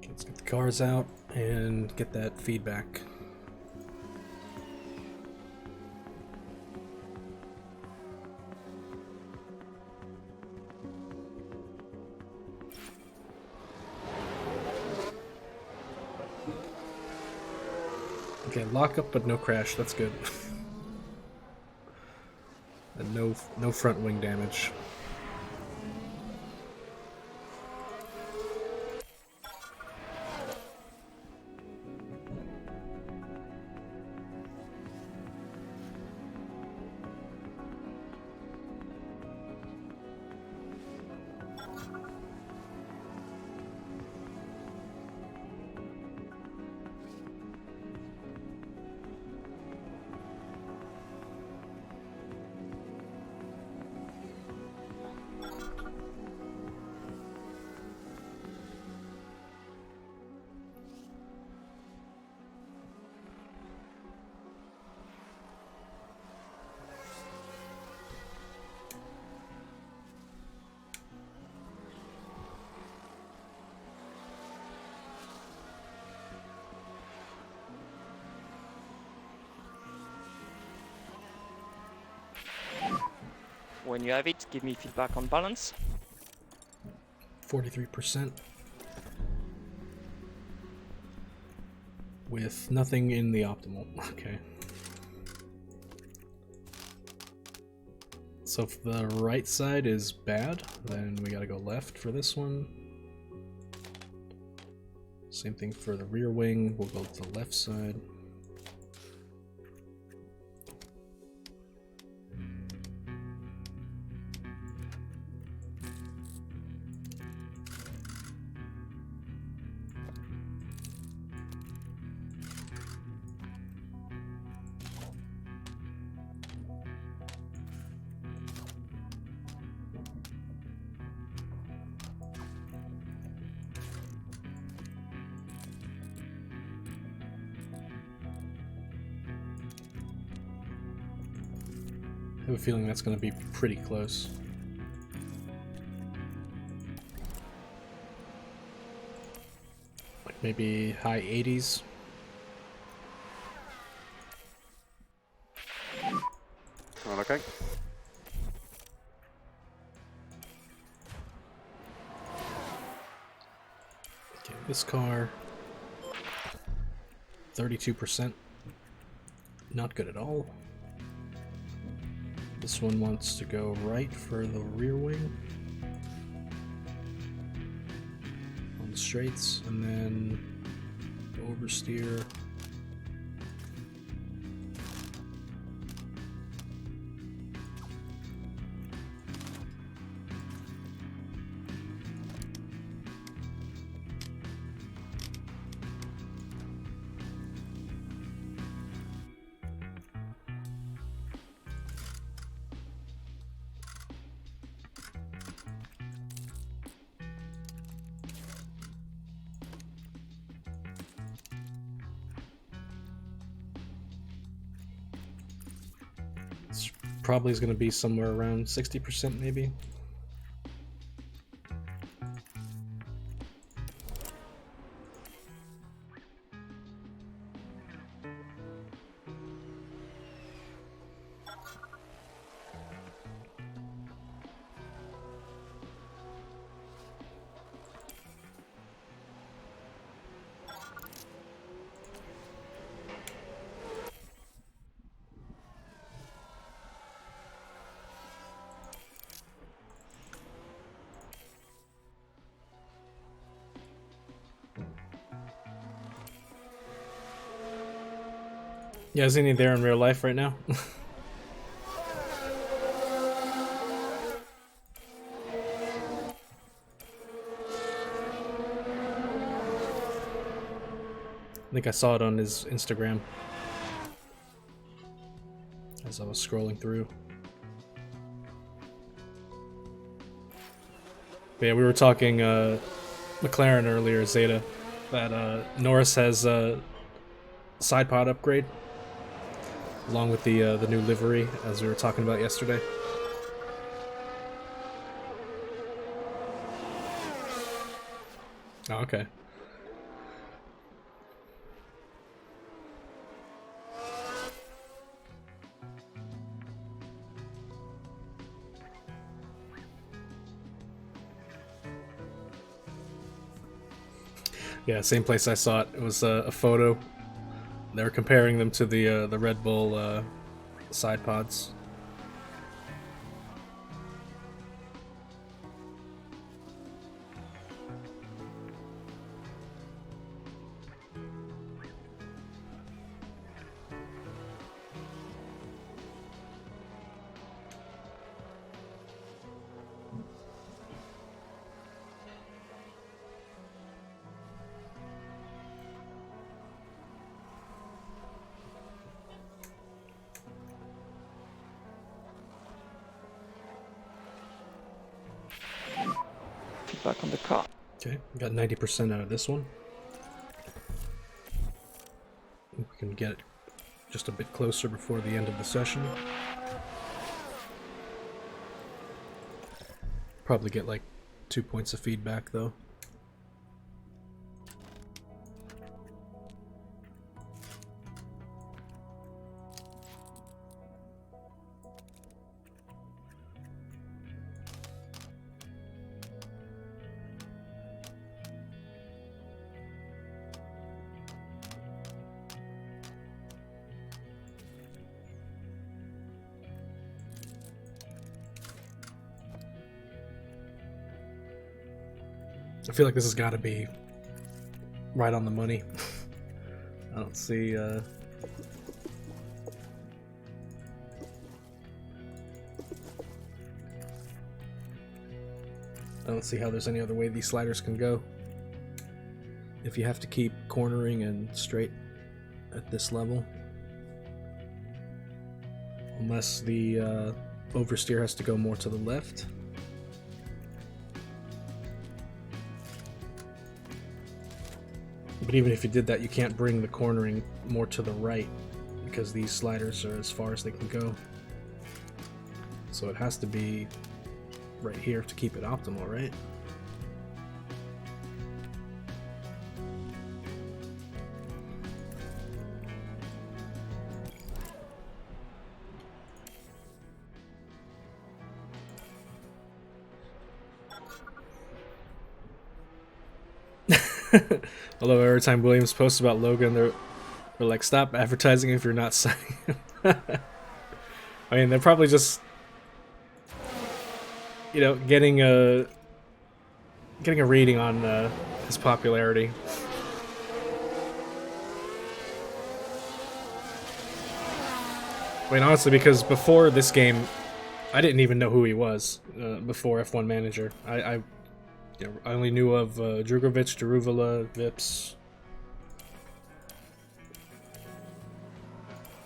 Let's get the cars out and get that feedback. Okay, lock up but no crash, that's good. And no front wing damage. When you have it, give me feedback on balance. 43%. With nothing in the optimal. Okay. So if the right side is bad, then we gotta go left for this one. Same thing for the rear wing, we'll go to the left side. I have a feeling that's going to be pretty close. Like maybe high 80s. All okay. Okay, this car, 32%. Not good at all. This one wants to go right for the rear wing on the straights, and then oversteer. Probably is going to be somewhere around 60% maybe. Yeah, is any there in real life right now? I think I saw it on his Instagram as I was scrolling through. But yeah, we were talking McLaren earlier, Zeta, that Norris has a side pod upgrade along with the new livery, as we were talking about yesterday. Oh, okay. Yeah, same place I saw it. It was a photo. They were comparing them to the Red Bull side pods. Feedback on the car. Okay, got 90% out of this one. Think we can get it just a bit closer before the end of the session. Probably get like 2 points of feedback though. I feel like this has got to be right on the money. I don't see I don't see how there's any other way these sliders can go. If you have to keep cornering and straight at this level. Unless the oversteer has to go more to the left. But even if you did that, you can't bring the cornering more to the right because these sliders are as far as they can go. So it has to be right here to keep it optimal, right? Although every time Williams posts about Logan, they're like, stop advertising if you're not signing him. I mean, they're probably just, you know, getting a reading on his popularity. I mean, honestly, because before this game, I didn't even know who he was before F1 Manager. I only knew of Drugovich, Daruvula, Vips.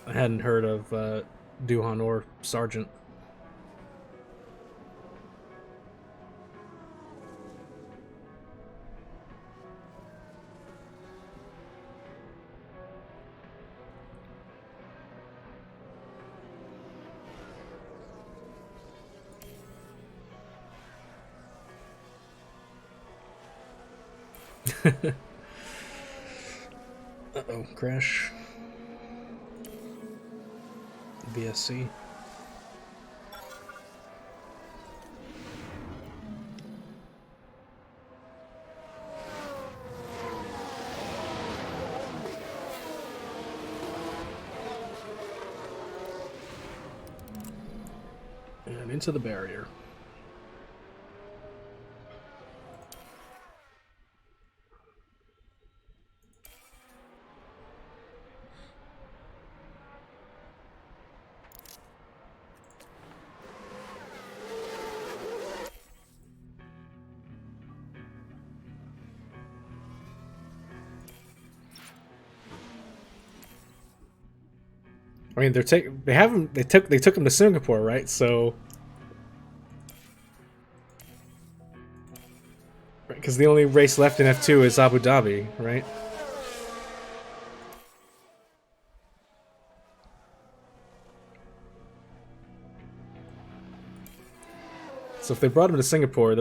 I hadn't heard of Duhan or Sargent. Uh-oh, crash. VSC. And into the barrier. I mean, they took him to Singapore, right? So, because the only race left in F2 is Abu Dhabi, right? So if they brought him to Singapore,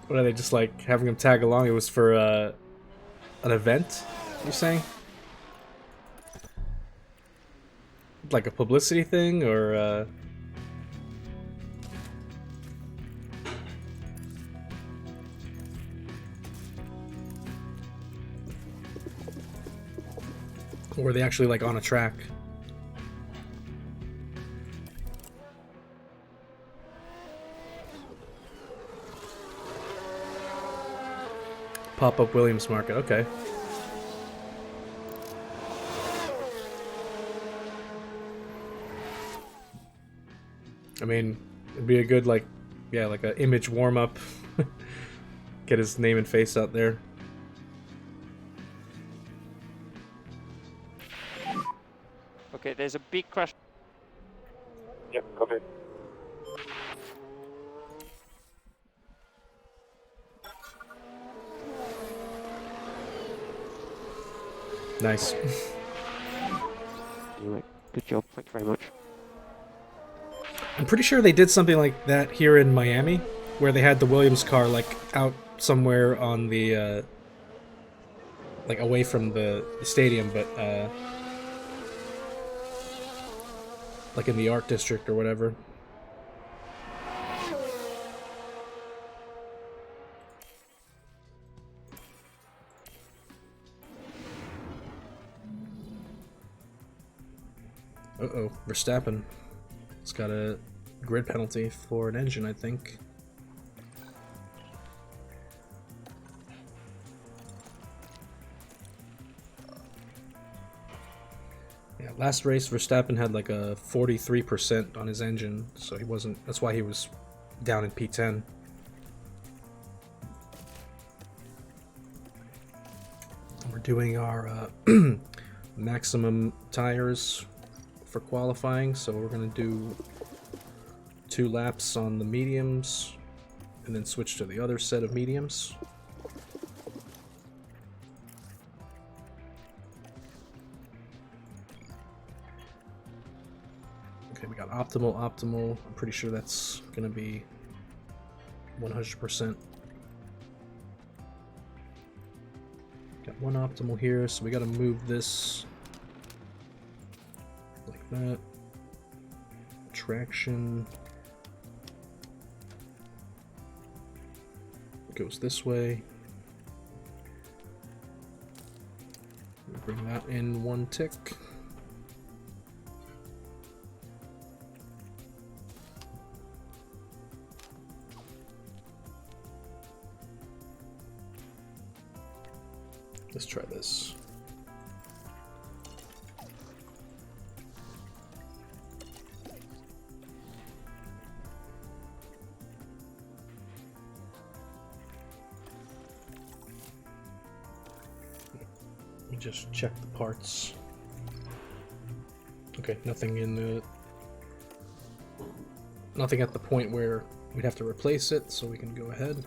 what are they, just like having him tag along? It was for an event, you're saying? Like a publicity thing, or were they actually like on a track? Pop-up Williams Market, okay. I mean, it'd be a good, like, yeah, like a image warm-up. Get his name and face out there. Okay, there's a big crash. Yep, copy. Nice. Anyway, good job. Thank you very much. I'm pretty sure they did something like that here in Miami, where they had the Williams car like out somewhere on the like away from the stadium, but like in the art district or whatever. Uh-oh, Verstappen. It's got a grid penalty for an engine, I think. Yeah, last race Verstappen had like a 43% on his engine, so he wasn't, that's why he was down in P10. We're doing our maximum tires for qualifying, so we're gonna do 2 laps on the mediums and then switch to the other set of mediums. Okay, we got optimal. I'm pretty sure that's gonna be 100%. Got one optimal here, so we gotta move this like that. Traction goes this way. Bring that in 1 tick. Let's try this. Let me just check the parts. Okay, nothing in the... Nothing at the point where we'd have to replace it, so we can go ahead.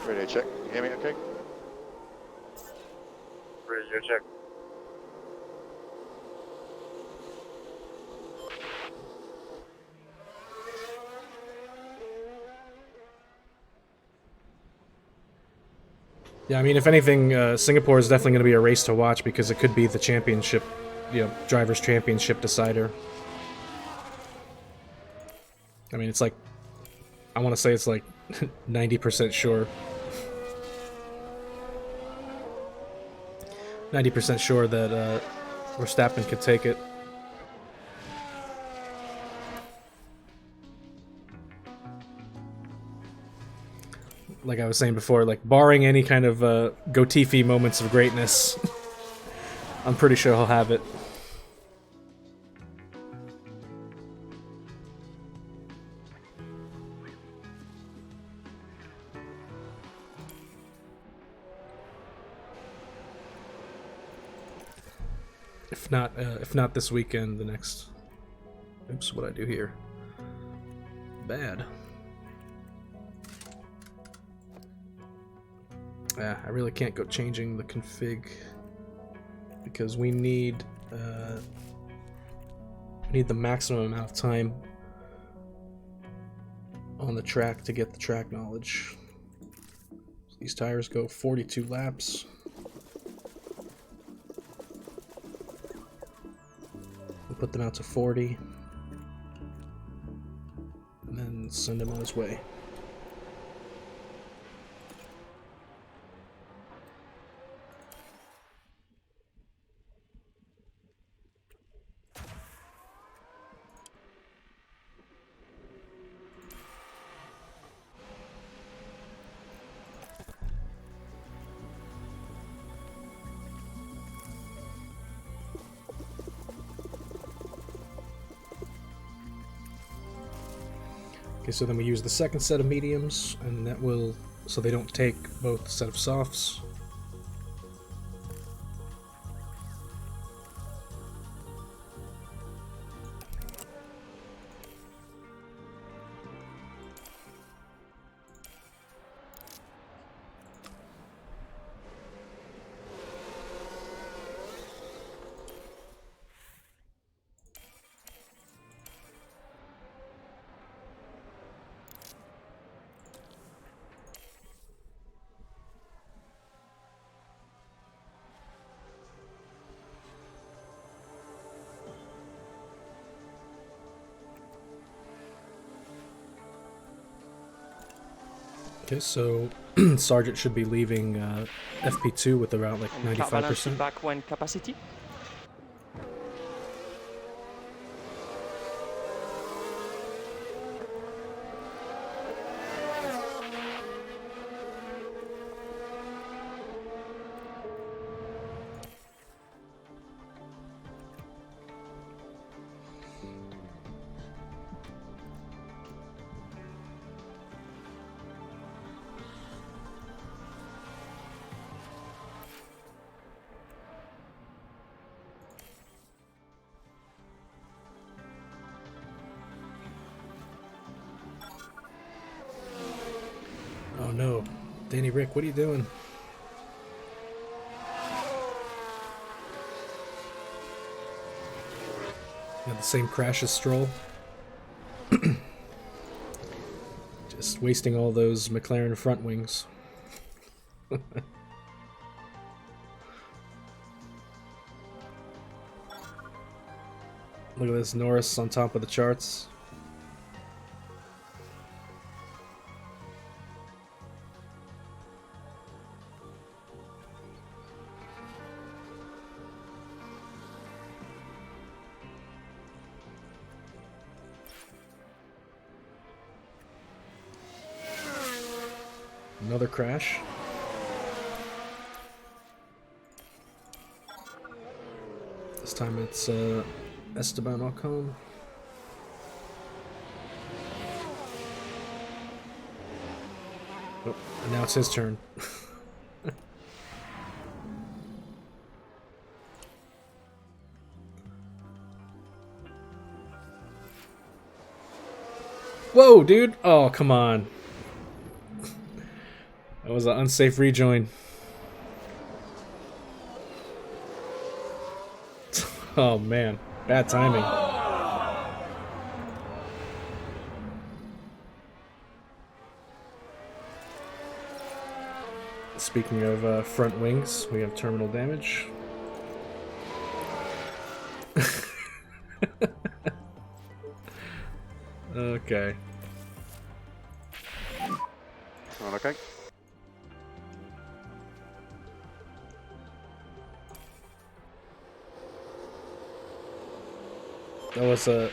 Radio check. Can you hear me okay? Radio check. Yeah, I mean, if anything, Singapore is definitely going to be a race to watch because it could be the championship, you know, Drivers' Championship decider. I mean, it's like, I want to say it's like 90% sure. 90% sure that Verstappen could take it. Like I was saying before, like barring any kind of Gotifi moments of greatness, I'm pretty sure he'll have it. If not this weekend, the next. Oops, what I do here? Bad. I really can't go changing the config because we need the maximum amount of time on the track to get the track knowledge. So these tires go 42 laps. We'll put them out to 40 and then send him on his way. Okay, so then we use the second set of mediums, and that will, so they don't take both set of softs. Okay, so Sergeant should be leaving FP2 with around like And car balance 95%. back when capacity. Oh no, Danny Rick, what are you doing? You had the same crash as Stroll. Just wasting all those McLaren front wings. Look at this, Norris on top of the charts. Another crash. This time it's Esteban Ocon. Oh, and now it's his turn. Whoa, dude! Oh, come on. That was an unsafe rejoin. Oh man, bad timing. Speaking of front wings, we have terminal damage. Okay. All okay? That was a.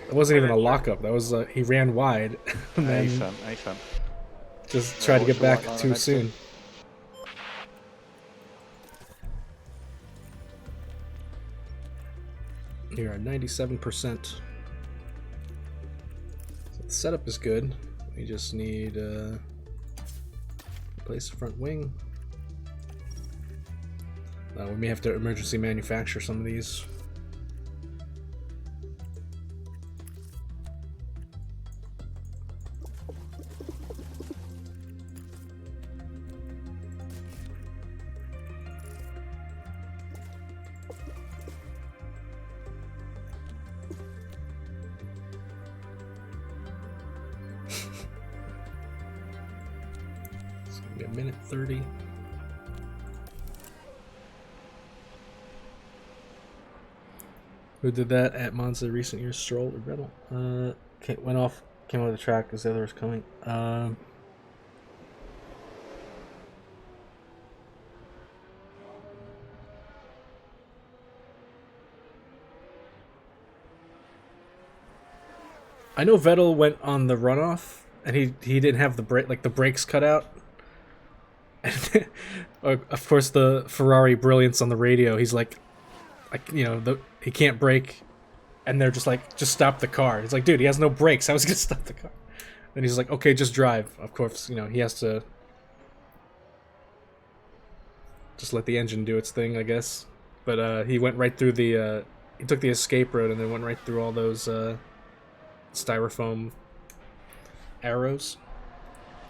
That wasn't even a lockup. That was he ran wide, and then Excellent. just tried to get back too soon. Here at 97%. So the setup is good. We just need replace the front wing. We may have to emergency manufacture some of these. It's gonna be a minute 30. Who did that at Monza recent years? Stroll or Vettel? Came off the track as the other was coming. I know Vettel went on the runoff, and he didn't have the brake, the brakes cut out. And of course, the Ferrari brilliance on the radio. He's like he can't brake, and they're just like, just stop the car. He's like, dude, he has no brakes. How is he gonna stop the car? And he's like, okay, just drive. Of course, he has to just let the engine do its thing, I guess. But he went right through the he took the escape road and then went right through all those styrofoam arrows.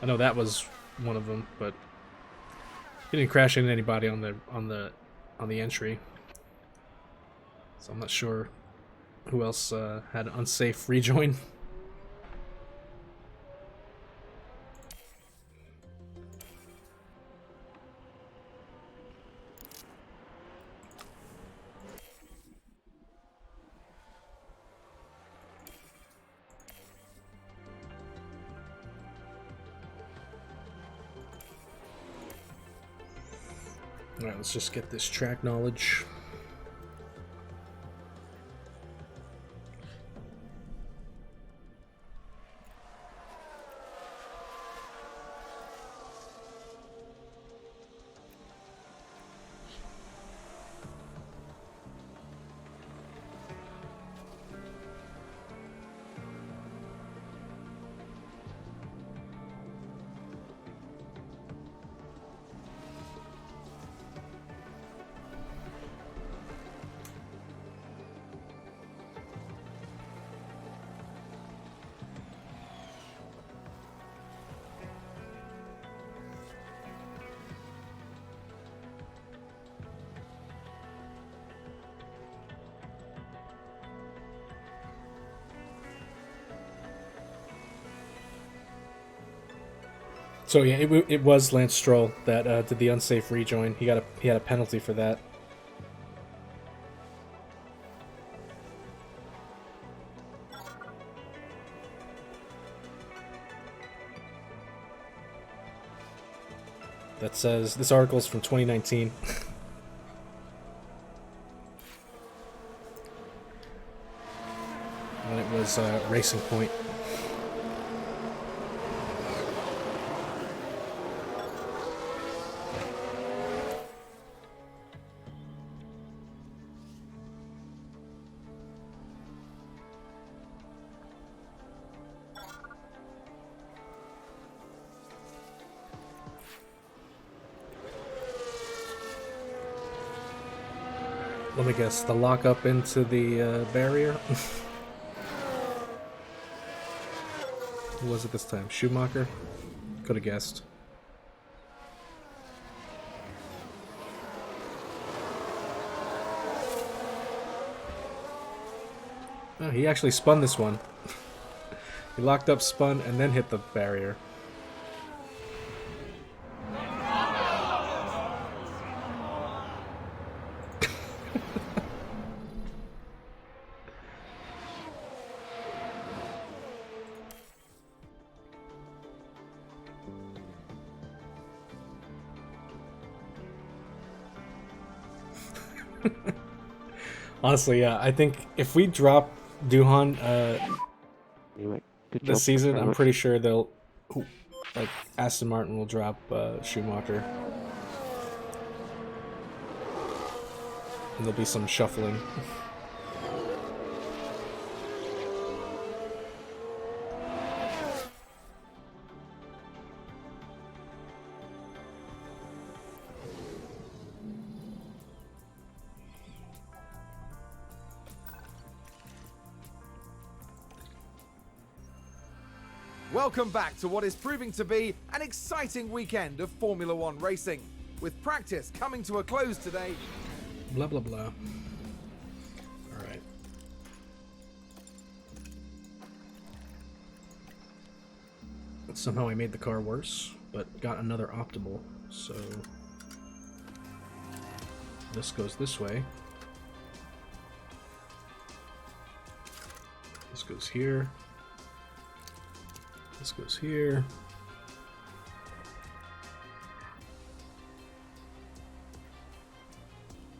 I know that was one of them, but he didn't crash into anybody on the entry. So I'm not sure who else had an unsafe rejoin. Alright, let's just get this track knowledge. So yeah, it was Lance Stroll that did the unsafe rejoin. He had a penalty for that. That says this article is from 2019. When it was Racing Point. Let me guess, the lock up into the barrier? Who was it this time? Schumacher? Could have guessed. Oh, he actually spun this one. He locked up, spun, and then hit the barrier. Honestly, yeah, I think if we drop Duhan Anyway, good this job. season, Very I'm much. pretty sure Aston Martin will drop Schumacher. And there'll be some shuffling. Welcome back to what is proving to be an exciting weekend of Formula One racing, with practice coming to a close today. Blah, blah, blah. Alright. Somehow I made the car worse, but got another optimal, so... This goes this way. This goes here. This goes here.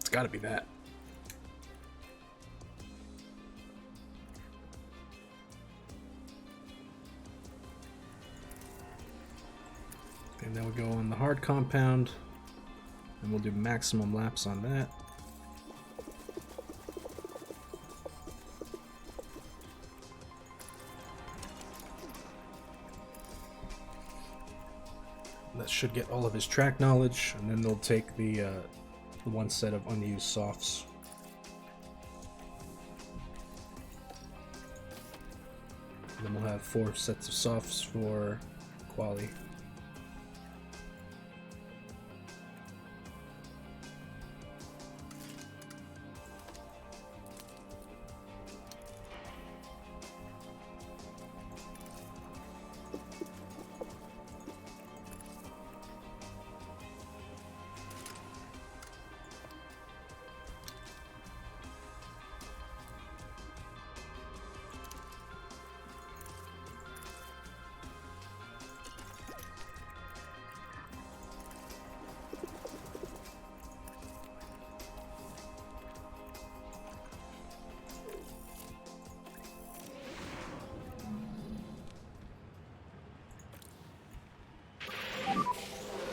It's gotta be that. And then we'll go on the hard compound, and we'll do maximum laps on that. That should get all of his track knowledge, and then they'll take the one set of unused softs. And then we'll have 4 sets of softs for quali.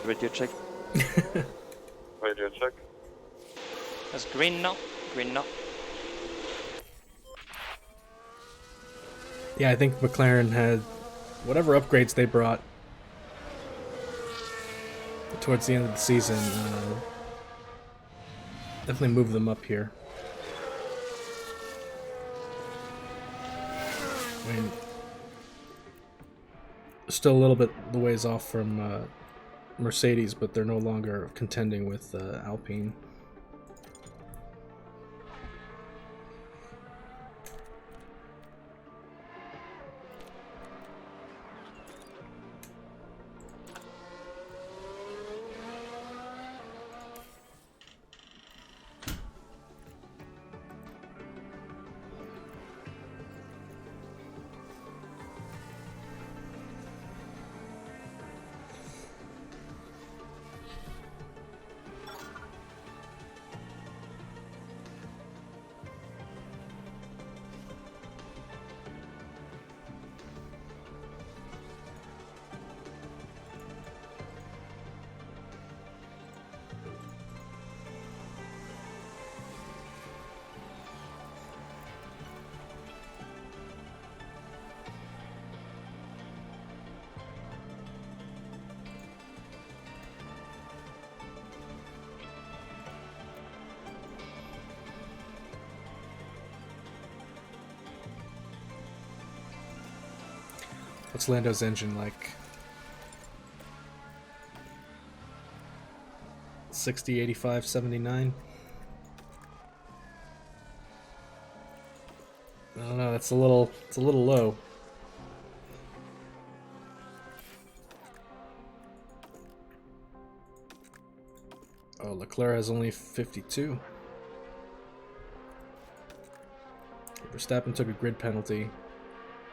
Radio check. Radio check. That's green now. Green now. Yeah, I think McLaren had whatever upgrades they brought towards the end of the season. Definitely move them up here. I mean, still a little bit the ways off from Mercedes, but they're no longer contending with Alpine. What's Lando's engine like? 60, 85, 79? I don't know, it's a little low. Oh, Leclerc has only 52. Verstappen took a grid penalty,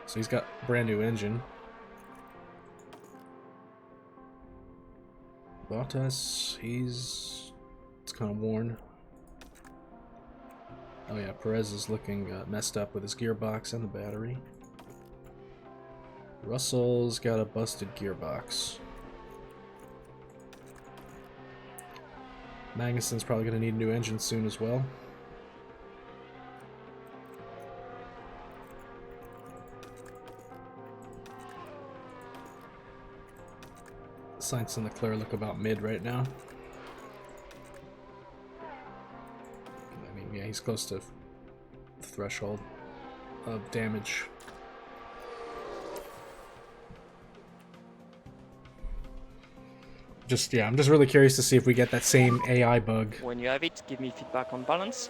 so he's got a brand new engine. Bottas, it's kind of worn. Oh yeah, Perez is looking messed up with his gearbox and the battery. Russell's got a busted gearbox. Magnussen's probably going to need a new engine soon as well. Sainz and Leclerc look about mid right now. I mean, yeah, he's close to the threshold of damage. Just, yeah, I'm just really curious to see if we get that same AI bug. When you have it, give me feedback on balance.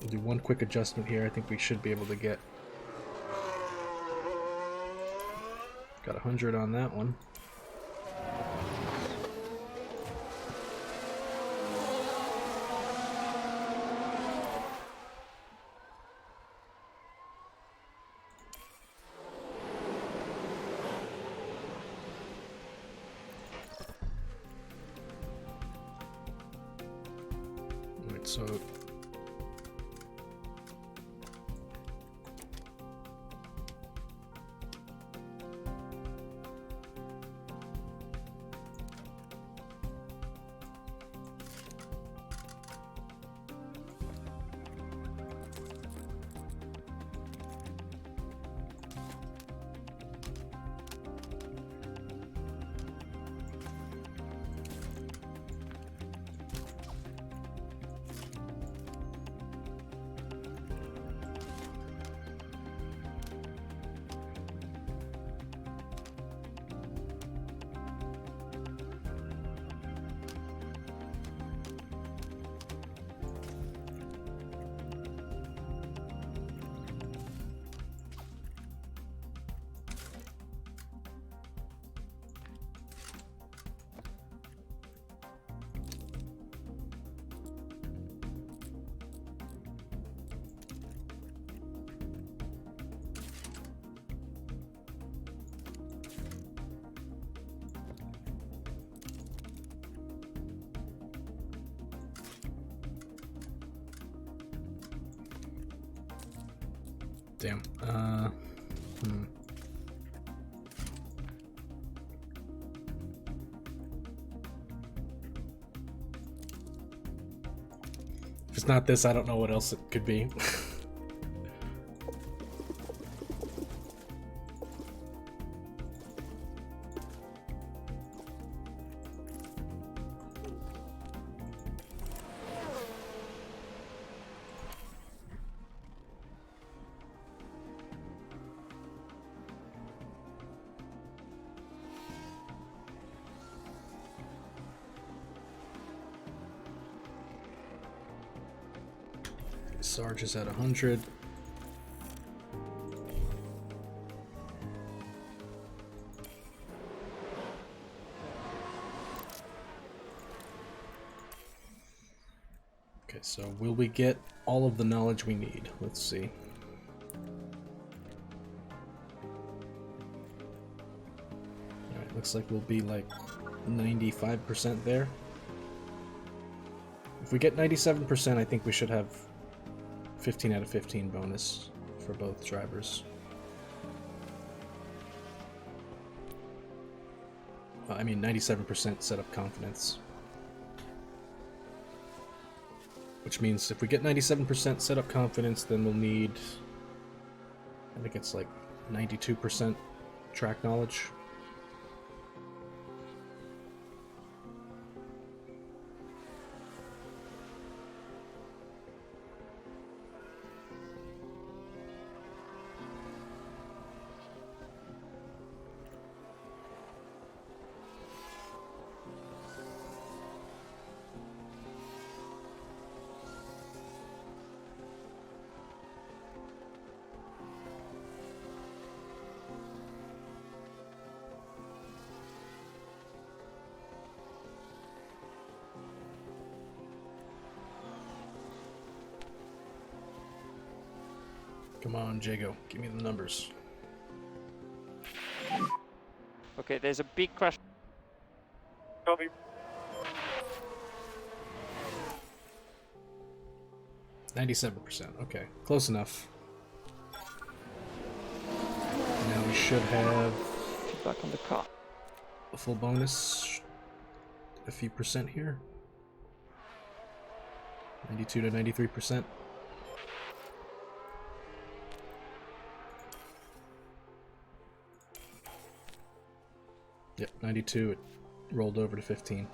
We'll do one quick adjustment here. I think we should be able to get... Got 100 on that one. Alright, so... Damn. If it's not this, I don't know what else it could be. Sarge is at 100. Okay, so will we get all of the knowledge we need? Let's see. Alright, looks like we'll be like 95% there. If we get 97%, I think we should have 15 out of 15 bonus for both drivers. I mean 97% setup confidence. Which means if we get 97% setup confidence, then we'll need, I think it's like 92% track knowledge. Come on, Jago, give me the numbers. Okay, there's a big crash. Copy. 97%, okay, close enough. Now we should have Feedback on the car. a full bonus, a few percent here. 92 to 93%. Yep, 92, it rolled over to 15.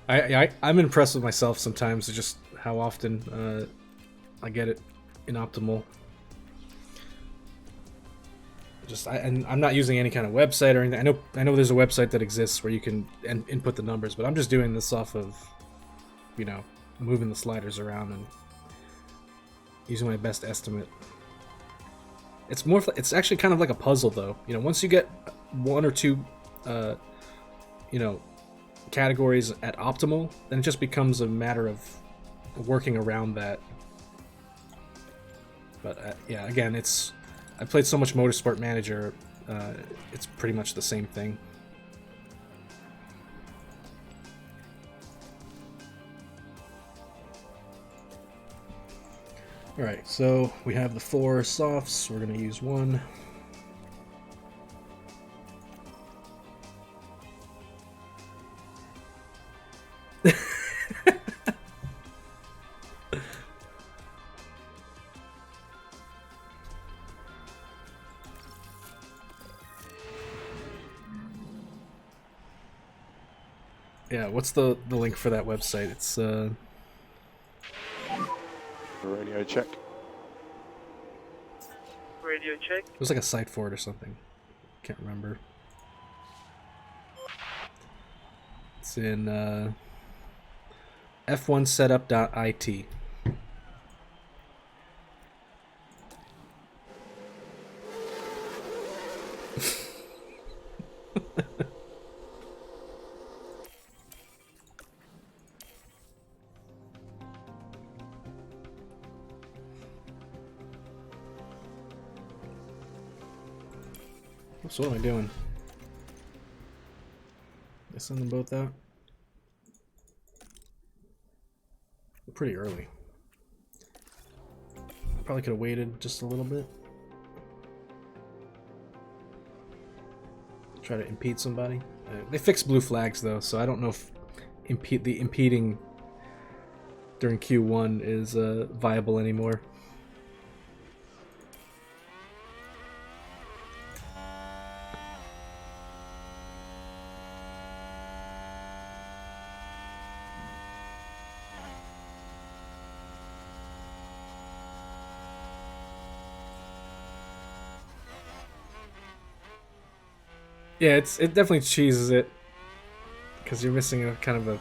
I'm impressed with myself sometimes, just how often I get it in optimal. And I'm not using any kind of website or anything. I know there's a website that exists where you can input the numbers, but I'm just doing this off of, you know, moving the sliders around and using my best estimate. It's actually kind of like a puzzle, though. You know, once you get one or two, you know, categories at optimal, then it just becomes a matter of working around that. But yeah, again, I played so much Motorsport Manager, it's pretty much the same thing. Alright, so we have the 4 softs, we're going to use 1. Yeah, what's the link for that website? It's Radio check. Radio check. it was like a site for it or something. Can't remember. It's in f1setup.it. So what am I doing? I send them both out? Pretty early. I probably could have waited just a little bit. Try to impede somebody. They fixed blue flags though, so I don't know if the impeding during Q1 is viable anymore. Yeah, it definitely cheeses it, because you're missing a kind of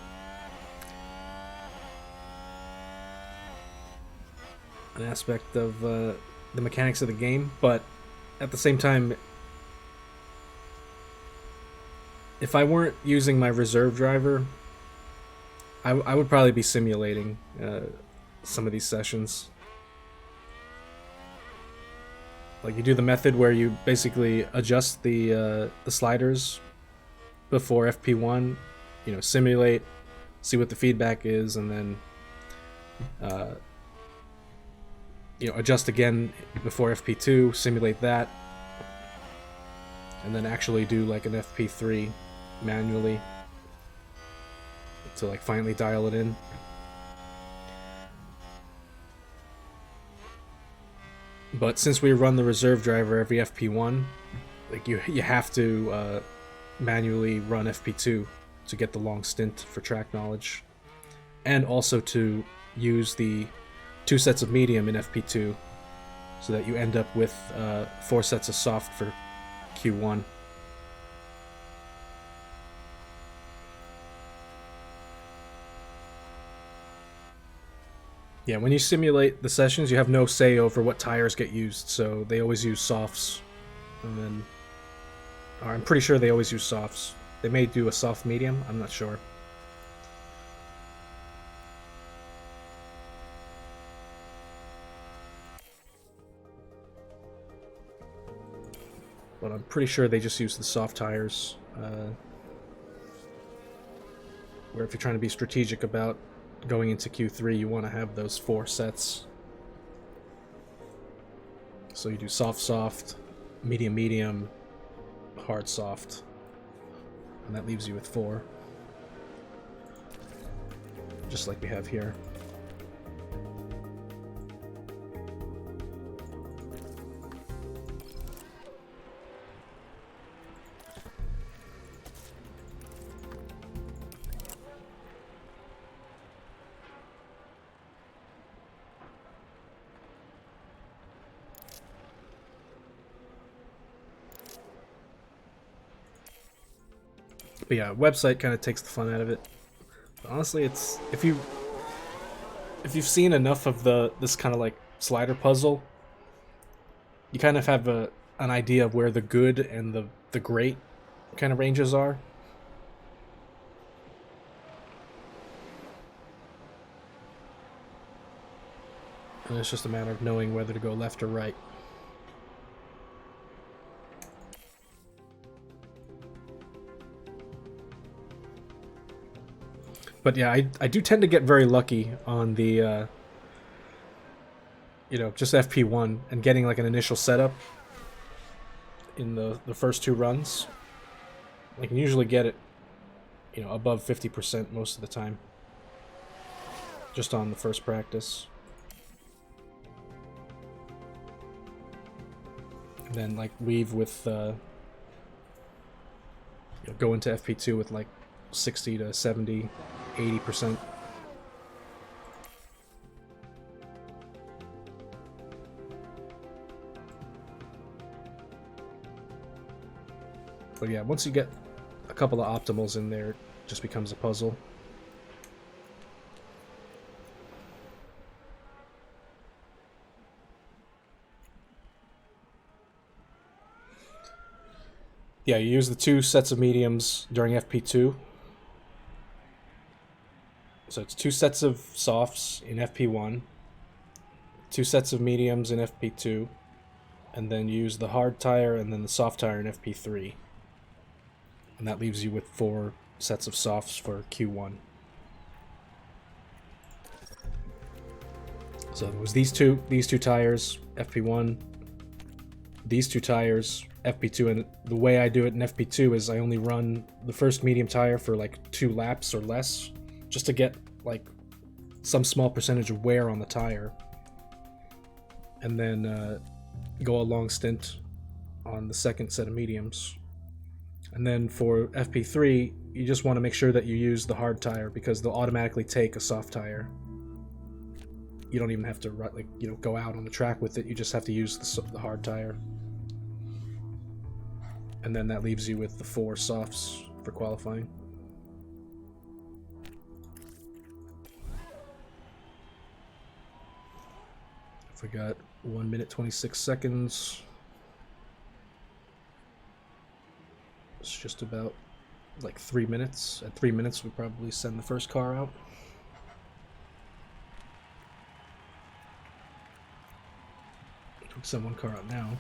an aspect of the mechanics of the game, but at the same time, if I weren't using my reserve driver, I would probably be simulating some of these sessions. Like, you do the method where you basically adjust the sliders before FP1, you know, simulate, see what the feedback is, and then you know, adjust again before FP2, simulate that, and then actually do like an FP3 manually to like finally dial it in. But since we run the reserve driver every FP1, like you have to manually run FP2 to get the long stint for track knowledge, and also to use the 2 sets of medium in FP2, so that you end up with 4 sets of soft for Q1. Yeah, when you simulate the sessions, you have no say over what tires get used, so they always use softs. And then, or I'm pretty sure they always use softs. They may do a soft medium, I'm not sure. But I'm pretty sure they just use the soft tires. Where if you're trying to be strategic about going into Q3, you want to have those 4 sets. So you do soft soft, medium medium, hard soft, and that leaves you with 4, just like we have here. But yeah, website kind of takes the fun out of it. But honestly, it's if you've seen enough of this kind of like slider puzzle, you kind of have an idea of where the good and the great kind of ranges are. And it's just a matter of knowing whether to go left or right. But yeah, I do tend to get very lucky on the, just FP1 and getting like an initial setup in the first 2 runs. I can usually get it, above 50% most of the time. Just on the first practice. And then like leave with, go into FP2 with like 60 to 70, 80%. But yeah, once you get a couple of optimals in there, it just becomes a puzzle. Yeah, you use the 2 sets of mediums during FP2. So it's 2 sets of softs in FP1, 2 sets of mediums in FP2, and then you use the hard tire and then the soft tire in FP3. And that leaves you with 4 sets of softs for Q1. So there was these two tires, FP1, these 2 tires, FP2, and the way I do it in FP2 is I only run the first medium tire for like 2 laps or less, just to get like some small percentage of wear on the tire, and then go a long stint on the second set of mediums. And then for FP3, you just want to make sure that you use the hard tire because they'll automatically take a soft tire. You don't even have to go out on the track with it. You just have to use the hard tire. And then that leaves you with the 4 softs for qualifying. If we got 1 minute 26 seconds. It's just about like 3 minutes. At 3 minutes, we probably send the first car out. We send 1 car out now.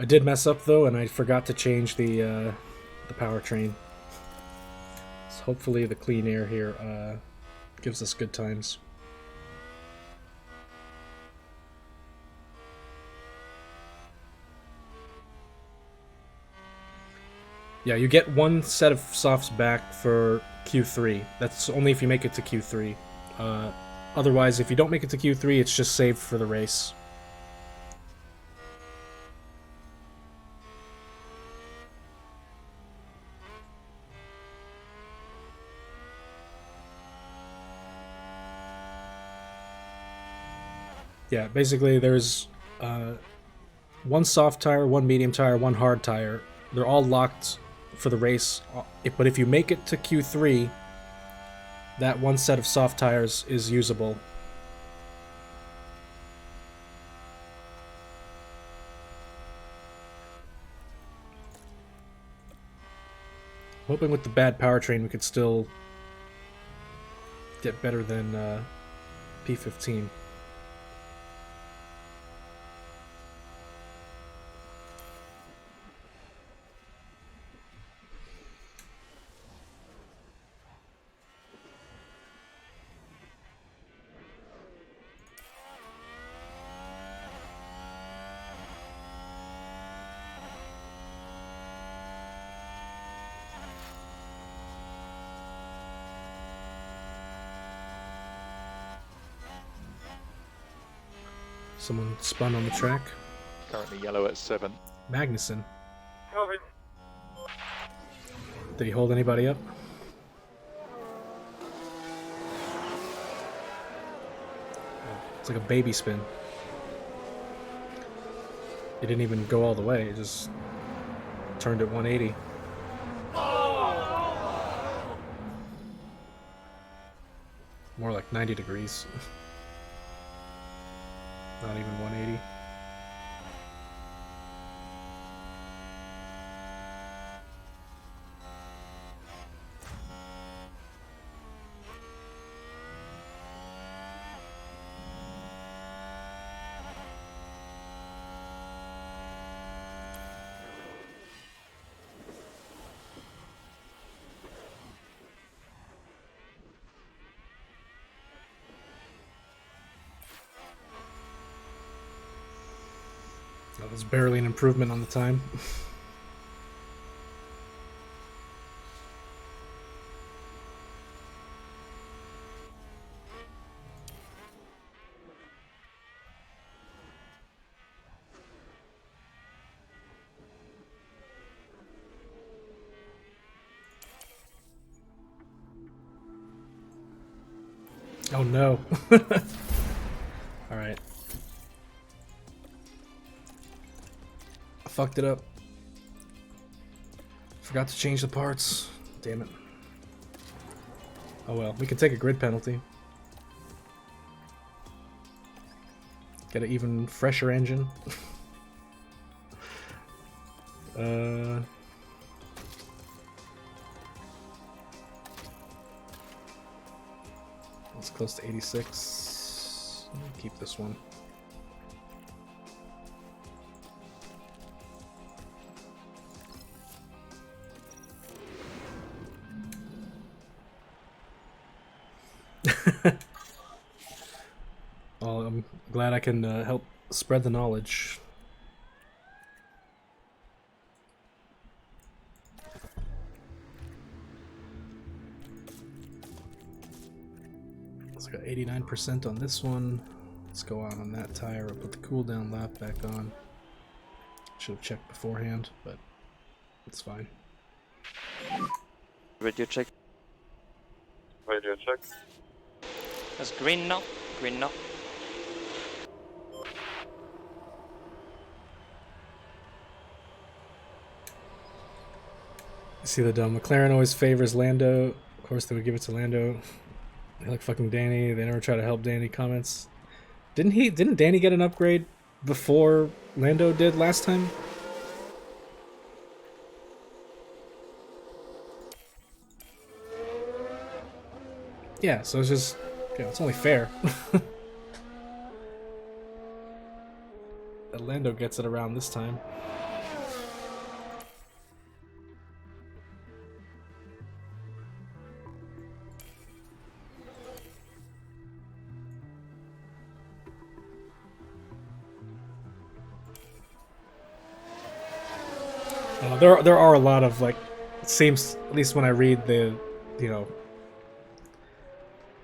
I did mess up though, and I forgot to change the powertrain. So hopefully the clean air here gives us good times. Yeah, you get 1 set of softs back for Q3. That's only if you make it to Q3. Otherwise, if you don't make it to Q3, it's just saved for the race. Yeah, basically there's 1 soft tire, 1 medium tire, 1 hard tire. They're all locked for the race, but if you make it to Q3, that 1 set of soft tires is usable. Hoping with the bad powertrain we could still get better than P15. Someone spun on the track. Currently yellow at 7. Magnussen. Copy. Did he hold anybody up? It's like a baby spin. It didn't even go all the way, it just turned at 180. More like 90 degrees. Not even 180. That was barely an improvement on the time. Oh no. Alright. I fucked it up. Forgot to change the parts. Damn it. Oh well, we can take a grid penalty. Get an even fresher engine. It's close to 86. Keep this one. Well, I'm glad I can help spread the knowledge. So I got 89% on this one. Let's go out on that tire. I'll put the cooldown lap back on. Should have checked beforehand, but it's fine. Radio check. Radio check. That's green now. Green now. See the dumb McLaren always favors Lando. Of course, they would give it to Lando. They like fucking Danny. They never try to help Danny. Comments. Didn't Danny get an upgrade before Lando did last time? Yeah, so it's just, yeah, it's only fair. That Lando gets it around this time. There are a lot of, like, it seems, at least when I read the, you know,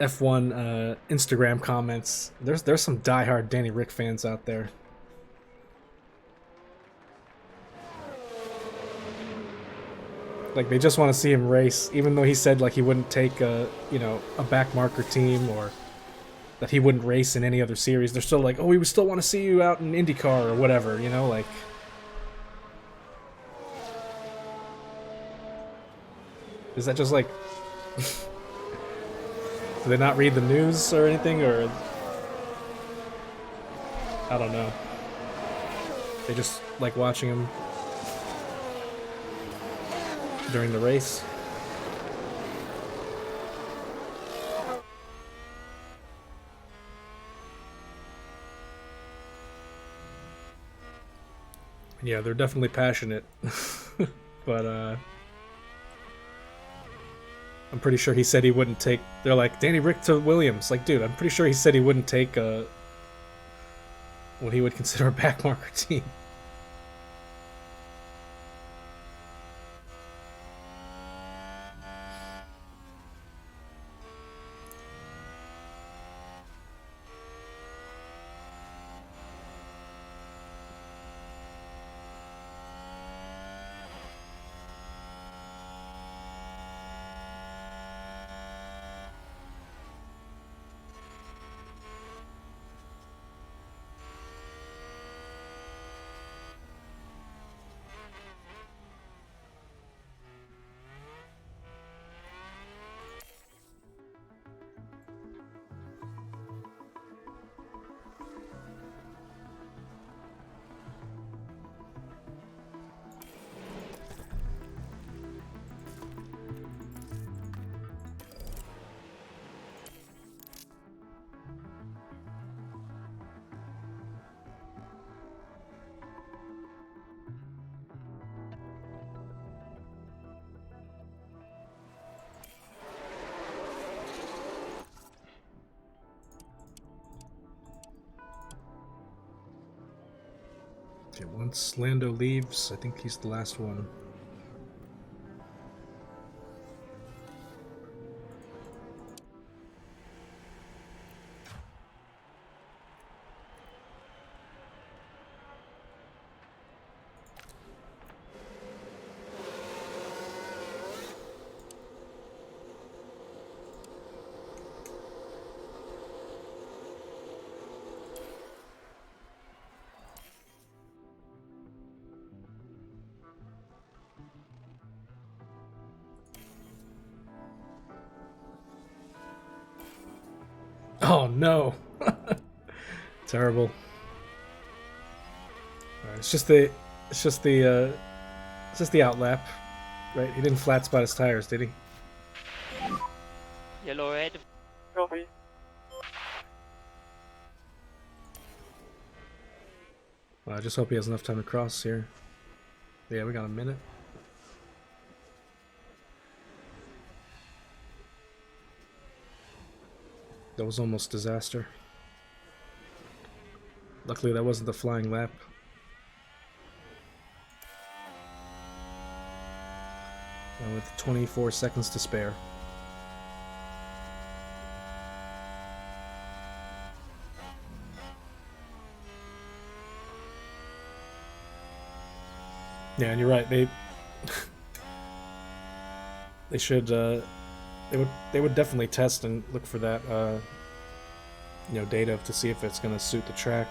F1 Instagram comments, there's some diehard Danny Rick fans out there. Like, they just want to see him race, even though he said, like, he wouldn't take a, you know, a backmarker team, or that he wouldn't race in any other series. They're still like, oh, we would still want to see you out in IndyCar or whatever, you know, like. Is that just like... Do they not read the news or anything, or... I don't know. They just like watching him during the race. Yeah, they're definitely passionate. But, I'm pretty sure he said he wouldn't take... They're like, Danny Rick to Williams. Like, dude, I'm pretty sure he said he wouldn't take what he would consider a backmarker team. Okay, once Lando leaves, I think he's the last one. Oh no! Terrible. Alright, it's just the outlap, right? He didn't flat spot his tires, did he? Yellow ahead. Copy. Well, I just hope he has enough time to cross here. Yeah, we got a minute. That was almost disaster. Luckily, that wasn't the flying lap. And with 24 seconds to spare. Yeah, and you're right. They should they would definitely test and look for that data to see if it's going to suit the track.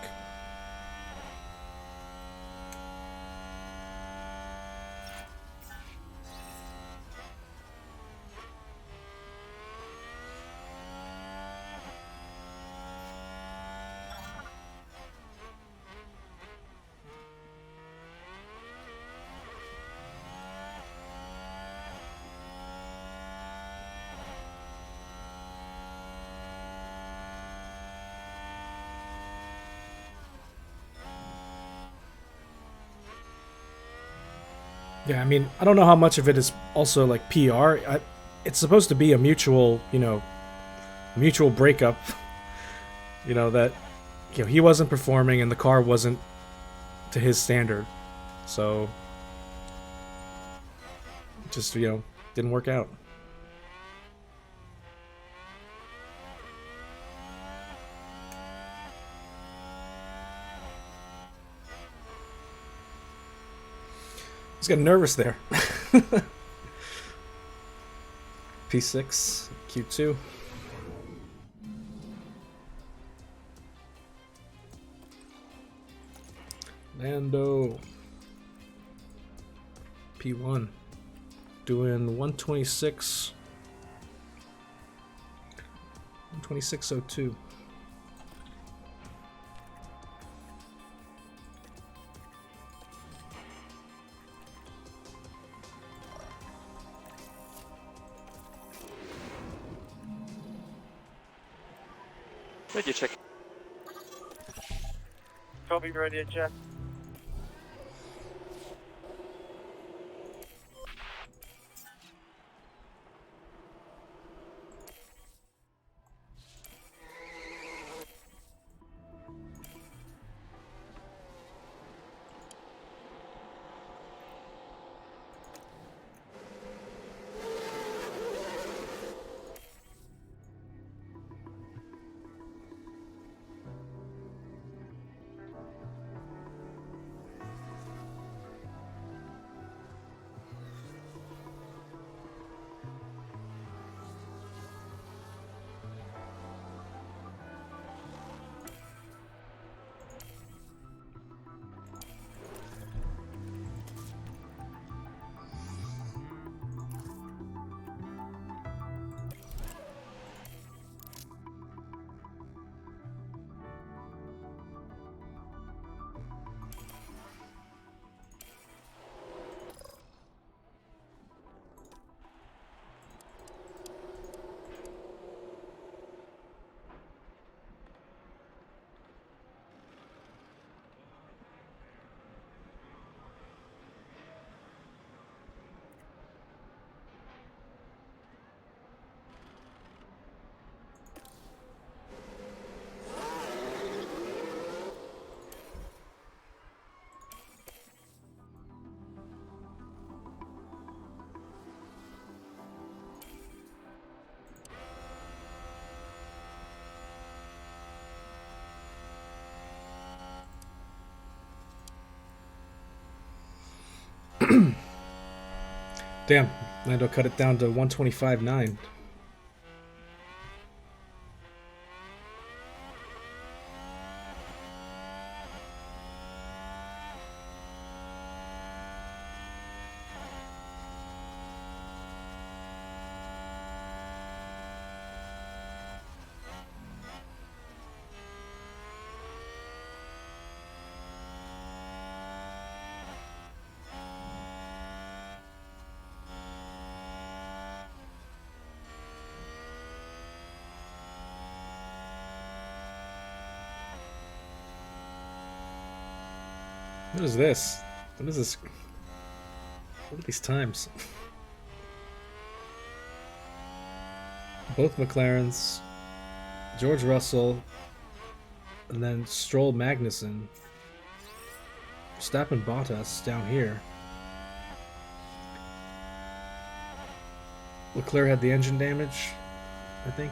Yeah, I mean, I don't know how much of it is also like PR. It's supposed to be a mutual, mutual breakup. That he wasn't performing and the car wasn't to his standard. So just, didn't work out. I was getting nervous there. P6, Q2. Lando. P1. Doing 126. 126.02. Radio check. Copy, radio check. Damn, Lando cut it down to 125.9. What is this? What is this? What are these times? Both McLarens, George Russell, and then Stroll Magnussen. Verstappen Bottas down here. Leclerc had the engine damage, I think.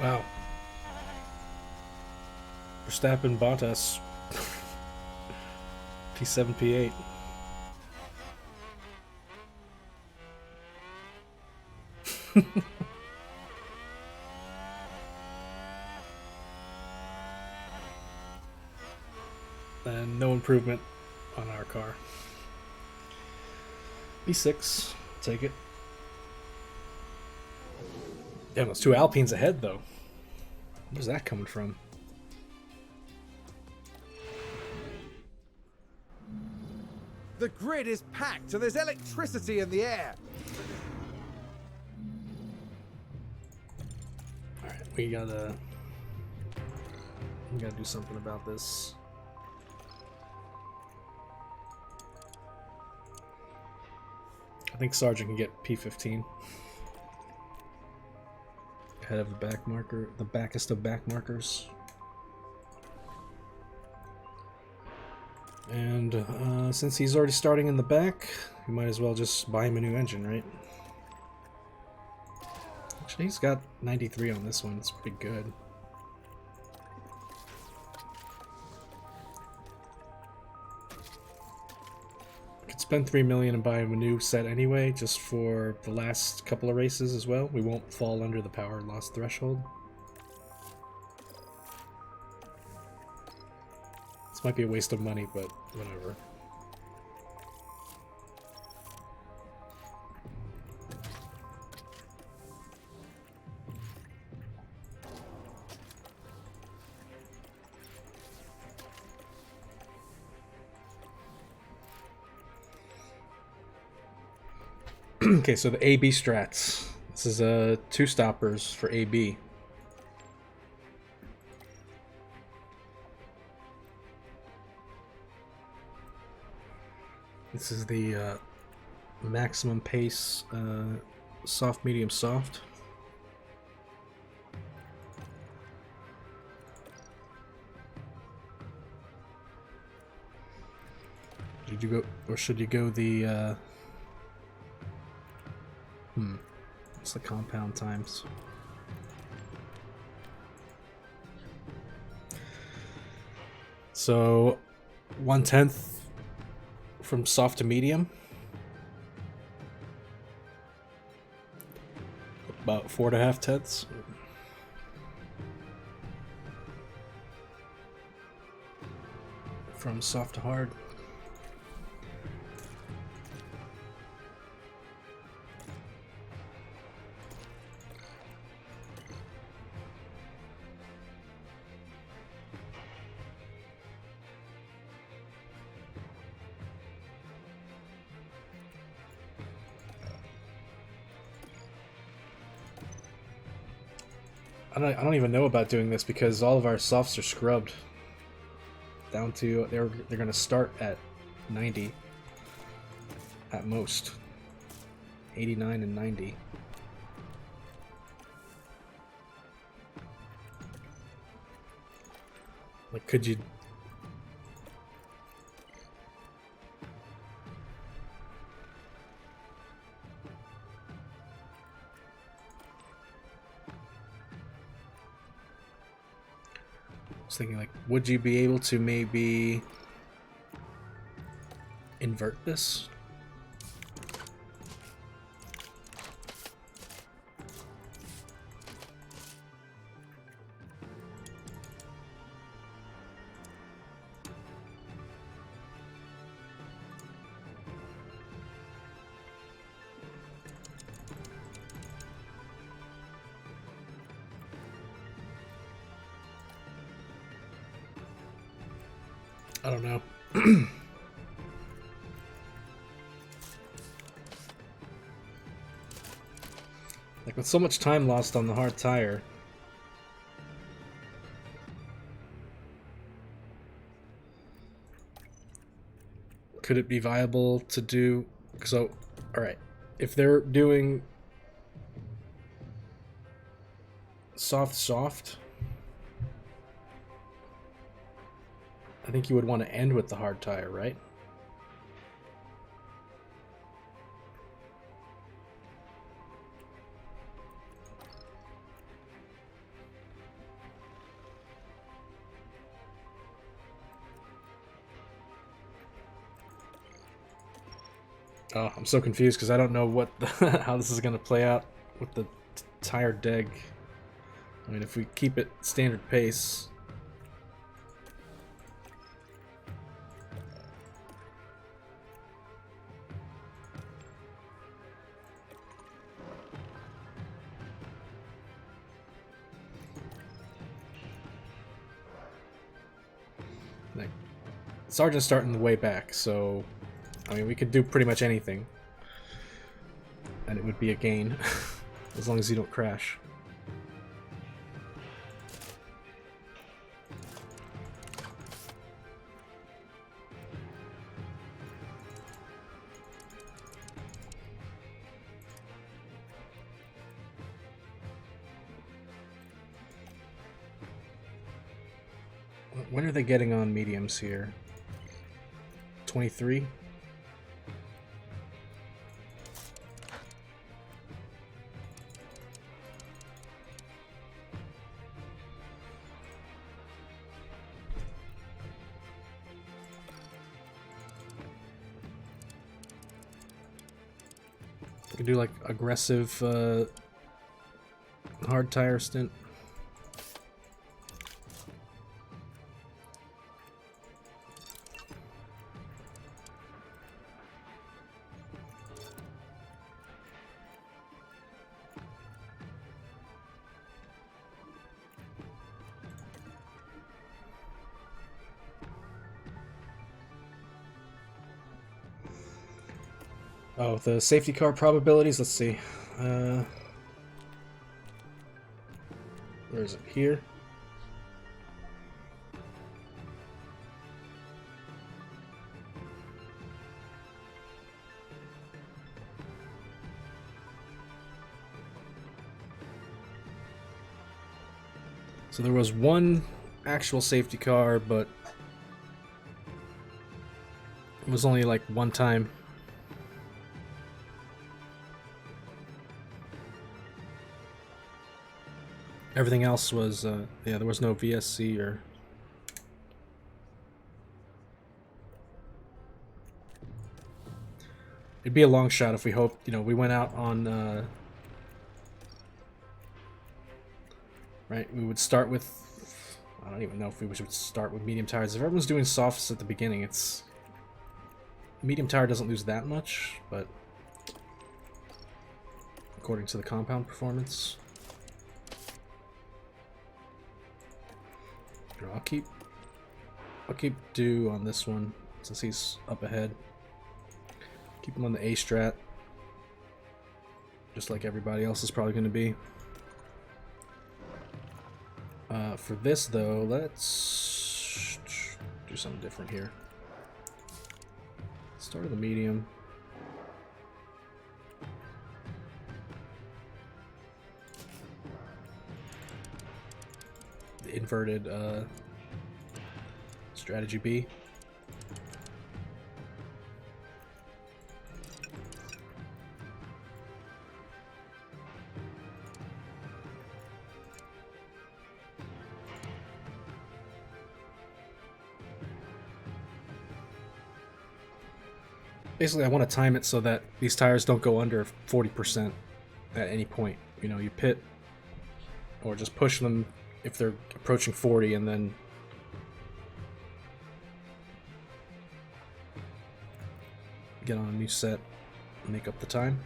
Wow. Verstappen Bottas. P7, P8. And no improvement on our car. B6, take it. Damn, those two Alpines ahead, though. Where's that coming from? The grid is packed, so there's electricity in the air. Alright, we gotta do something about this. I think Sargent can get P15. Ahead of the back marker, the backest of back markers. And since he's already starting in the back, we might as well just buy him a new engine, right? Actually, he's got 93 on this one. It's pretty good. Could spend 3 million and buy him a new set anyway, just for the last couple of races as well. We won't fall under the power loss threshold. This might be a waste of money, but whatever. Okay, so the AB strats. This is two stoppers for AB. This is the maximum pace, soft, medium, soft. Did you go, or should you go the? What's the compound times? So 1/10 from soft to medium. About 4.5 tenths. From soft to hard. I don't even know about doing this because all of our softs are scrubbed down to they're gonna start at 90 at most. 89 and 90. Like, could you? was thinking, like, would you be able to maybe invert this? I don't know. Like, with so much time lost on the hard tire. Could it be viable to do... So, alright. If they're doing... soft... I think you would want to end with the hard tire, right? Oh, I'm so confused because I don't know what how this is going to play out with the tire deg. I mean, if we keep it standard pace... Like, Sergeant's starting the way back, so I mean we could do pretty much anything, and it would be a gain, as long as you don't crash. When are they getting on mediums here? 23? We could do like aggressive hard tire stint. Oh, the safety car probabilities, let's see. Where is it? Here? So there was one actual safety car, but it was only like one time. Everything else was, yeah, there was no VSC or... It'd be a long shot if we hoped, you know, we went out on, right, we would start with... I don't even know if we should start with medium tires. If everyone's doing softs at the beginning, it's... Medium tire doesn't lose that much, but... According to the compound performance... I'll keep Dew on this one since he's up ahead. Keep him on the A strat, just like everybody else is probably going to be. For this though, let's do something different here. Start with the medium. Inverted strategy B. Basically, I want to time it so that these tires don't go under 40% at any point. You know, you pit or just push them if they're approaching 40 and then get on a new set and make up the time.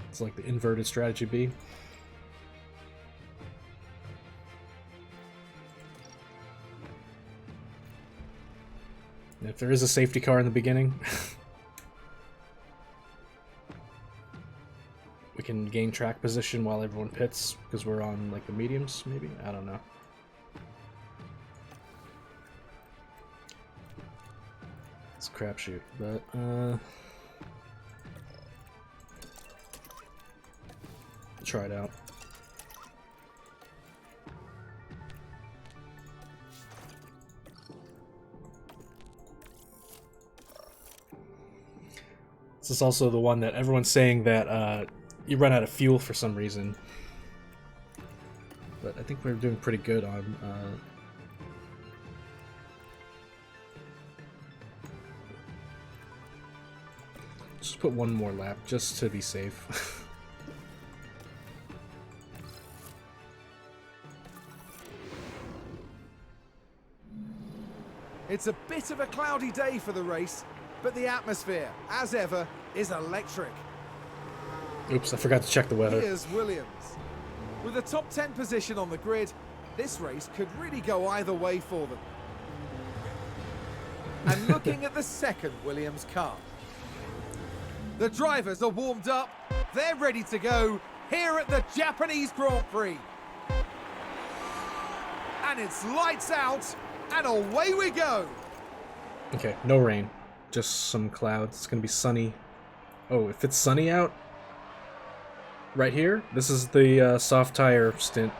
It's like the inverted strategy B. And if there is a safety car in the beginning, we can gain track position while everyone pits because we're on like the mediums, maybe? I don't know. It's a crapshoot, but try it out. This is also the one that everyone's saying that you run out of fuel for some reason. But I think we're doing pretty good on just put one more lap just to be safe. It's a bit of a cloudy day for the race, but the atmosphere, as ever, is electric. Oops, I forgot to check the weather. Here's Williams. With a top 10 position on the grid, this race could really go either way for them. And looking at the second Williams car. The drivers are warmed up, they're ready to go here at the Japanese Grand Prix. And it's lights out, and away we go. Okay, no rain. Just some clouds. It's gonna be sunny. Oh, if it's sunny out, right here, this is the soft tire stint.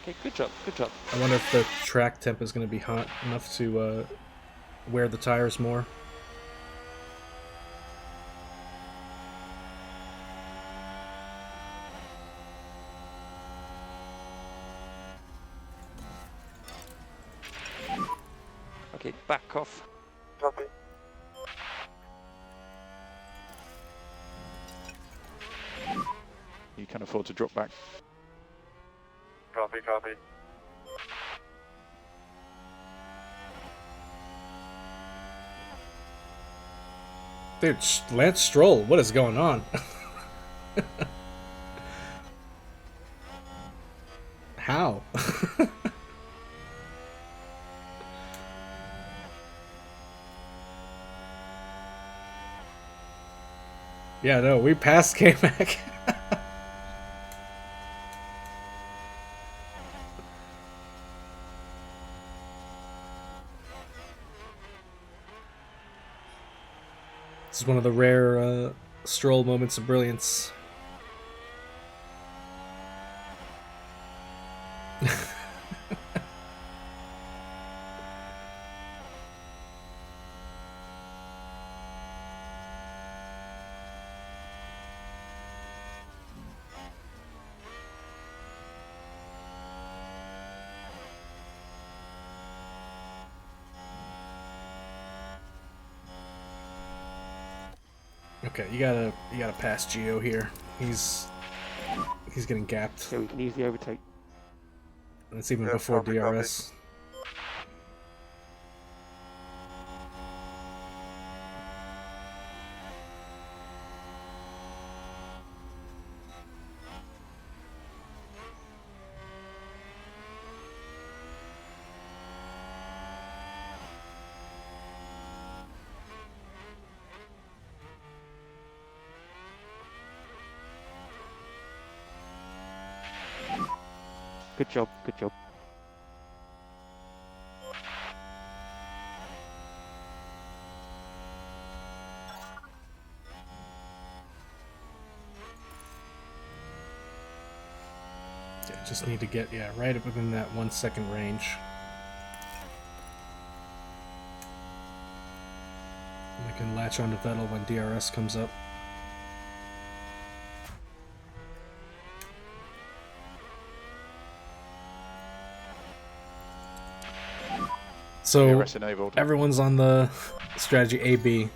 Okay, good job, good job. I wonder if the track temp is gonna be hot enough to wear the tires more. Okay, back off. Copy. You can afford to drop back. Copy, copy. Dude, Lance Stroll, what is going on? How? Yeah, no, we passed K-Mac. This is one of the rare Stroll moments of brilliance. Okay, you gotta pass Gio here. He's getting gapped. So we can easily overtake. That's even Yeah, before copy, copy. DRS. Good job, good job. Yeah, just need to get right up within that 1 second range. And I can latch onto Vettel when DRS comes up. So DRS enabled. everyone's on the strategy AB.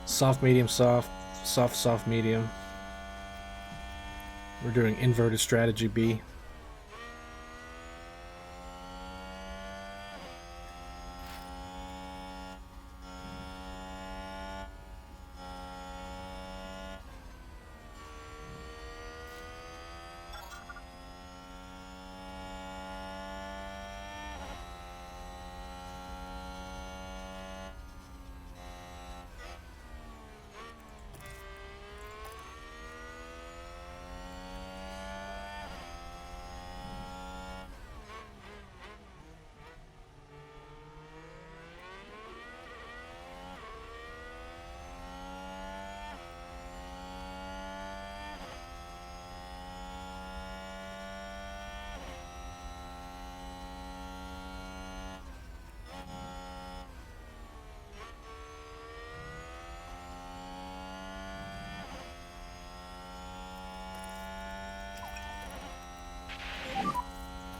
Soft, medium, soft, soft, soft, medium. We're doing inverted strategy B.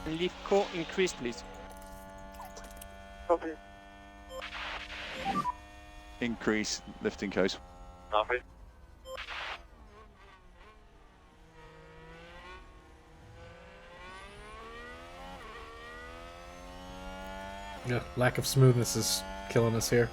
Leaf core increase, please. Copy. Increase lifting coast. Copy. Yeah, lack of smoothness is killing us here.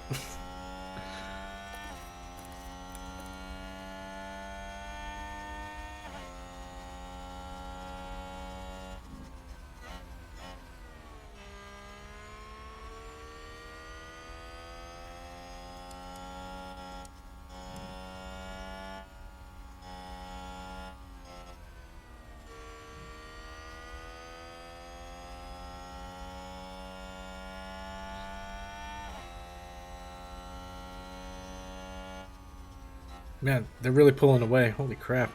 Man, they're really pulling away. Holy crap.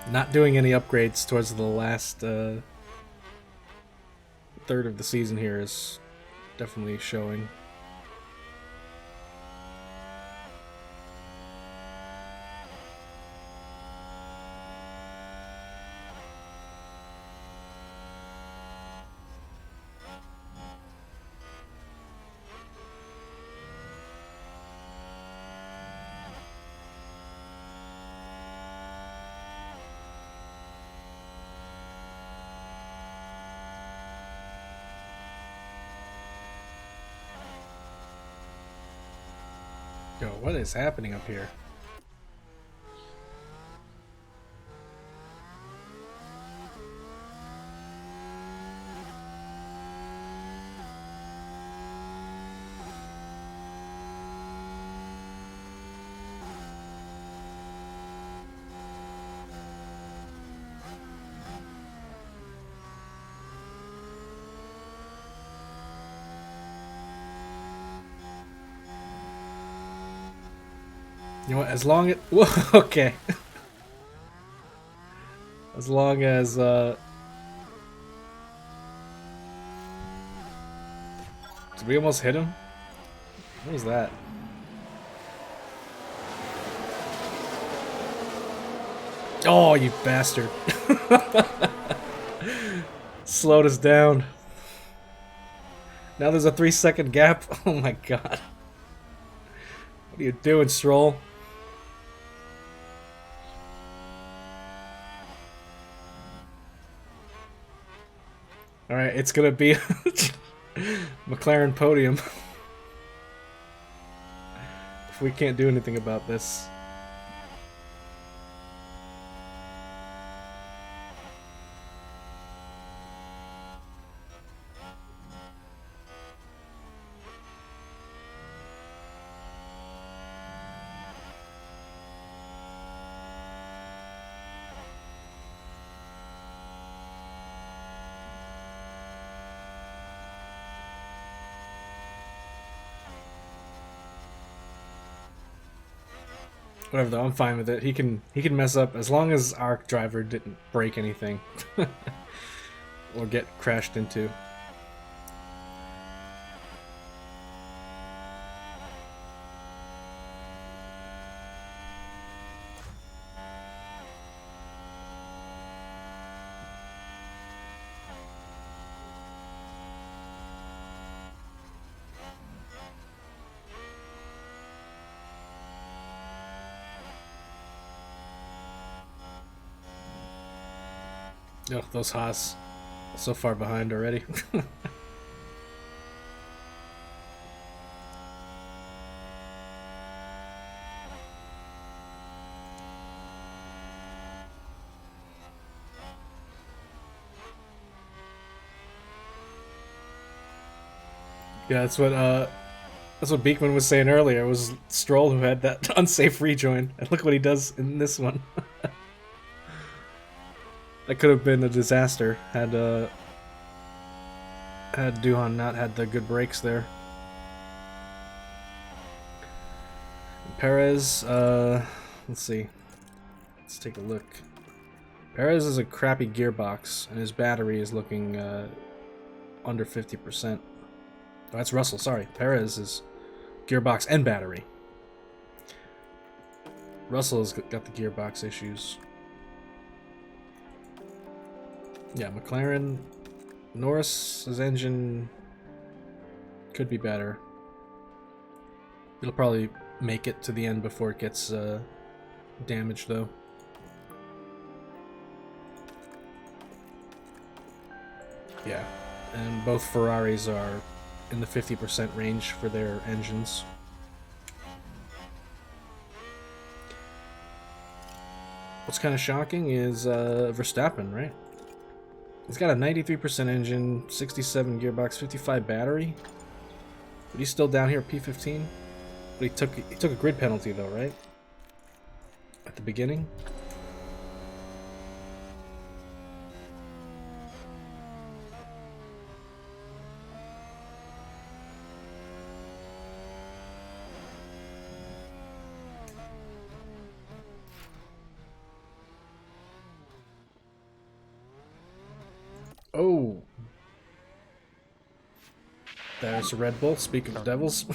Not doing any upgrades towards the last third of the season here is definitely showing. Yo, what is happening up here? You know what, as long as... Whoa, okay. As long as, Did we almost hit him? What was that? Oh, you bastard. Slowed us down. Now there's a 3-second gap. Oh my god. What are you doing, Stroll? Alright, it's gonna be McLaren podium. If we can't do anything about this. Whatever though, I'm fine with it. He can mess up as long as our driver didn't break anything or get crashed into. Ugh, those Haas. So far behind already. Yeah, that's what Beekman was saying earlier. It was Stroll who had that unsafe rejoin, and look what he does in this one. That could have been a disaster had Duhan not had the good brakes there. Perez, let's see. Let's take a look. Perez is a crappy gearbox, and his battery is looking under 50%. Oh, that's Russell, sorry. Perez is gearbox and battery. Russell has got the gearbox issues. Yeah, McLaren, Norris's engine could be better. It'll probably make it to the end before it gets damaged, though. Yeah, and both Ferraris are in the 50% range for their engines. What's kind of shocking is Verstappen, right? He's got a 93% engine, 67 gearbox, 55 battery. But he's still down here at P15. But he took a grid penalty though, right? At the beginning. Oh, there's a Red Bull. Speaking of devils,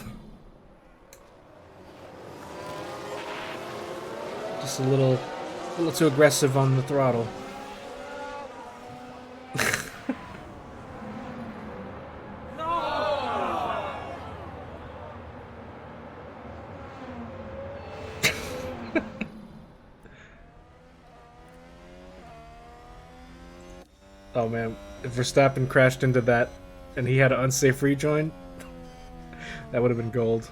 just a little too aggressive on the throttle. Oh man, if Verstappen crashed into that and he had an unsafe rejoin, that would have been gold.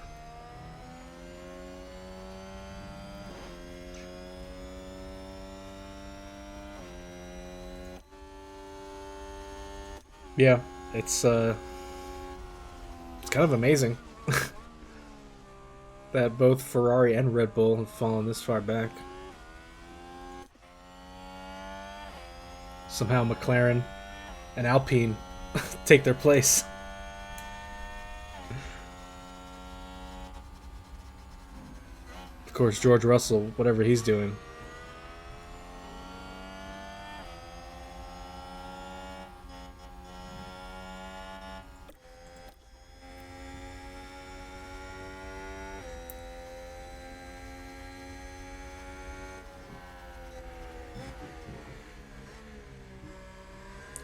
Yeah, it's kind of amazing that both Ferrari and Red Bull have fallen this far back. Somehow McLaren and Alpine take their place. Of course, George Russell, whatever he's doing.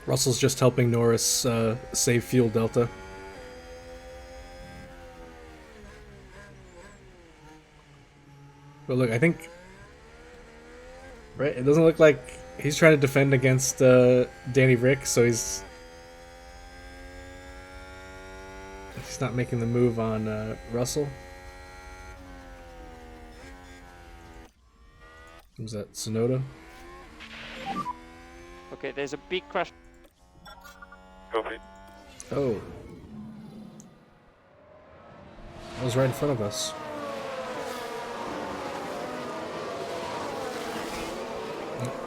Russell's just helping Norris save fuel delta. But look, I think... Right? It doesn't look like he's trying to defend against Danny Rick, so he's not making the move on Russell. Was that Tsunoda? Okay, there's a big crash. Copy. Oh. That was right in front of us.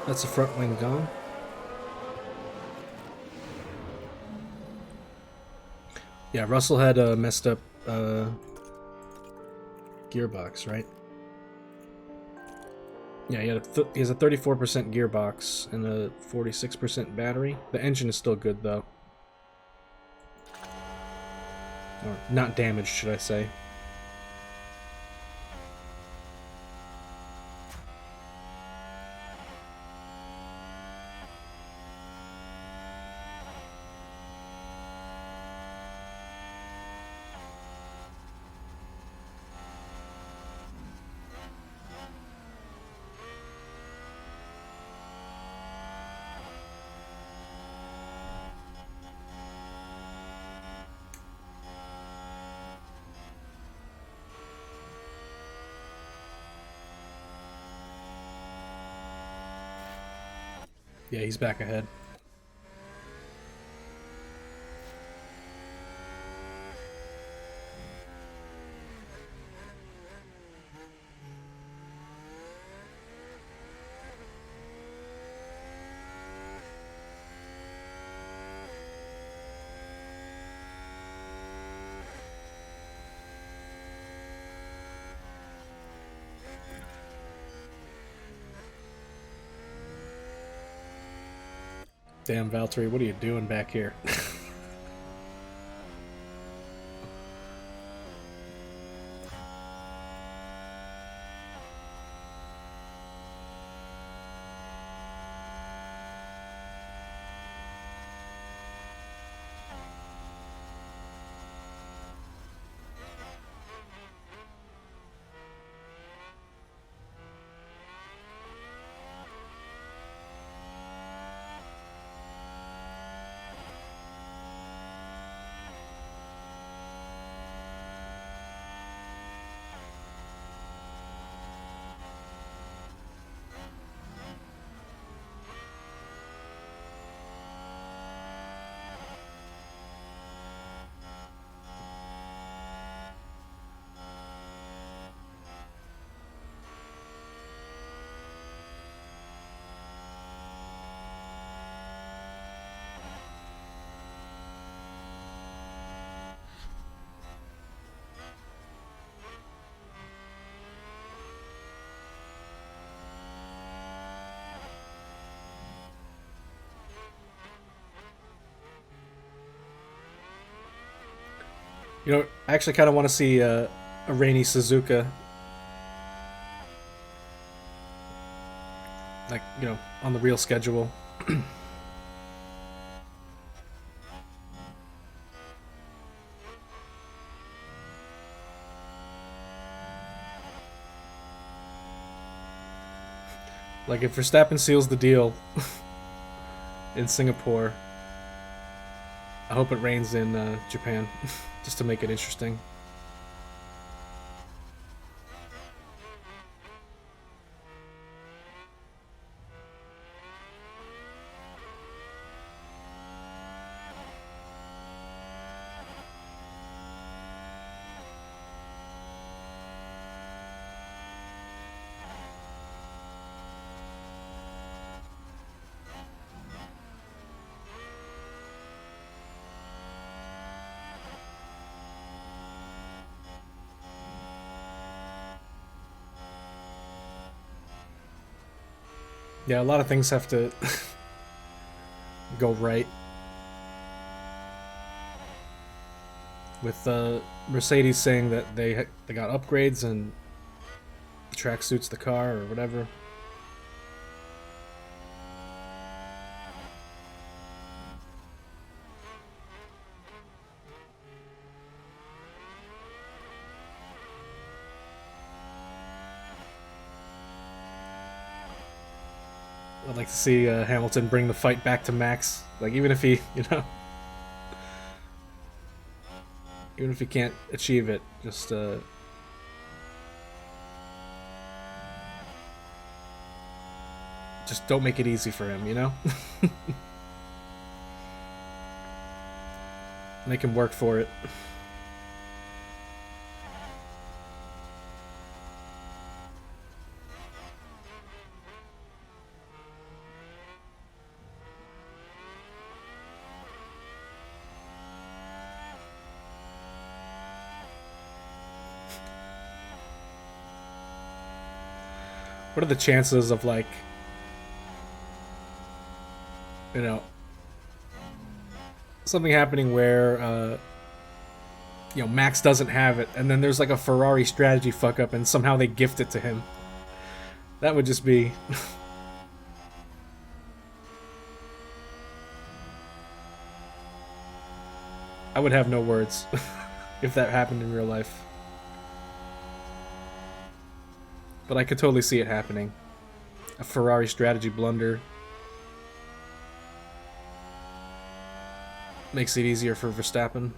That's the front wing gone. Yeah, Russell had a messed up gearbox, right? Yeah, he has a 34% gearbox and a 46% battery. The engine is still good, though. Or not damaged, should I say. Yeah, he's back ahead. Damn, Valtteri, what are you doing back here? You know, I actually kind of want to see a rainy Suzuka. Like, you know, on the real schedule. Like, if Verstappen seals the deal in Singapore, I hope it rains in Japan, just to make it interesting. Yeah, a lot of things have to go right. With Mercedes saying that they got upgrades and the track suits the car or whatever. I'd like to see Hamilton bring the fight back to Max. Like, even if he, you know, even if he can't achieve it, just don't make it easy for him, you know? Make him work for it. What are the chances of, like, you know, something happening where, you know, Max doesn't have it, and then there's like a Ferrari strategy fuck up, and somehow they gift it to him? That would just be... I would have no words if that happened in real life. But I could totally see it happening. A Ferrari strategy blunder makes it easier for Verstappen.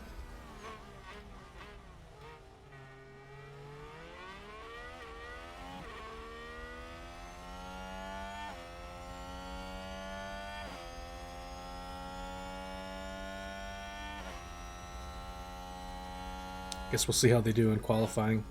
Guess we'll see how they do in qualifying.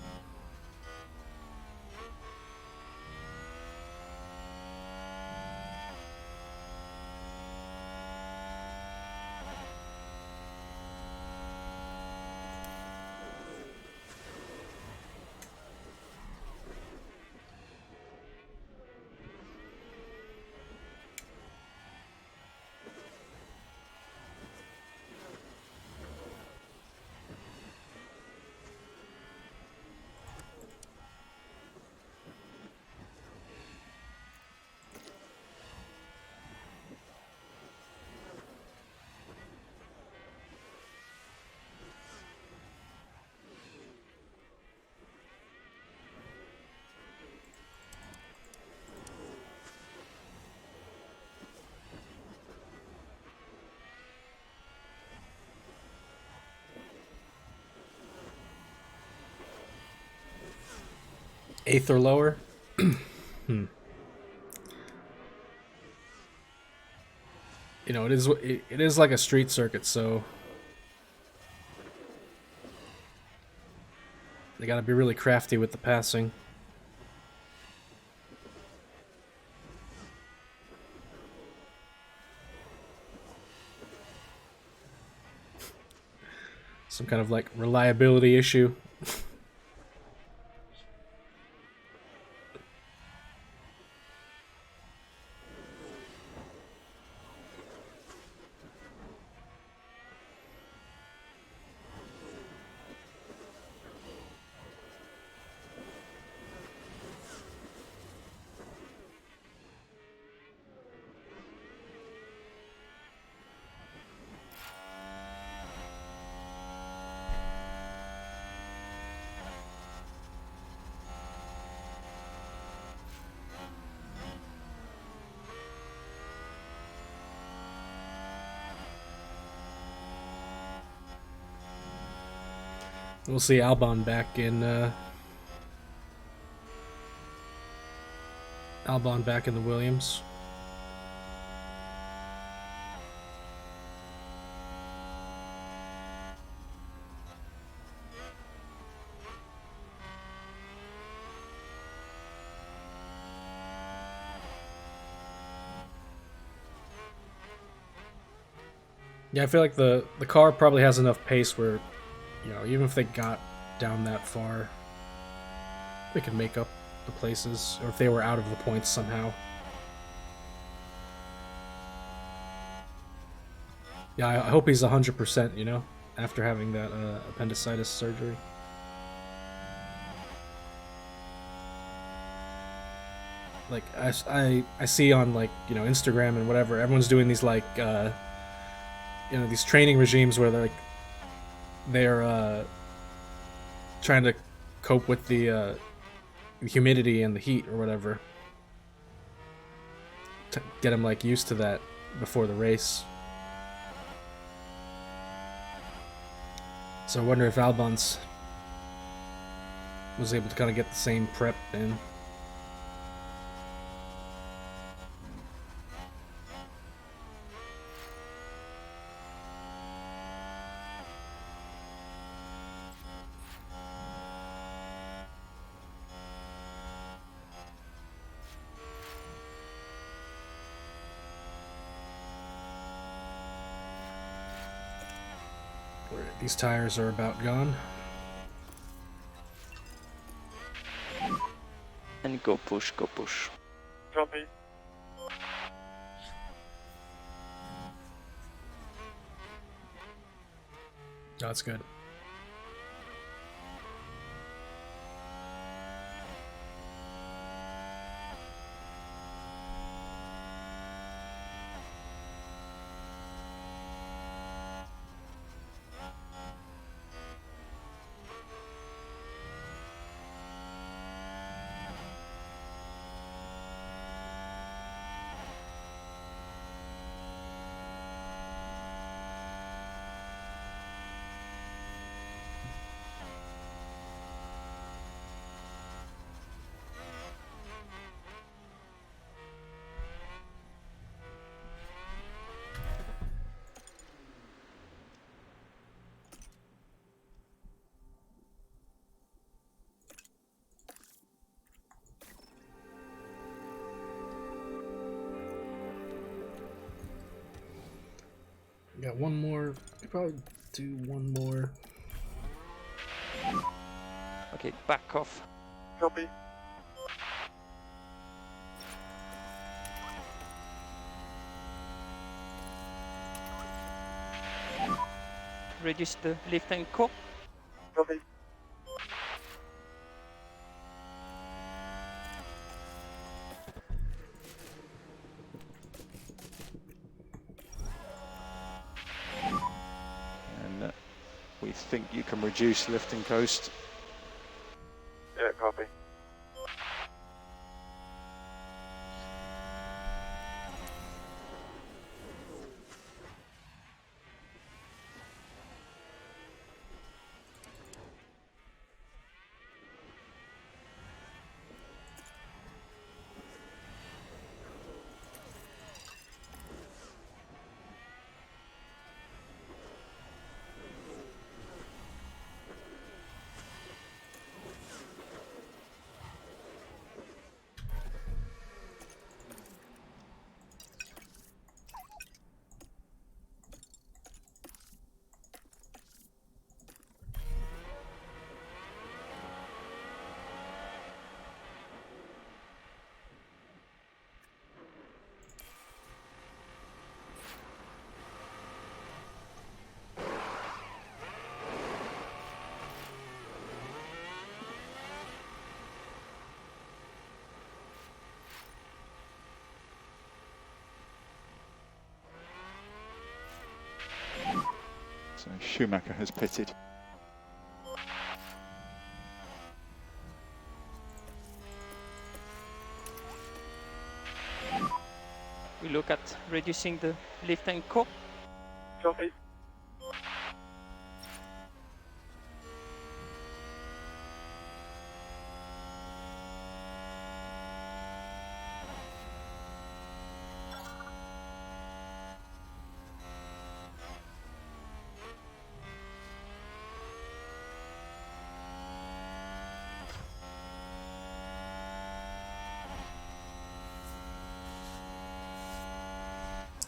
Eighth or lower? You know, it is like a street circuit, so they gotta be really crafty with the passing. Some kind of like reliability issue. We'll see Albon back in the Williams. Yeah, I feel like the car probably has enough pace where, you know, even if they got down that far, they could make up the places, or if they were out of the points somehow. Yeah, I hope he's 100%, you know, after having that appendicitis surgery. Like, I see on, like, you know, Instagram and whatever, everyone's doing these, like, you know, these training regimes where they're trying to cope with the humidity and the heat or whatever, to get them like used to that before the race. So I wonder if Albon's was able to kind of get the same prep in. These tires are about gone. And go push, go push. Copy. Oh, that's good. Got one more. Could probably do one more. Okay, back off. Copy. Reduce the lift and co. Copy. And we think you can reduce lift and coast. Yeah, copy. So Schumacher has pitted. We look at reducing the lift and co. Copy.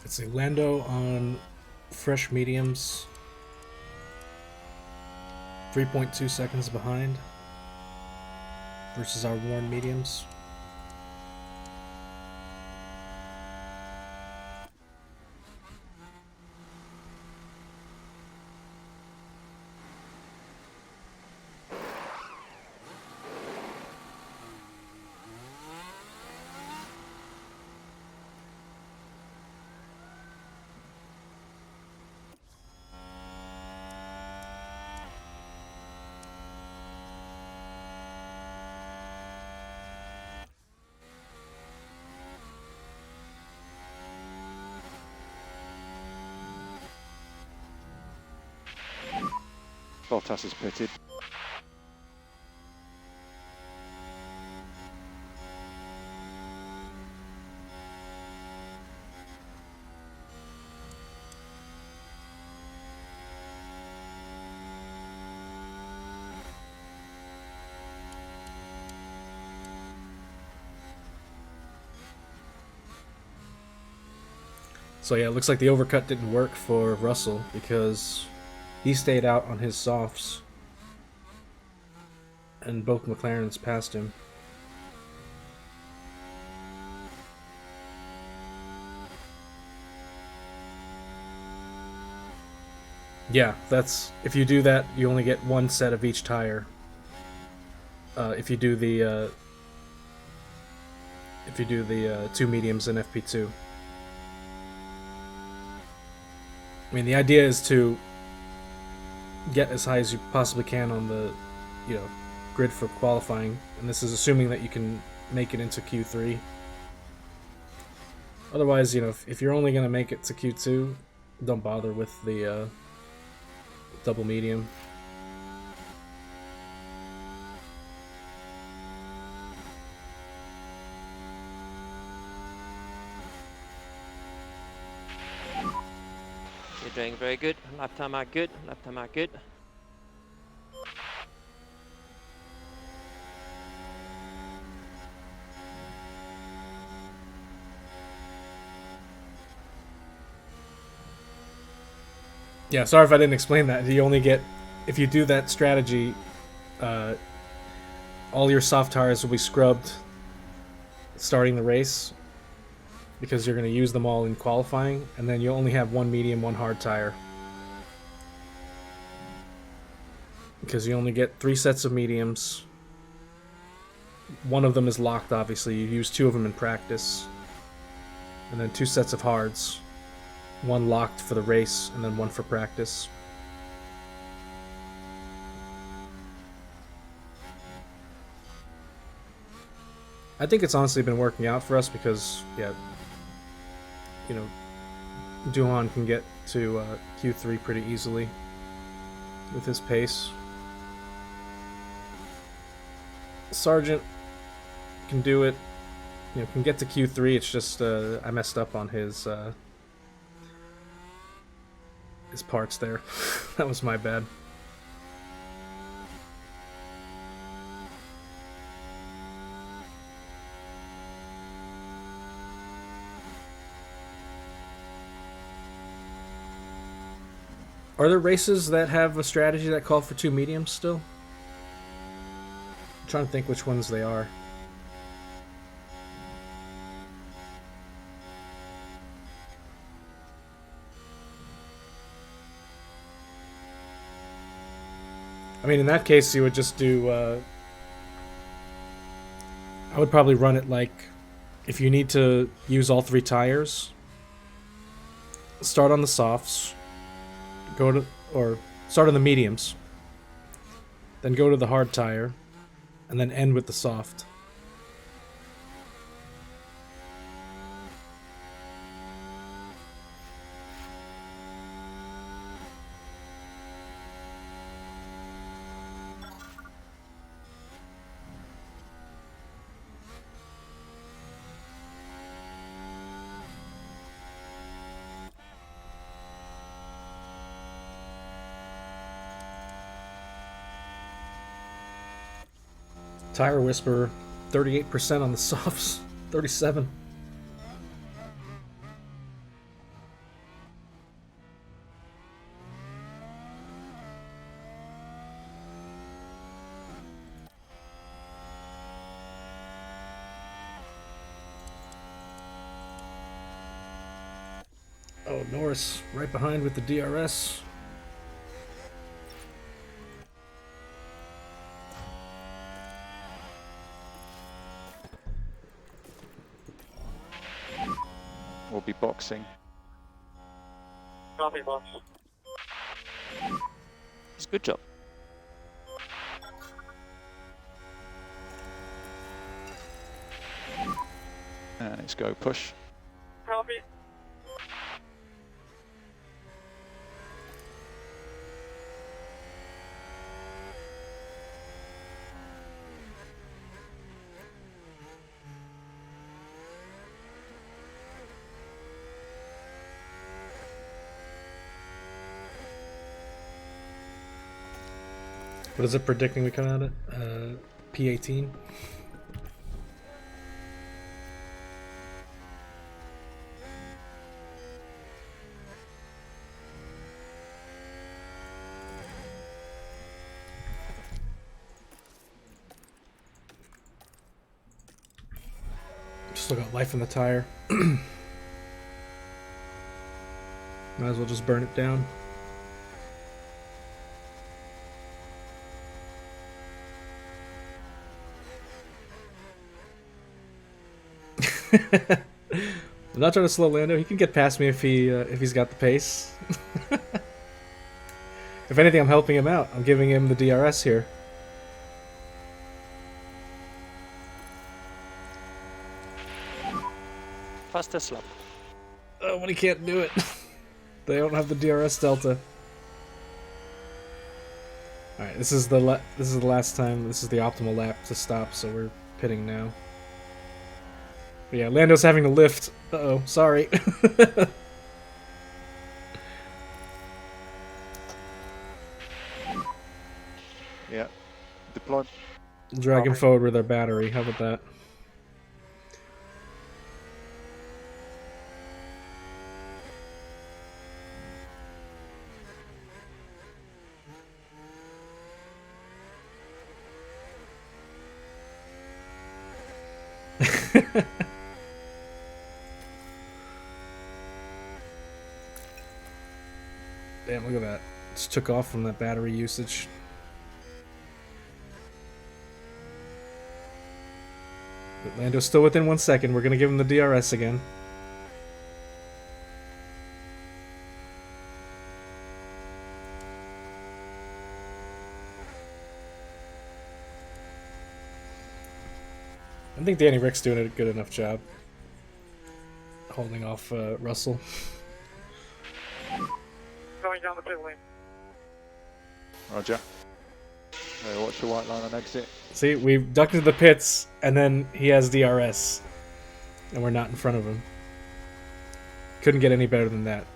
It's a Lando on fresh mediums. 3.2 seconds behind versus our worn mediums. Bottas has pitted. So yeah, it looks like the overcut didn't work for Russell because he stayed out on his softs and both McLarens passed him. Yeah, that's if you do that, you only get one set of each tire. If you do the two mediums in FP2. I mean, the idea is to get as high as you possibly can on the, grid for qualifying, and this is assuming that you can make it into Q3. Otherwise, if you're only gonna make it to Q2, don't bother with the double medium. You're doing very good. Lap time are good. Lap time are good. Yeah, sorry if I didn't explain that. You only get, if you do that strategy, all your soft tires will be scrubbed starting the race because you're going to use them all in qualifying, and then you only have one medium, one hard tire. Because you only get 3 sets of mediums. One of them is locked, obviously. You use 2 of them in practice. And then 2 sets of hards. One locked for the race, and then 1 for practice. I think it's honestly been working out for us because, yeah, you know, Duhan can get to Q3 pretty easily with his pace. Sergeant can do it, you know, can get to Q3. It's just I messed up on his parts there. That was my bad. Are there races that have a strategy that call for 2 mediums still? I'm trying to think which ones they are. I mean, in that case, you would just do... I would probably run it like... If you need to use all 3 tires, start on the softs, start on the mediums, then go to the hard tire, and then end with the soft. Tire Whisperer, 38% on the softs, 37. Oh, Norris right behind with the DRS. We'll be boxing. Copy, boss. It's a good job. And let's go push. Copy. What is it predicting we come out at? P18? Still got life in the tire. Might as well just burn it down. I'm not trying to slow Lando. He can get past me if he's got the pace. If anything, I'm helping him out. I'm giving him the DRS here. Fastest lap. Oh, but he can't do it. They don't have the DRS delta. All right, this is the last time. This is the optimal lap to stop, so we're pitting now. But yeah, Lando's having to lift. Uh-oh, sorry. Yeah. Deploy. Drag him forward with our battery. How about that? Damn, look at that. Just took off from that battery usage. But Lando's still within 1 second. We're gonna give him the DRS again. I think Danny Rick's doing a good enough job holding off Russell. Going down the pit lane. Roger. Watch the white line on exit. See, we've ducked into the pits, and then he has DRS, and we're not in front of him. Couldn't get any better than that.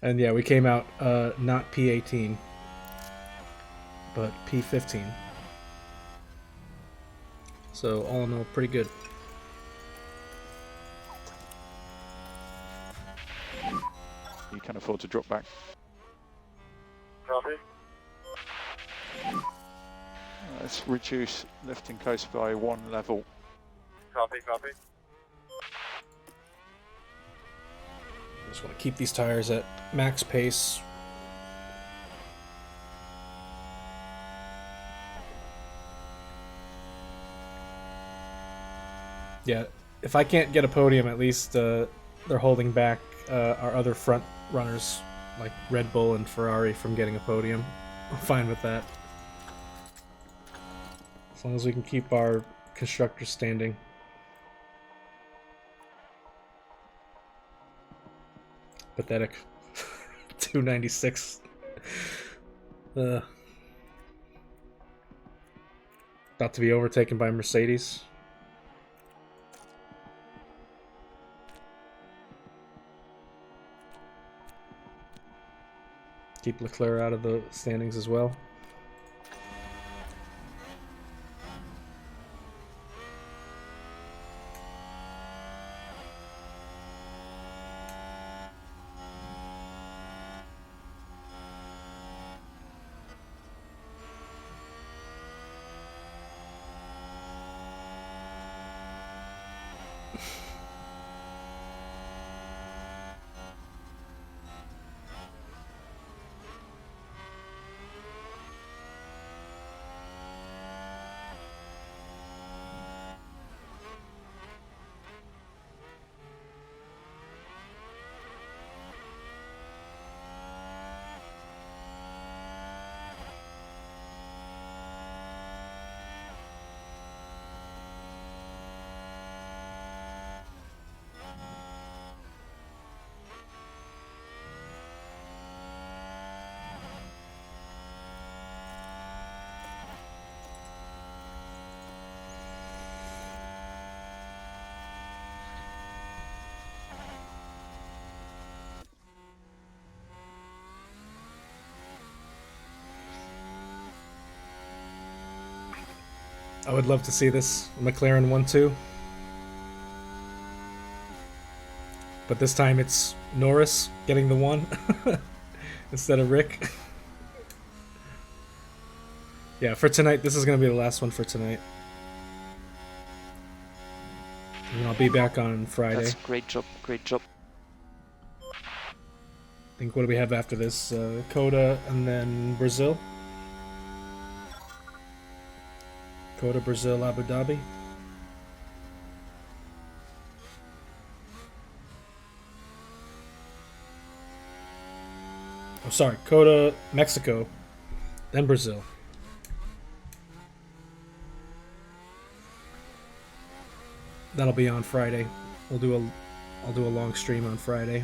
And yeah, we came out not P18, but P15. So all in all, pretty good. You can afford to drop back. Copy. Let's reduce lifting coast by 1 level. Copy, copy. Just want to keep these tires at max pace. Yeah, if I can't get a podium, at least they're holding back our other front runners, like Red Bull and Ferrari, from getting a podium. I'm fine with that. As long as we can keep our constructors standing. Pathetic. 296. About to be overtaken by Mercedes. Keep Leclerc out of the standings as well. I would love to see this McLaren 1-2. But this time it's Norris getting the 1 instead of Rick. Yeah, for tonight, this is going to be the last one for tonight. And I'll be back on Friday. That's great job, great job. I think, what do we have after this? Coda and then Brazil. Coda, Brazil, Abu Dhabi. Oh, sorry. Coda, Mexico, then Brazil. That'll be on Friday. I'll do a long stream on Friday.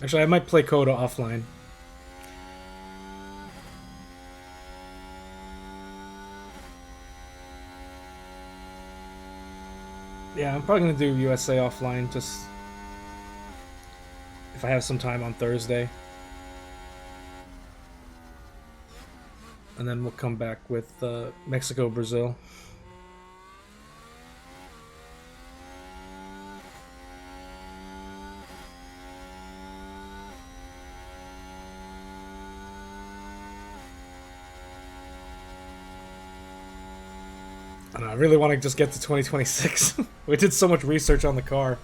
Actually, I might play Coda offline. Yeah, I'm probably gonna do USA offline, just if I have some time on Thursday. and then we'll come back with Mexico, Brazil. I don't know, I really want to just get to 2026. We did so much research on the car.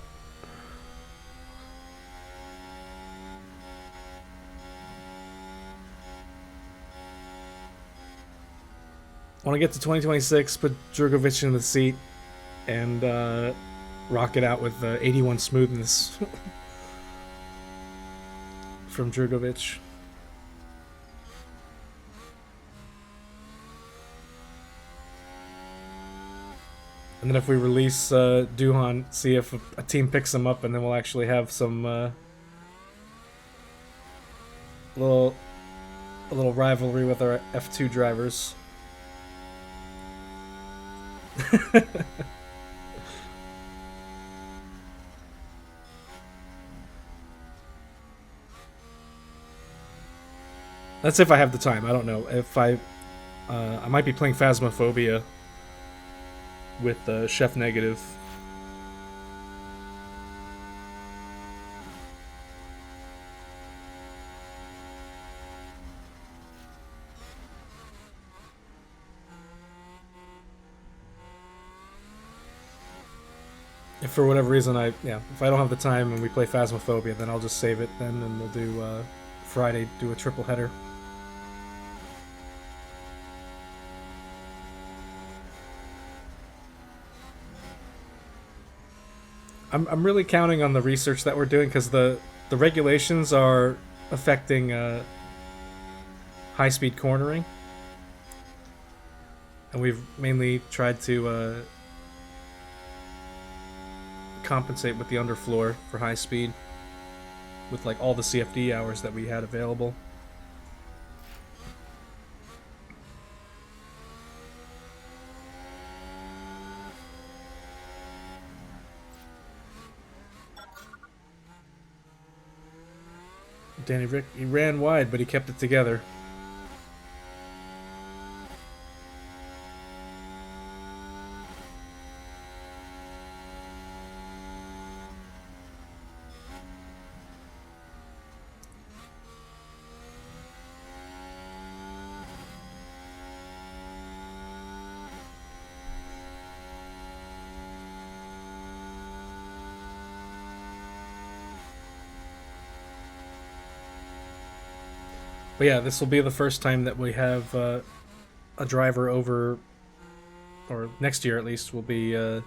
I want to get to 2026, put Drugovich in the seat, and rock it out with 81 smoothness from Drugovich. And then if we release Duhan, see if a team picks him up, and then we'll actually have some a little rivalry with our F2 drivers. That's if I have the time. I don't know if I might be playing Phasmophobia with Chef Negative. If for whatever reason if I don't have the time and we play Phasmophobia, then I'll just save it then, and we'll do Friday, do a triple header. I'm really counting on the research that we're doing, because the regulations are affecting high-speed cornering, and we've mainly tried to compensate with the underfloor for high speed with like all the CFD hours that we had available. Danny Rick, he ran wide, but he kept it together. But yeah, this will be the first time that we have a driver over, or next year at least, will be, we'll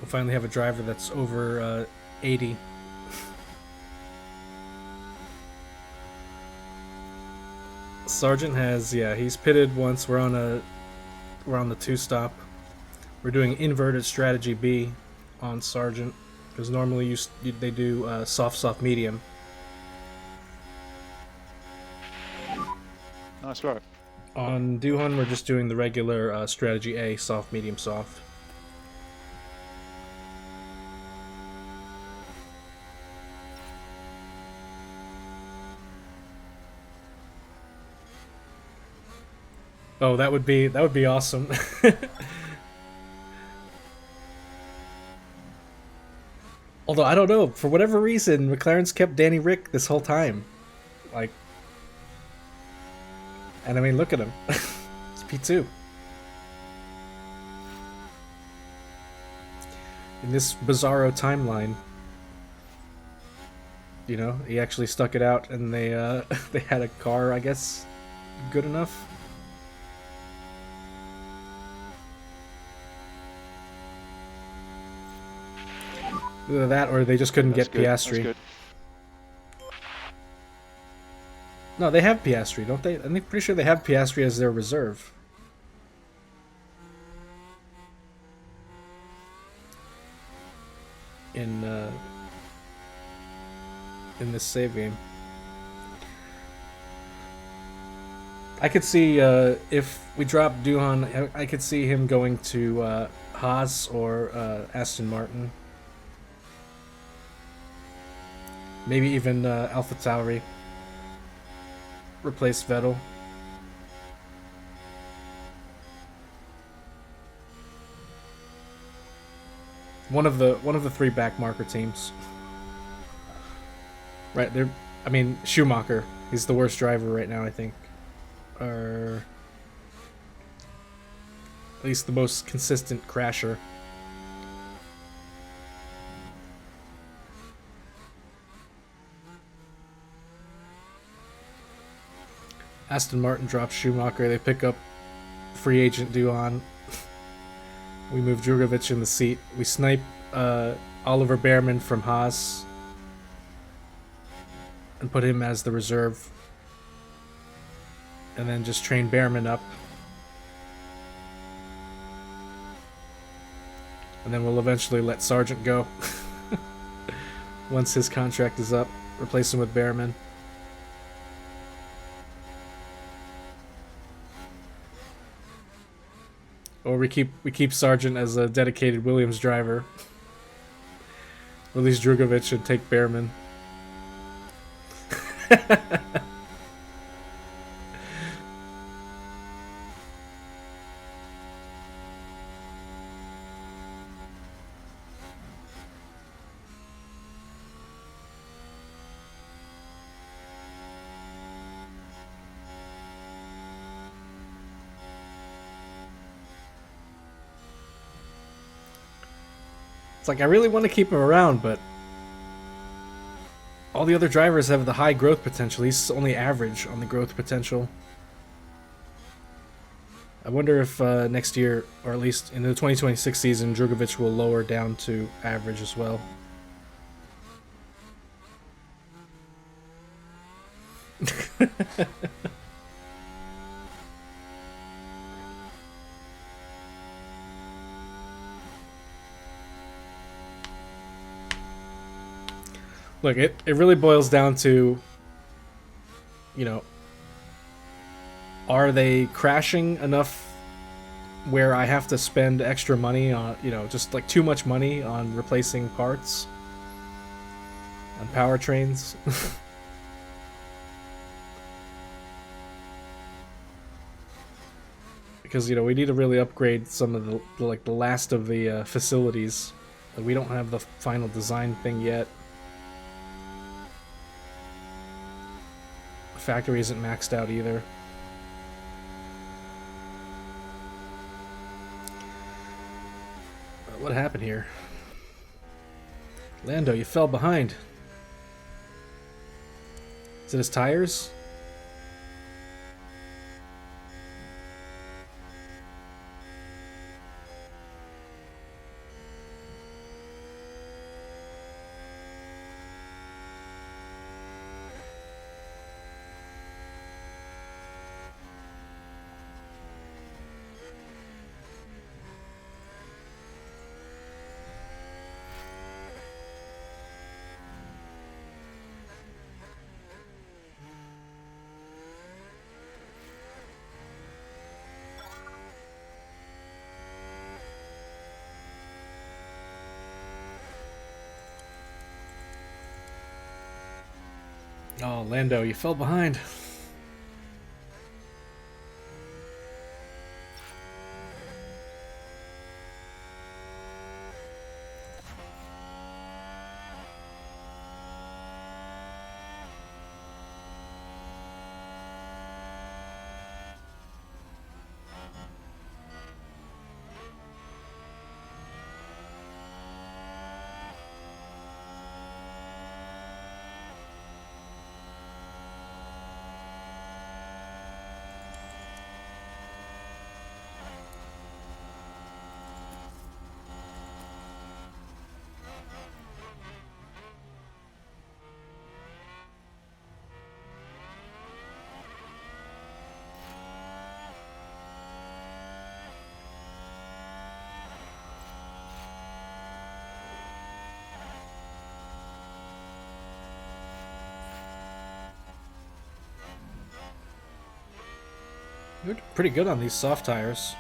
finally have a driver that's over 80. Sargent has, he's pitted once. We're on the 2-stop. We're doing inverted strategy B on Sargent, because normally they do soft, medium. Nice low. On Duhan, we're just doing the regular strategy A, soft, medium, soft. Oh, that would be awesome. Although I don't know, for whatever reason, McLaren's kept Danny Rick this whole time. Like, and I mean, look at him. It's P2. In this bizarro timeline, you know, he actually stuck it out, and they they had a car, I guess, good enough. Either that, or they just couldn't get Piastri. No, they have Piastri, don't they? I'm pretty sure they have Piastri as their reserve. In this save game. I could see, if we drop Duhan, I could see him going to Haas or Aston Martin. Maybe even AlphaTauri. Replace Vettel. One of the three back marker teams. Right, they're... I mean, Schumacher. He's the worst driver right now, I think. Or... at least the most consistent crasher. Aston Martin drops Schumacher. They pick up free agent Duhan. We move Drugovich in the seat. We snipe Oliver Behrman from Haas and put him as the reserve. And then just train Behrman up. And then we'll eventually let Sargent go. Once his contract is up. Replace him with Behrman. Or we keep Sargent as a dedicated Williams driver. Release Drugovich and take Behrman. It's like, I really want to keep him around, but all the other drivers have the high growth potential. He's only average on the growth potential. I wonder if next year, or at least in the 2026 season, Drugovich will lower down to average as well. Look, it really boils down to, you know, are they crashing enough where I have to spend extra money on, you know, just like too much money on replacing parts on powertrains? Because, you know, we need to really upgrade some of the last of the facilities. Like, we don't have the final design thing yet. Factory isn't maxed out either. What happened here? Lando, you fell behind. Is it his tires? Oh, Lando, you fell behind. You're pretty good on these soft tires.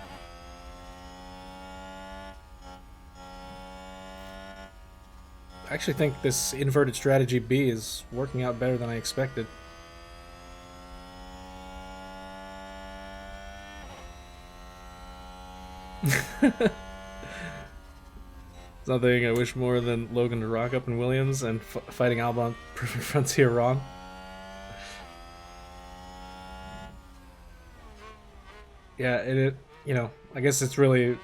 I actually think this inverted strategy B is working out better than I expected. Something I wish more than Logan to rock up in Williams and fighting Albon Perfect Frontier wrong. Yeah, it you know, I guess it's really,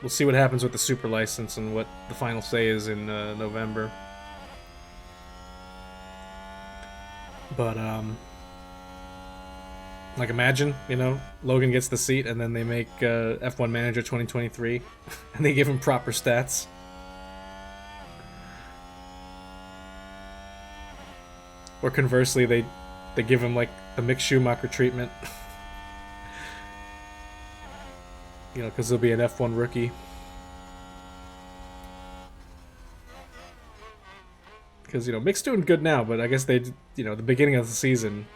we'll see what happens with the super license and what the final say is in November. But like imagine, you know, Logan gets the seat and then they make F1 Manager 2023 and they give him proper stats. Or conversely, they give him like the Mick Schumacher treatment. You know, because he'll be an F1 rookie. Because, you know, Mick's doing good now, but I guess they, you know, the beginning of the season.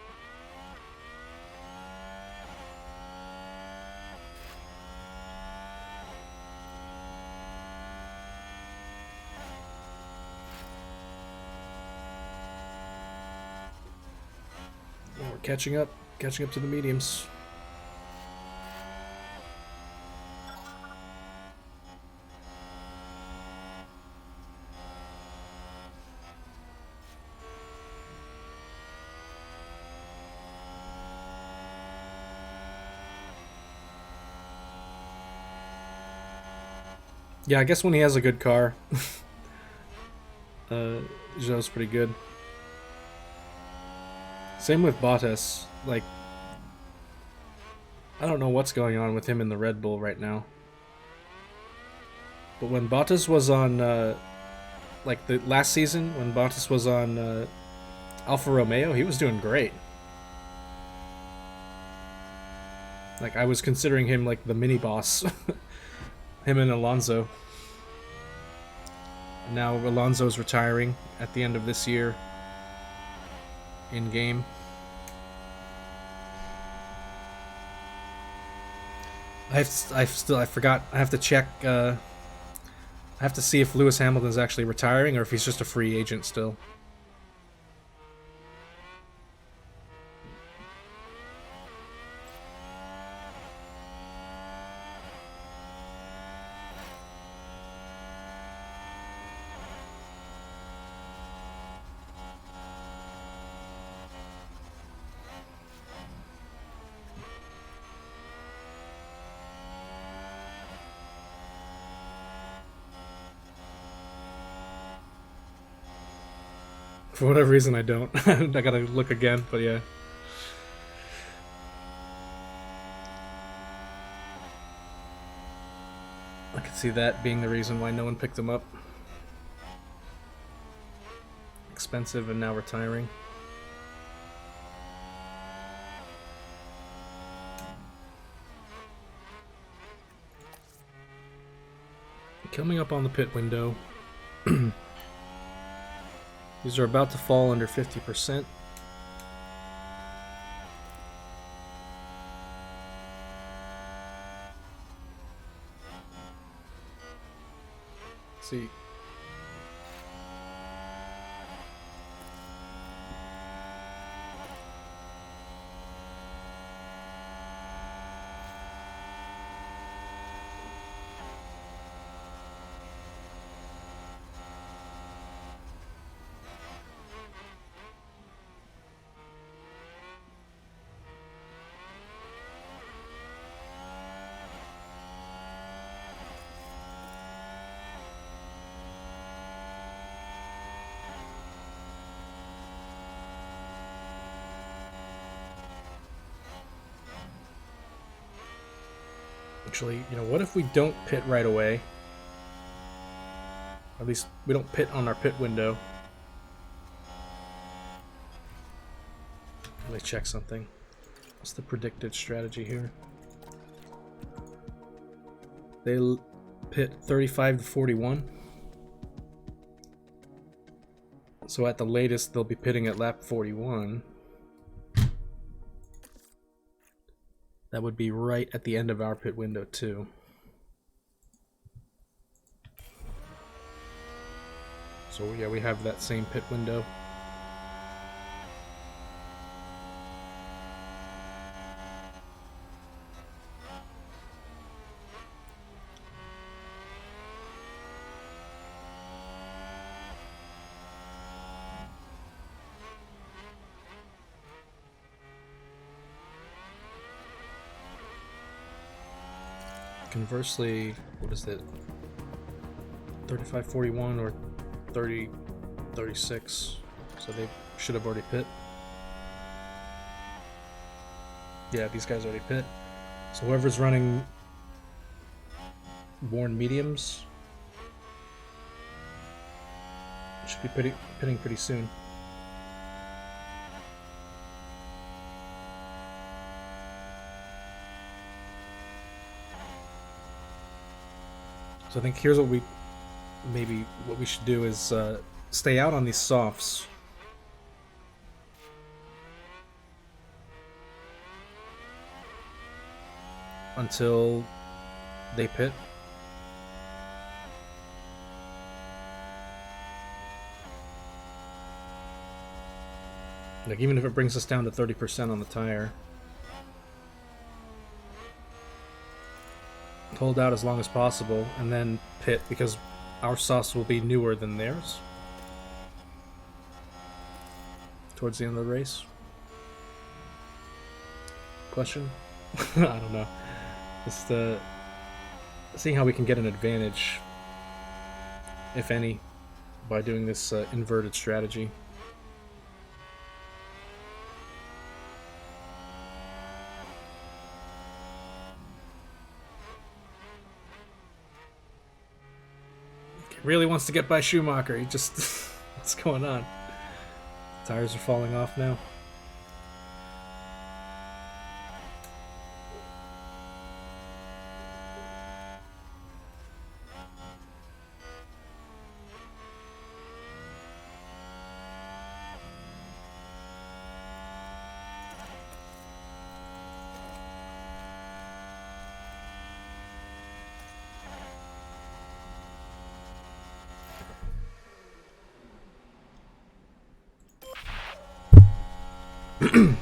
Well, we're catching up to the mediums. Yeah, I guess when he has a good car, Zhou's pretty good. Same with Bottas. Like, I don't know what's going on with him in the Red Bull right now. But when Bottas was on, like the last season, when Bottas was on Alfa Romeo, he was doing great. Like, I was considering him like the mini boss. Him and Alonso. Now Alonso's retiring at the end of this year. In game. I forgot. I have to check. I have to see if Lewis Hamilton's actually retiring or if he's just a free agent still. For whatever reason, I don't. I gotta look again, but yeah. I could see that being the reason why no one picked him up. Expensive and now retiring. Coming up on the pit window. These are about to fall under 50%. Let's see. Actually, you know, what if we don't pit right away? At least we don't pit on our pit window. Let me check something. What's the predicted strategy here? They pit 35 to 41. So at the latest, they'll be pitting at lap 41. That would be right at the end of our pit window, too. So, yeah, we have that same pit window. Conversely, what is it? 3541 or 3036. So they should have already pit. Yeah, these guys already pit. So whoever's running worn mediums should be pitting pretty soon. So I think here's what we should do is stay out on these softs. Until they pit. Like, even if it brings us down to 30% on the tire. Hold out as long as possible, and then pit, because our sauce will be newer than theirs. Towards the end of the race. Question? I don't know. Just seeing how we can get an advantage, if any, by doing this inverted strategy. He really wants to get by Schumacher. He just... What's going on? Tires are falling off now.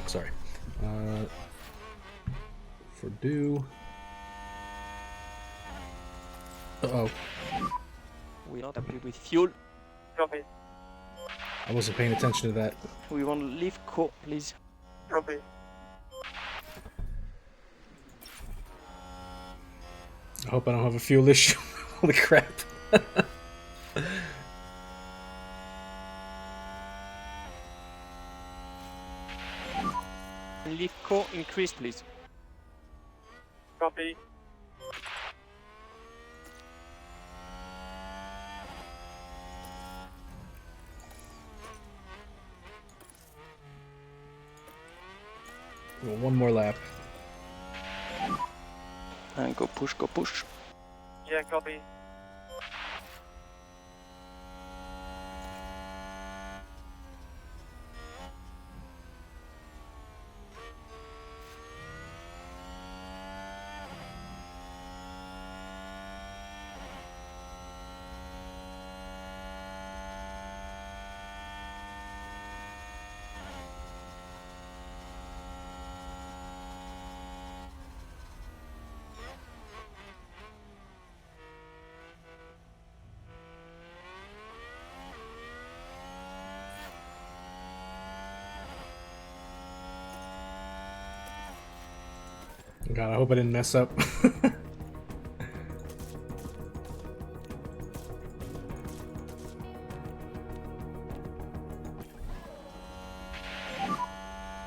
Sorry. For do. Uh-oh. We're not happy with fuel. Copy. I wasn't paying attention to that. We want to leave co, please. Copy. I hope I don't have a fuel issue. Holy crap. Leave co, increase, please. Copy. Well, one more lap. And go push, go push. Yeah, copy. God, I hope I didn't mess up.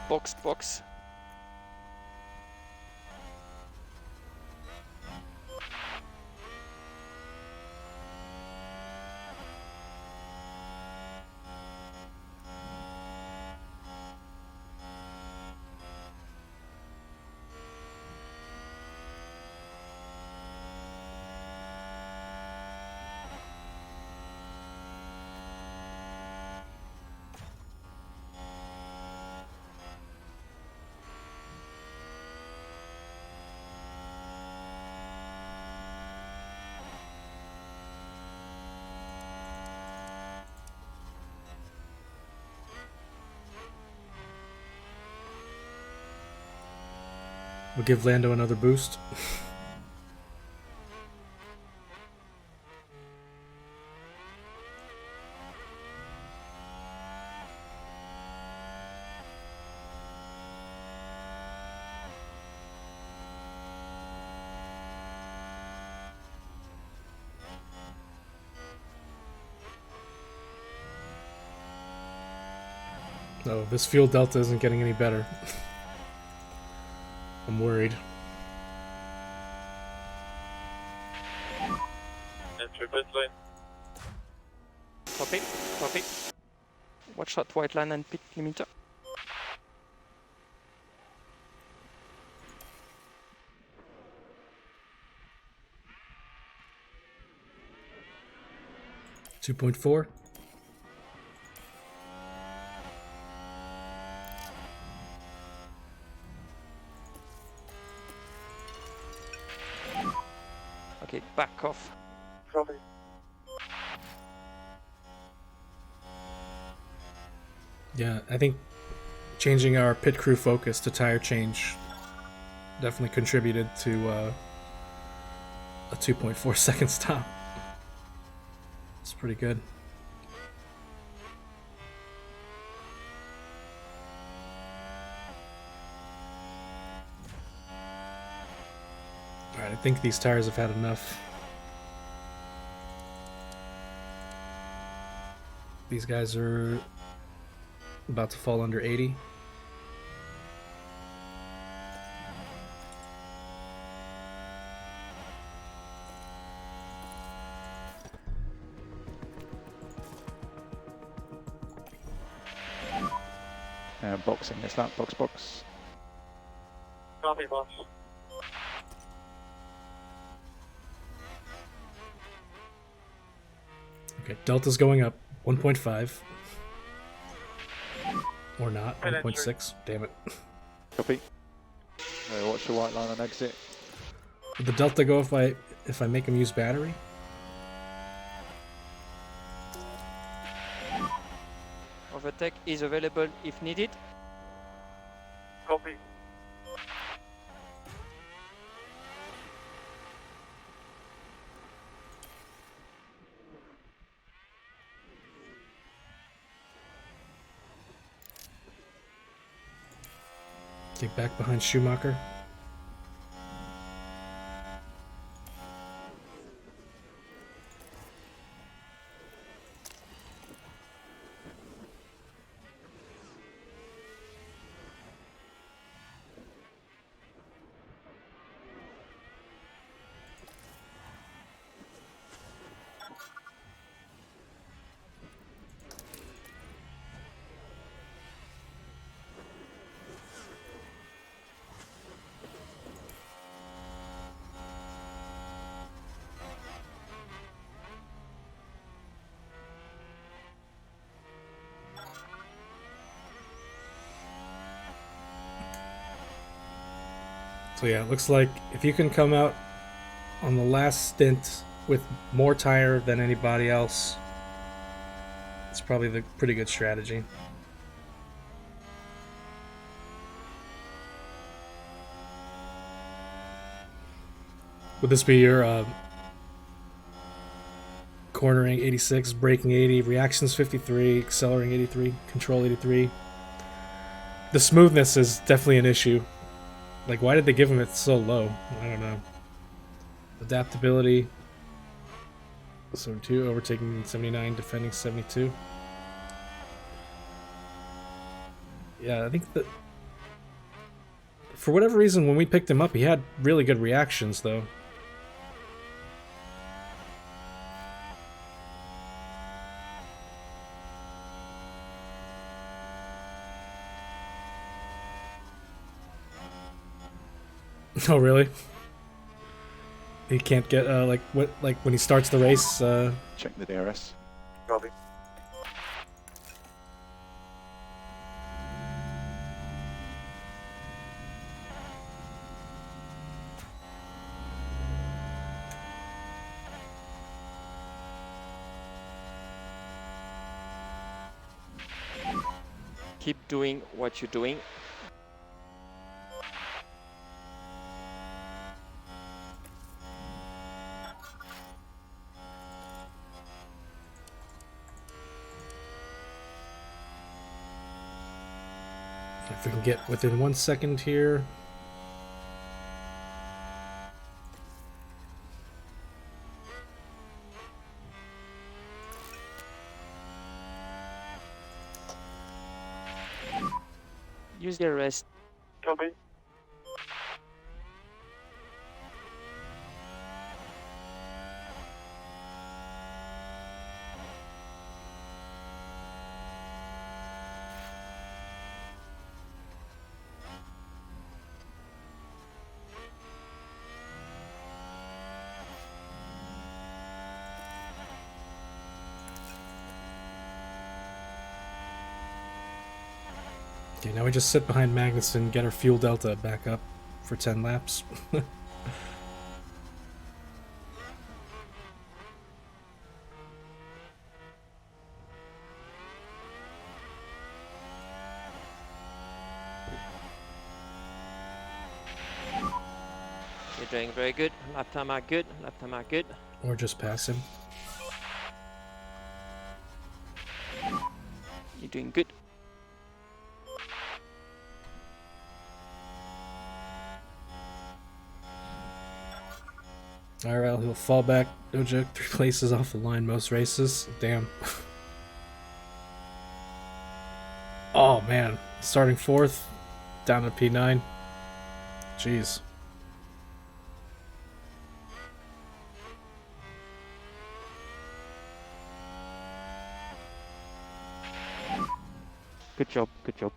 Box, box. We'll give Lando another boost. Oh, this fuel delta isn't getting any better. I'm worried. Entry pit lane. Copy, copy. Watch out, white line and pit limiter. .4. Okay, back off. Copy. Yeah, I think changing our pit crew focus to tire change definitely contributed to a 2.4 second stop. It's pretty good. Alright, I think these tires have had enough. These guys are about to fall under 80. Boxing, is that box? Copy, boss. Okay, Delta's going up 1.5. Or not, 1.6. Damn it. Copy. Watch the white line on exit. Would the Delta go if I make him use battery? Overtake is available if needed. Copy. Get back behind Schumacher. So yeah, it looks like if you can come out on the last stint with more tire than anybody else, it's probably the pretty good strategy. Would this be your cornering 86, braking 80, reactions 53, accelerating 83, control 83? The smoothness is definitely an issue. Like, why did they give him it so low? I don't know. Adaptability. 72, overtaking 79, defending 72. Yeah, I think that... For whatever reason, when we picked him up, he had really good reactions, though. Oh, really? He can't get, like when he starts the race, Check the DRS. Copy. Keep doing what you're doing. if we can get within 1 second here. Use the rest. Copy. Okay, now we just sit behind Magnussen, get our fuel delta back up for 10 laps. You're doing very good. Lap time are good. Lap time are good. Or just pass him. You're doing good. Alright, he'll fall back. Doja 3 places off the line most races. Damn. Oh man, starting 4th, down to P9. Jeez. Good job. Good job.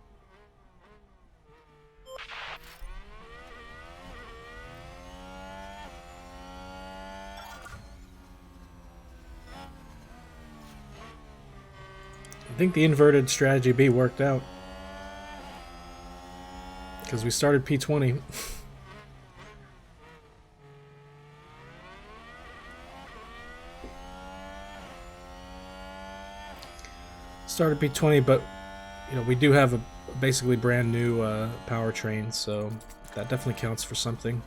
I think the inverted strategy B worked out. Because we started P20. Started P20, but you know we do have a basically brand new powertrain, so that definitely counts for something.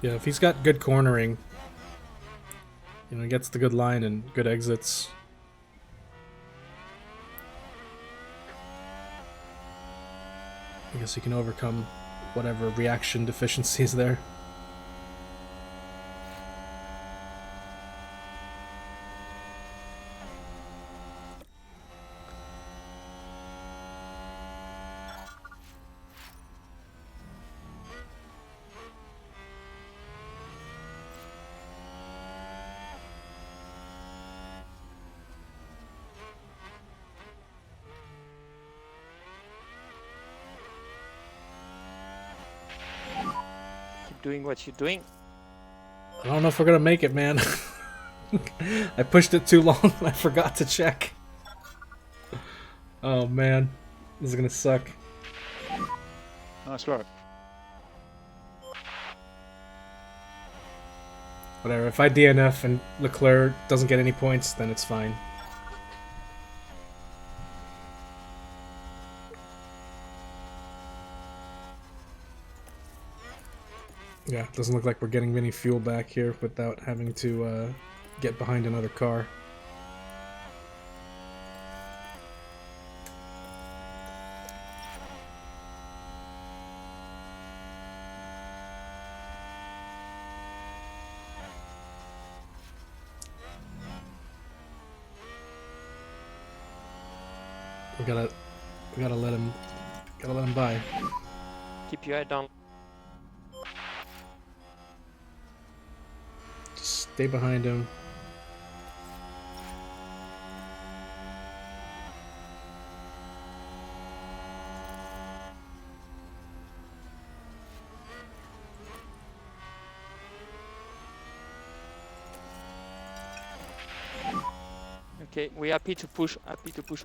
Yeah, if he's got good cornering, you know, he gets the good line and good exits. I guess he can overcome whatever reaction deficiencies there. Keep doing what you're doing. I don't know if we're gonna make it, man. I pushed it too long and I forgot to check. Oh man, this is gonna suck. Nice work. Whatever, if I DNF and Leclerc doesn't get any points, then it's fine. Yeah, it doesn't look like we're getting any fuel back here without having to get behind another car. We gotta let him by. Keep your head down. Just stay behind him. Okay, we're happy to push. Happy to push.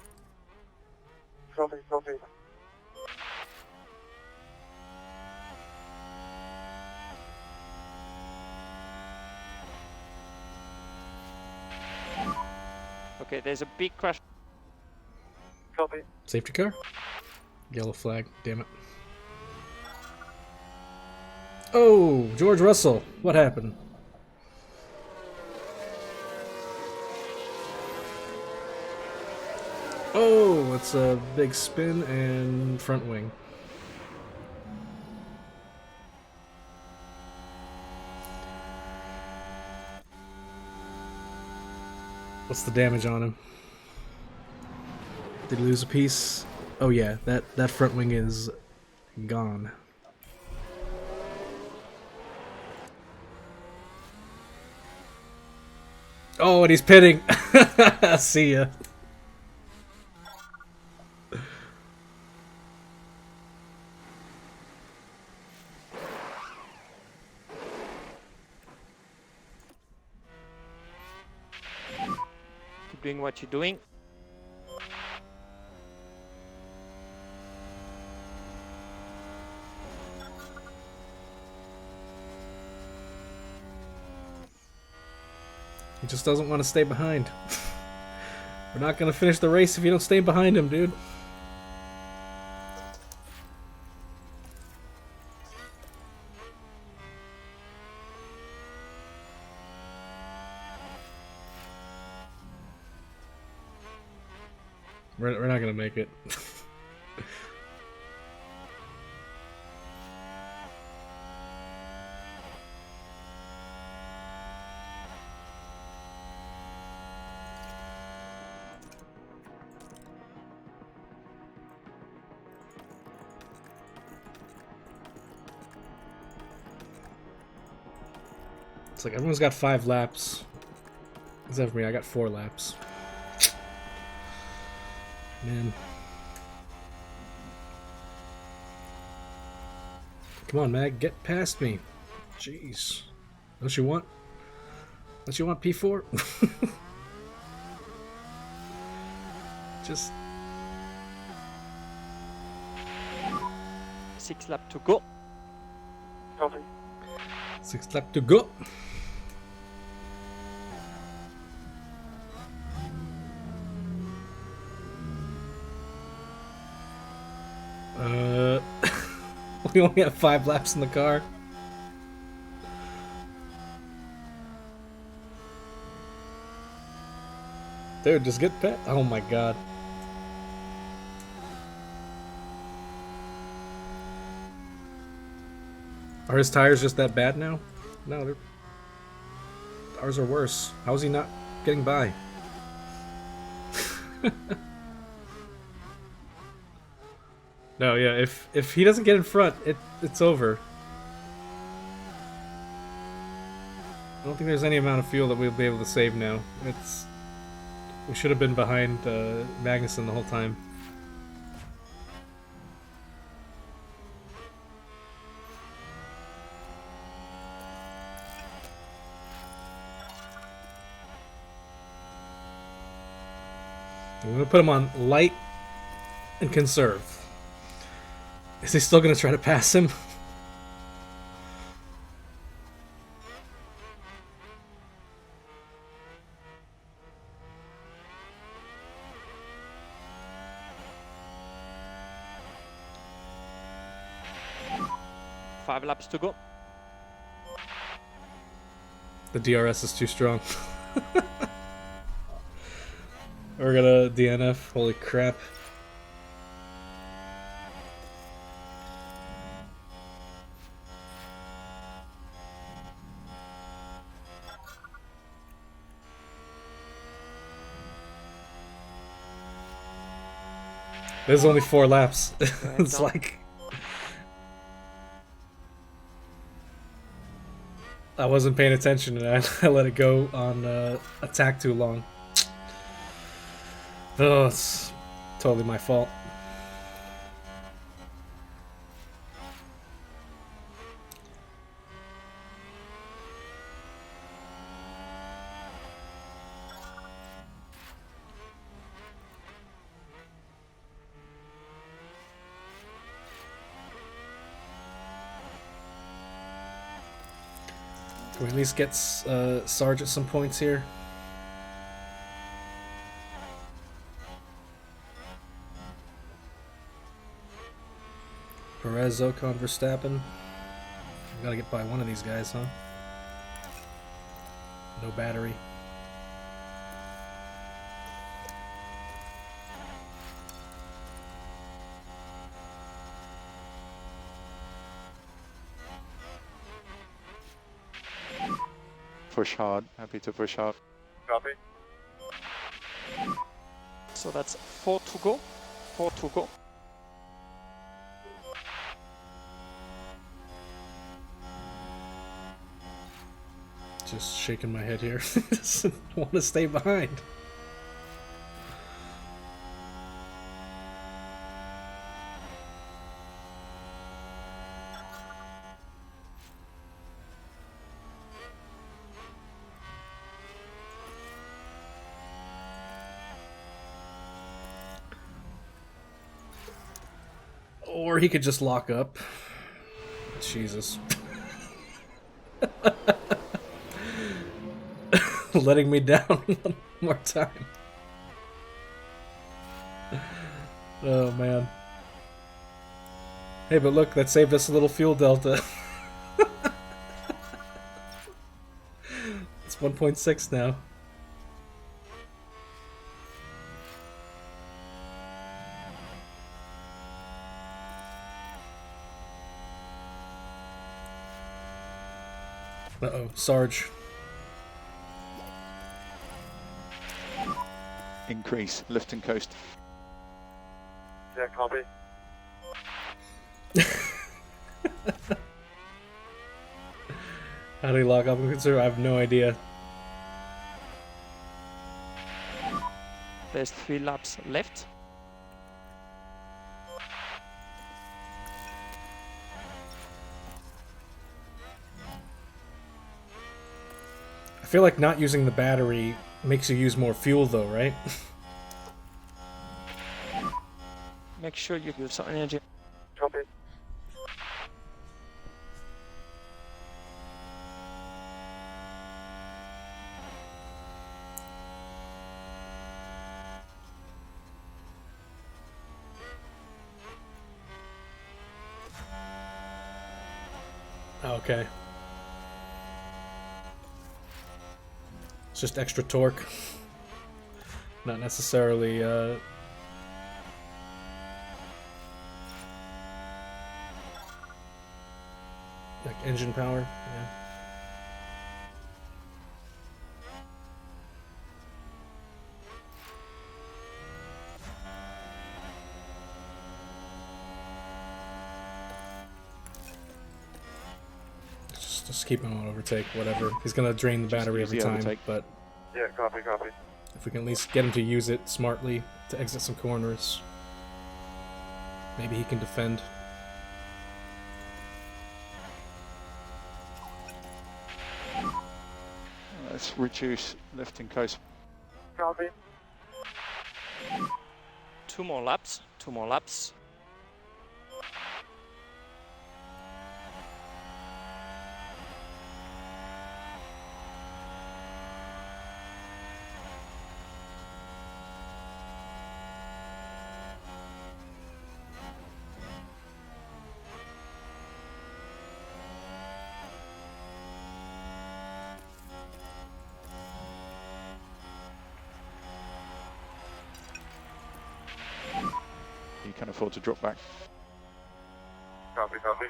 Copy, copy. Okay, there's a big crash. Copy. Safety car? Yellow flag, damn it. Oh, George Russell, what happened? Oh, it's a big spin and front wing. What's the damage on him? Did he lose a piece? Oh yeah, that front wing is gone. Oh, and he's pitting. See ya. Keep doing what you're doing. He just doesn't want to stay behind. We're not gonna finish the race if you don't stay behind him, dude. We're not gonna make it. It's like everyone's got 5 laps. Except for me, I got 4 laps. Man. Come on, Mag, get past me. Jeez. Don't you want P4? Just 6 laps to go. Copy. 6 laps to go. We only have 5 laps in the car. Dude, just get past. Oh my god. Are his tires just that bad now? No, they're... Ours are worse. How is he not getting by? No, yeah, if he doesn't get in front, it's over. I don't think there's any amount of fuel that we'll be able to save now. We should have been behind Magnussen the whole time. I'm gonna put him on light and conserve. Is he still gonna try to pass him? Five laps to go. The DRS is too strong. We're gonna DNF. Holy crap. There's only 4 laps. It's like... I wasn't paying attention and I let it go on attack too long. Oh, it's totally my fault. Can we at least get Sarge at some points here? Perez, Ocon, Verstappen. I've got to get by one of these guys, huh? No battery. push hard. Happy to push hard. Copy. So that's 4 to go. 4 to go. Just shaking my head here. Doesn't want to stay behind. Or he could just lock up. Jesus. Letting me down one more time. Oh man. Hey, but look, that saved us a little fuel delta. It's 1.6 now. Uh-oh, Sarge. Increase, lift and coast. Yeah, copy. How do you lock up and consider? I have no idea. There's 3 laps left. I feel like not using the battery makes you use more fuel though, right? Make sure you use some energy. Copy. Okay. It's just extra torque. Not necessarily, like engine power, yeah. Just keep him on overtake, whatever. He's gonna drain the battery use every the time, overtake. but Yeah, copy, copy. if we can at least get him to use it smartly to exit some corners, maybe he can defend. Let's reduce lift and coast. Copy. 2 more laps. 2 more laps. You can afford to drop back. Copy, copy.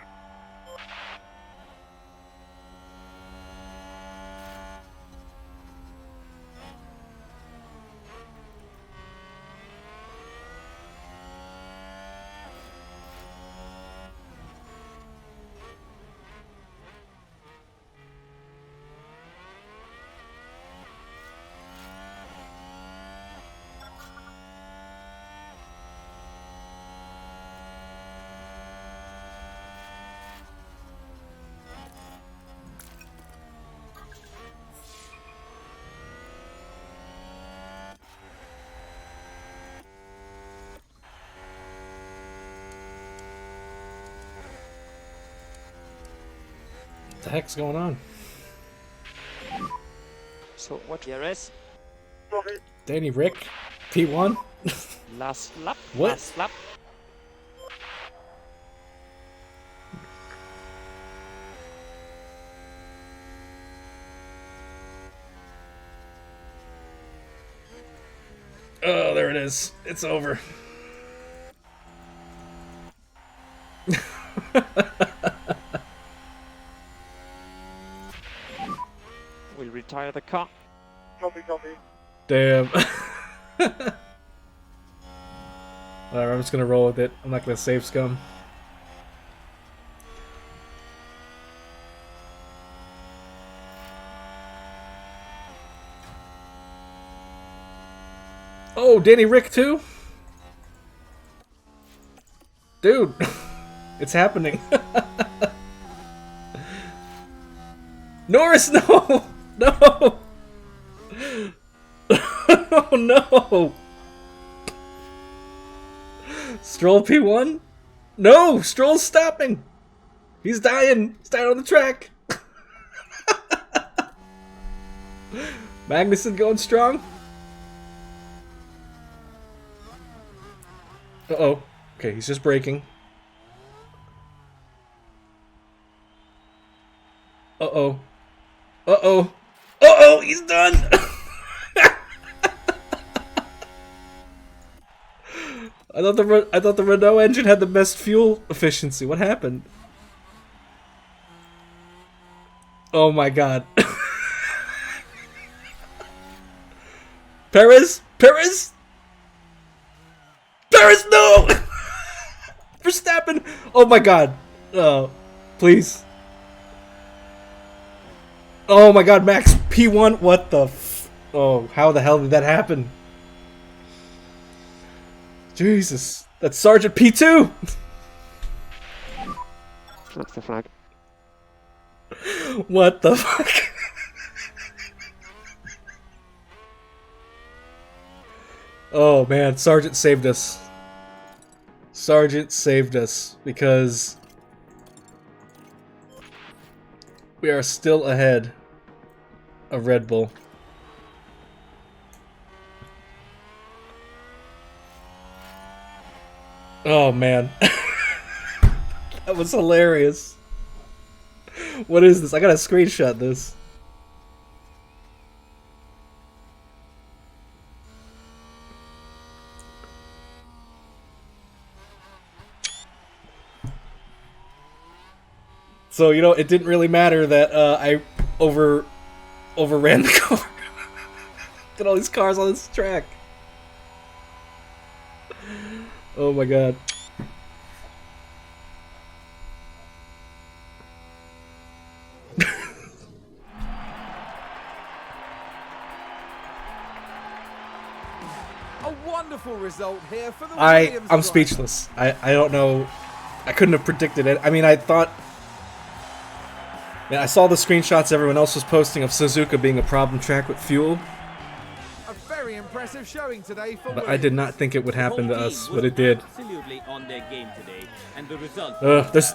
What the heck's going on? So what DRS? Copy. Danny Rick, P1? Last lap. What? Last lap. Oh, there it is. It's over. We'll retire the car. Copy, copy. Damn. Whatever, I'm just gonna roll with it. I'm not gonna save scum. Oh, Danny Rick too? Dude, it's happening. Norris, no! No! Oh no! Stroll P1? No! Stroll's stopping! He's dying! He's dying on the track! Magnussen going strong? Uh-oh. Okay, he's just braking. Uh-oh. Uh-oh. Uh-oh, he's done! I thought the Renault engine had the best fuel efficiency. What happened? Oh my god. Perez? Perez? Perez, no! Verstappen! Oh my god. Oh, please. Oh my god, Max P1? What the f... Oh, how the hell did that happen? Jesus. That's Sergeant P2! That's the flag. What the fuck? Oh man, Sergeant saved us. Sergeant saved us because we are still ahead of Red Bull. Oh man. That was hilarious. What is this? I gotta screenshot this. So, you know, it didn't really matter that I overran the car. Got all these cars on this track. Oh my god. A wonderful result here for the Williams I'm driver. speechless. I don't know. I couldn't have predicted it. I mean, I thought... Man, I saw the screenshots everyone else was posting of Suzuka being a problem track with fuel, A very impressive showing today for but I did not think it would happen to Whole us, team but was it did. Absolutely on their game today, and the result.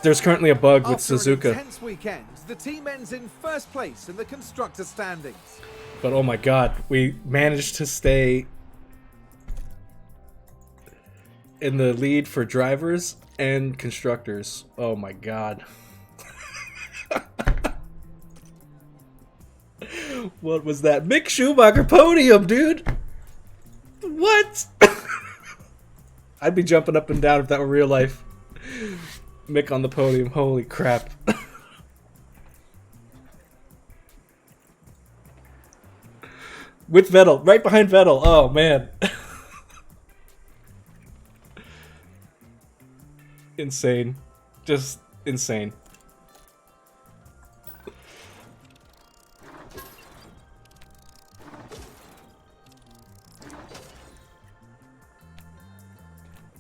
There's currently a bug with After an Suzuka, intense weekend, the team ends in first place in the constructor standings. but oh my god, we managed to stay in the lead for drivers and constructors. Oh my god. What was that? Mick Schumacher podium, dude! What? I'd be jumping up and down if that were real life. Mick on the podium, holy crap. With Vettel, right behind Vettel, oh man. Insane. Just insane.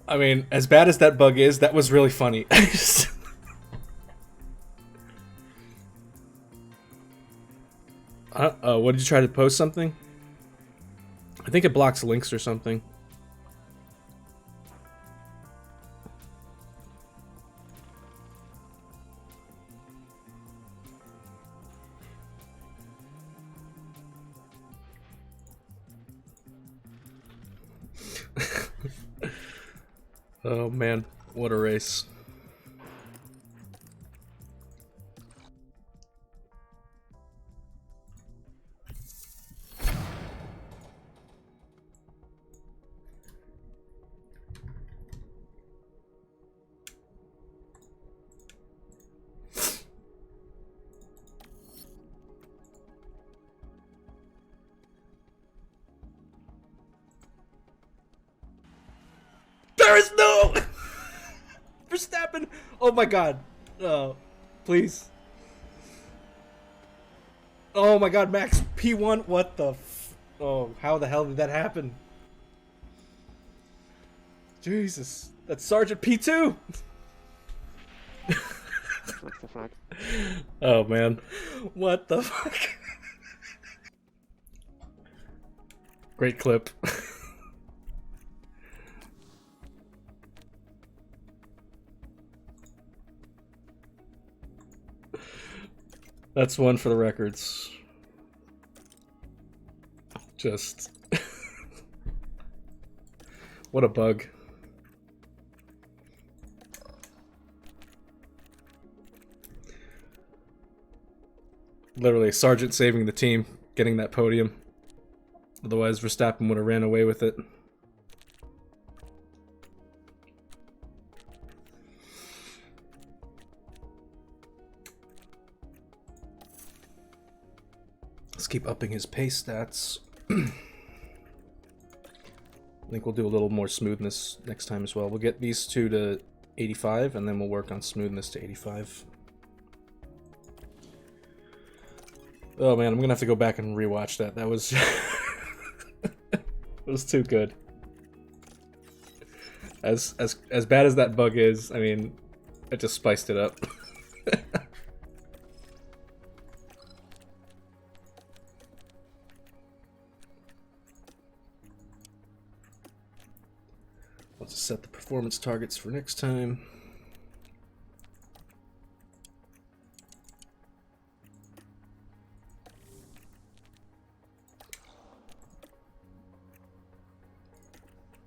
I mean, as bad as that bug is, that was really funny. What did you try to post something? I think it blocks links or something. Oh man, what a race. Paris, no! Verstappen! Oh my god. Oh, please. Oh my god, Max P1, what the oh, how the hell did that happen? Jesus, that's Sergeant P2! That's the flag. Oh man, what the fuck? Great clip. That's one for the records. Just what a bug. Literally, Sargent saving the team, getting that podium. Otherwise, Verstappen would have ran away with it. Let's keep upping his pace stats. I think we'll do a little more smoothness next time as well. We'll get these two to 85, and then we'll work on smoothness to 85. Oh man, I'm gonna have to go back and rewatch that. That was it was too good. As bad as that bug is, I mean, it just spiced it up. Let's set the performance targets for next time.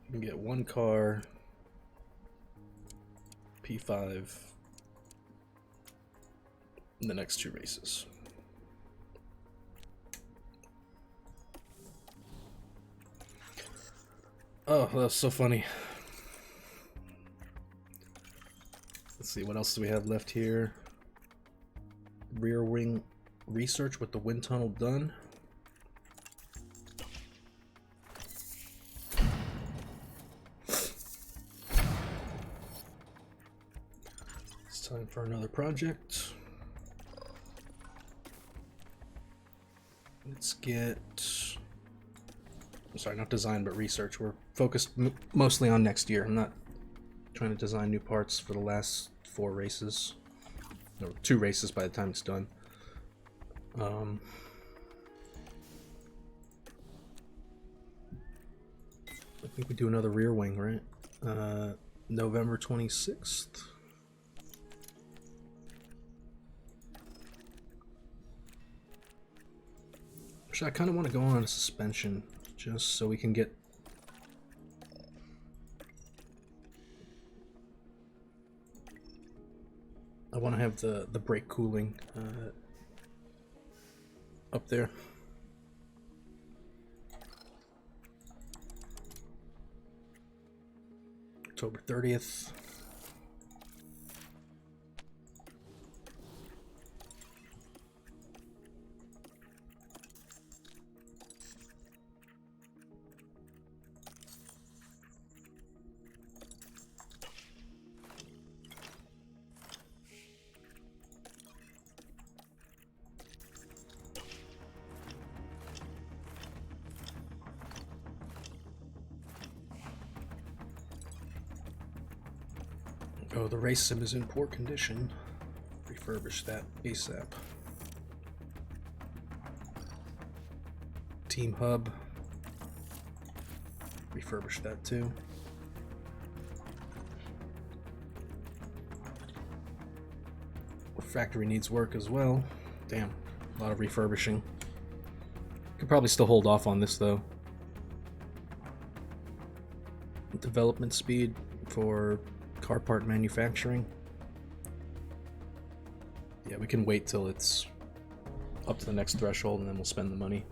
You can get one car, P5, in the next two races. Oh, that was so funny. Let's see, what else do we have left here? Rear wing research with the wind tunnel done. It's time for another project. Let's get... Sorry, not design, but research. We're focused mostly on next year. I'm not trying to design new parts for the last 4 races. Or 2 races by the time it's done. I think we do another rear wing, right? November 26th. Actually, I kind of want to go on a suspension just so we can get... I want to have the brake cooling up there. October 30th. Oh, the race sim is in poor condition. Refurbish that ASAP. Team hub. Refurbish that too. Factory needs work as well. Damn, a lot of refurbishing. Could probably still hold off on this though. Development speed for car part manufacturing. Yeah, we can wait till it's up to the next threshold and then we'll spend the money.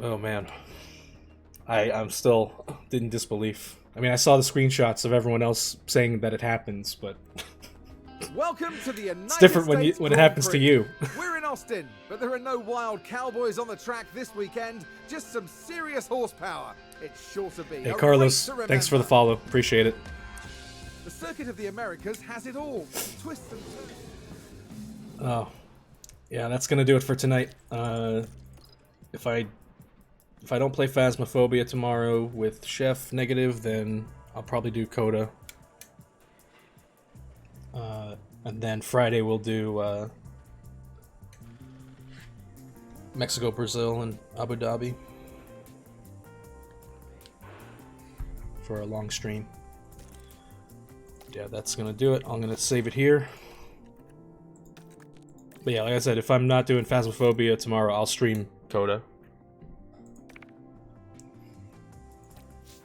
Oh man, I'm still in disbelief. I mean, I saw the screenshots of everyone else saying that it happens, but Welcome to the United it's different when States when it Grand happens to Prix. you. We're in Austin, but there are no wild cowboys on the track this weekend, just some serious horsepower. It's sure to be Hey a Carlos, race to thanks for the remember. follow. Appreciate it. The Circuit of the Americas has it all. Twists and turns. Oh, yeah, that's gonna do it for tonight. If I don't play Phasmophobia tomorrow with Chef Negative, then I'll probably do Coda. And then Friday we'll do Mexico, Brazil, and Abu Dhabi for a long stream. Yeah, that's gonna do it. I'm gonna save it here. But yeah, like I said, if I'm not doing Phasmophobia tomorrow, I'll stream Coda.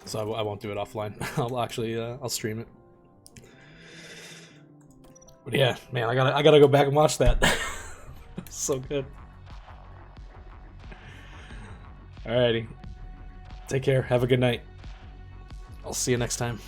So I won't do it offline. I'll stream it. But yeah, man, I gotta go back and watch that. So good. Alrighty. Take care. Have a good night. I'll see you next time.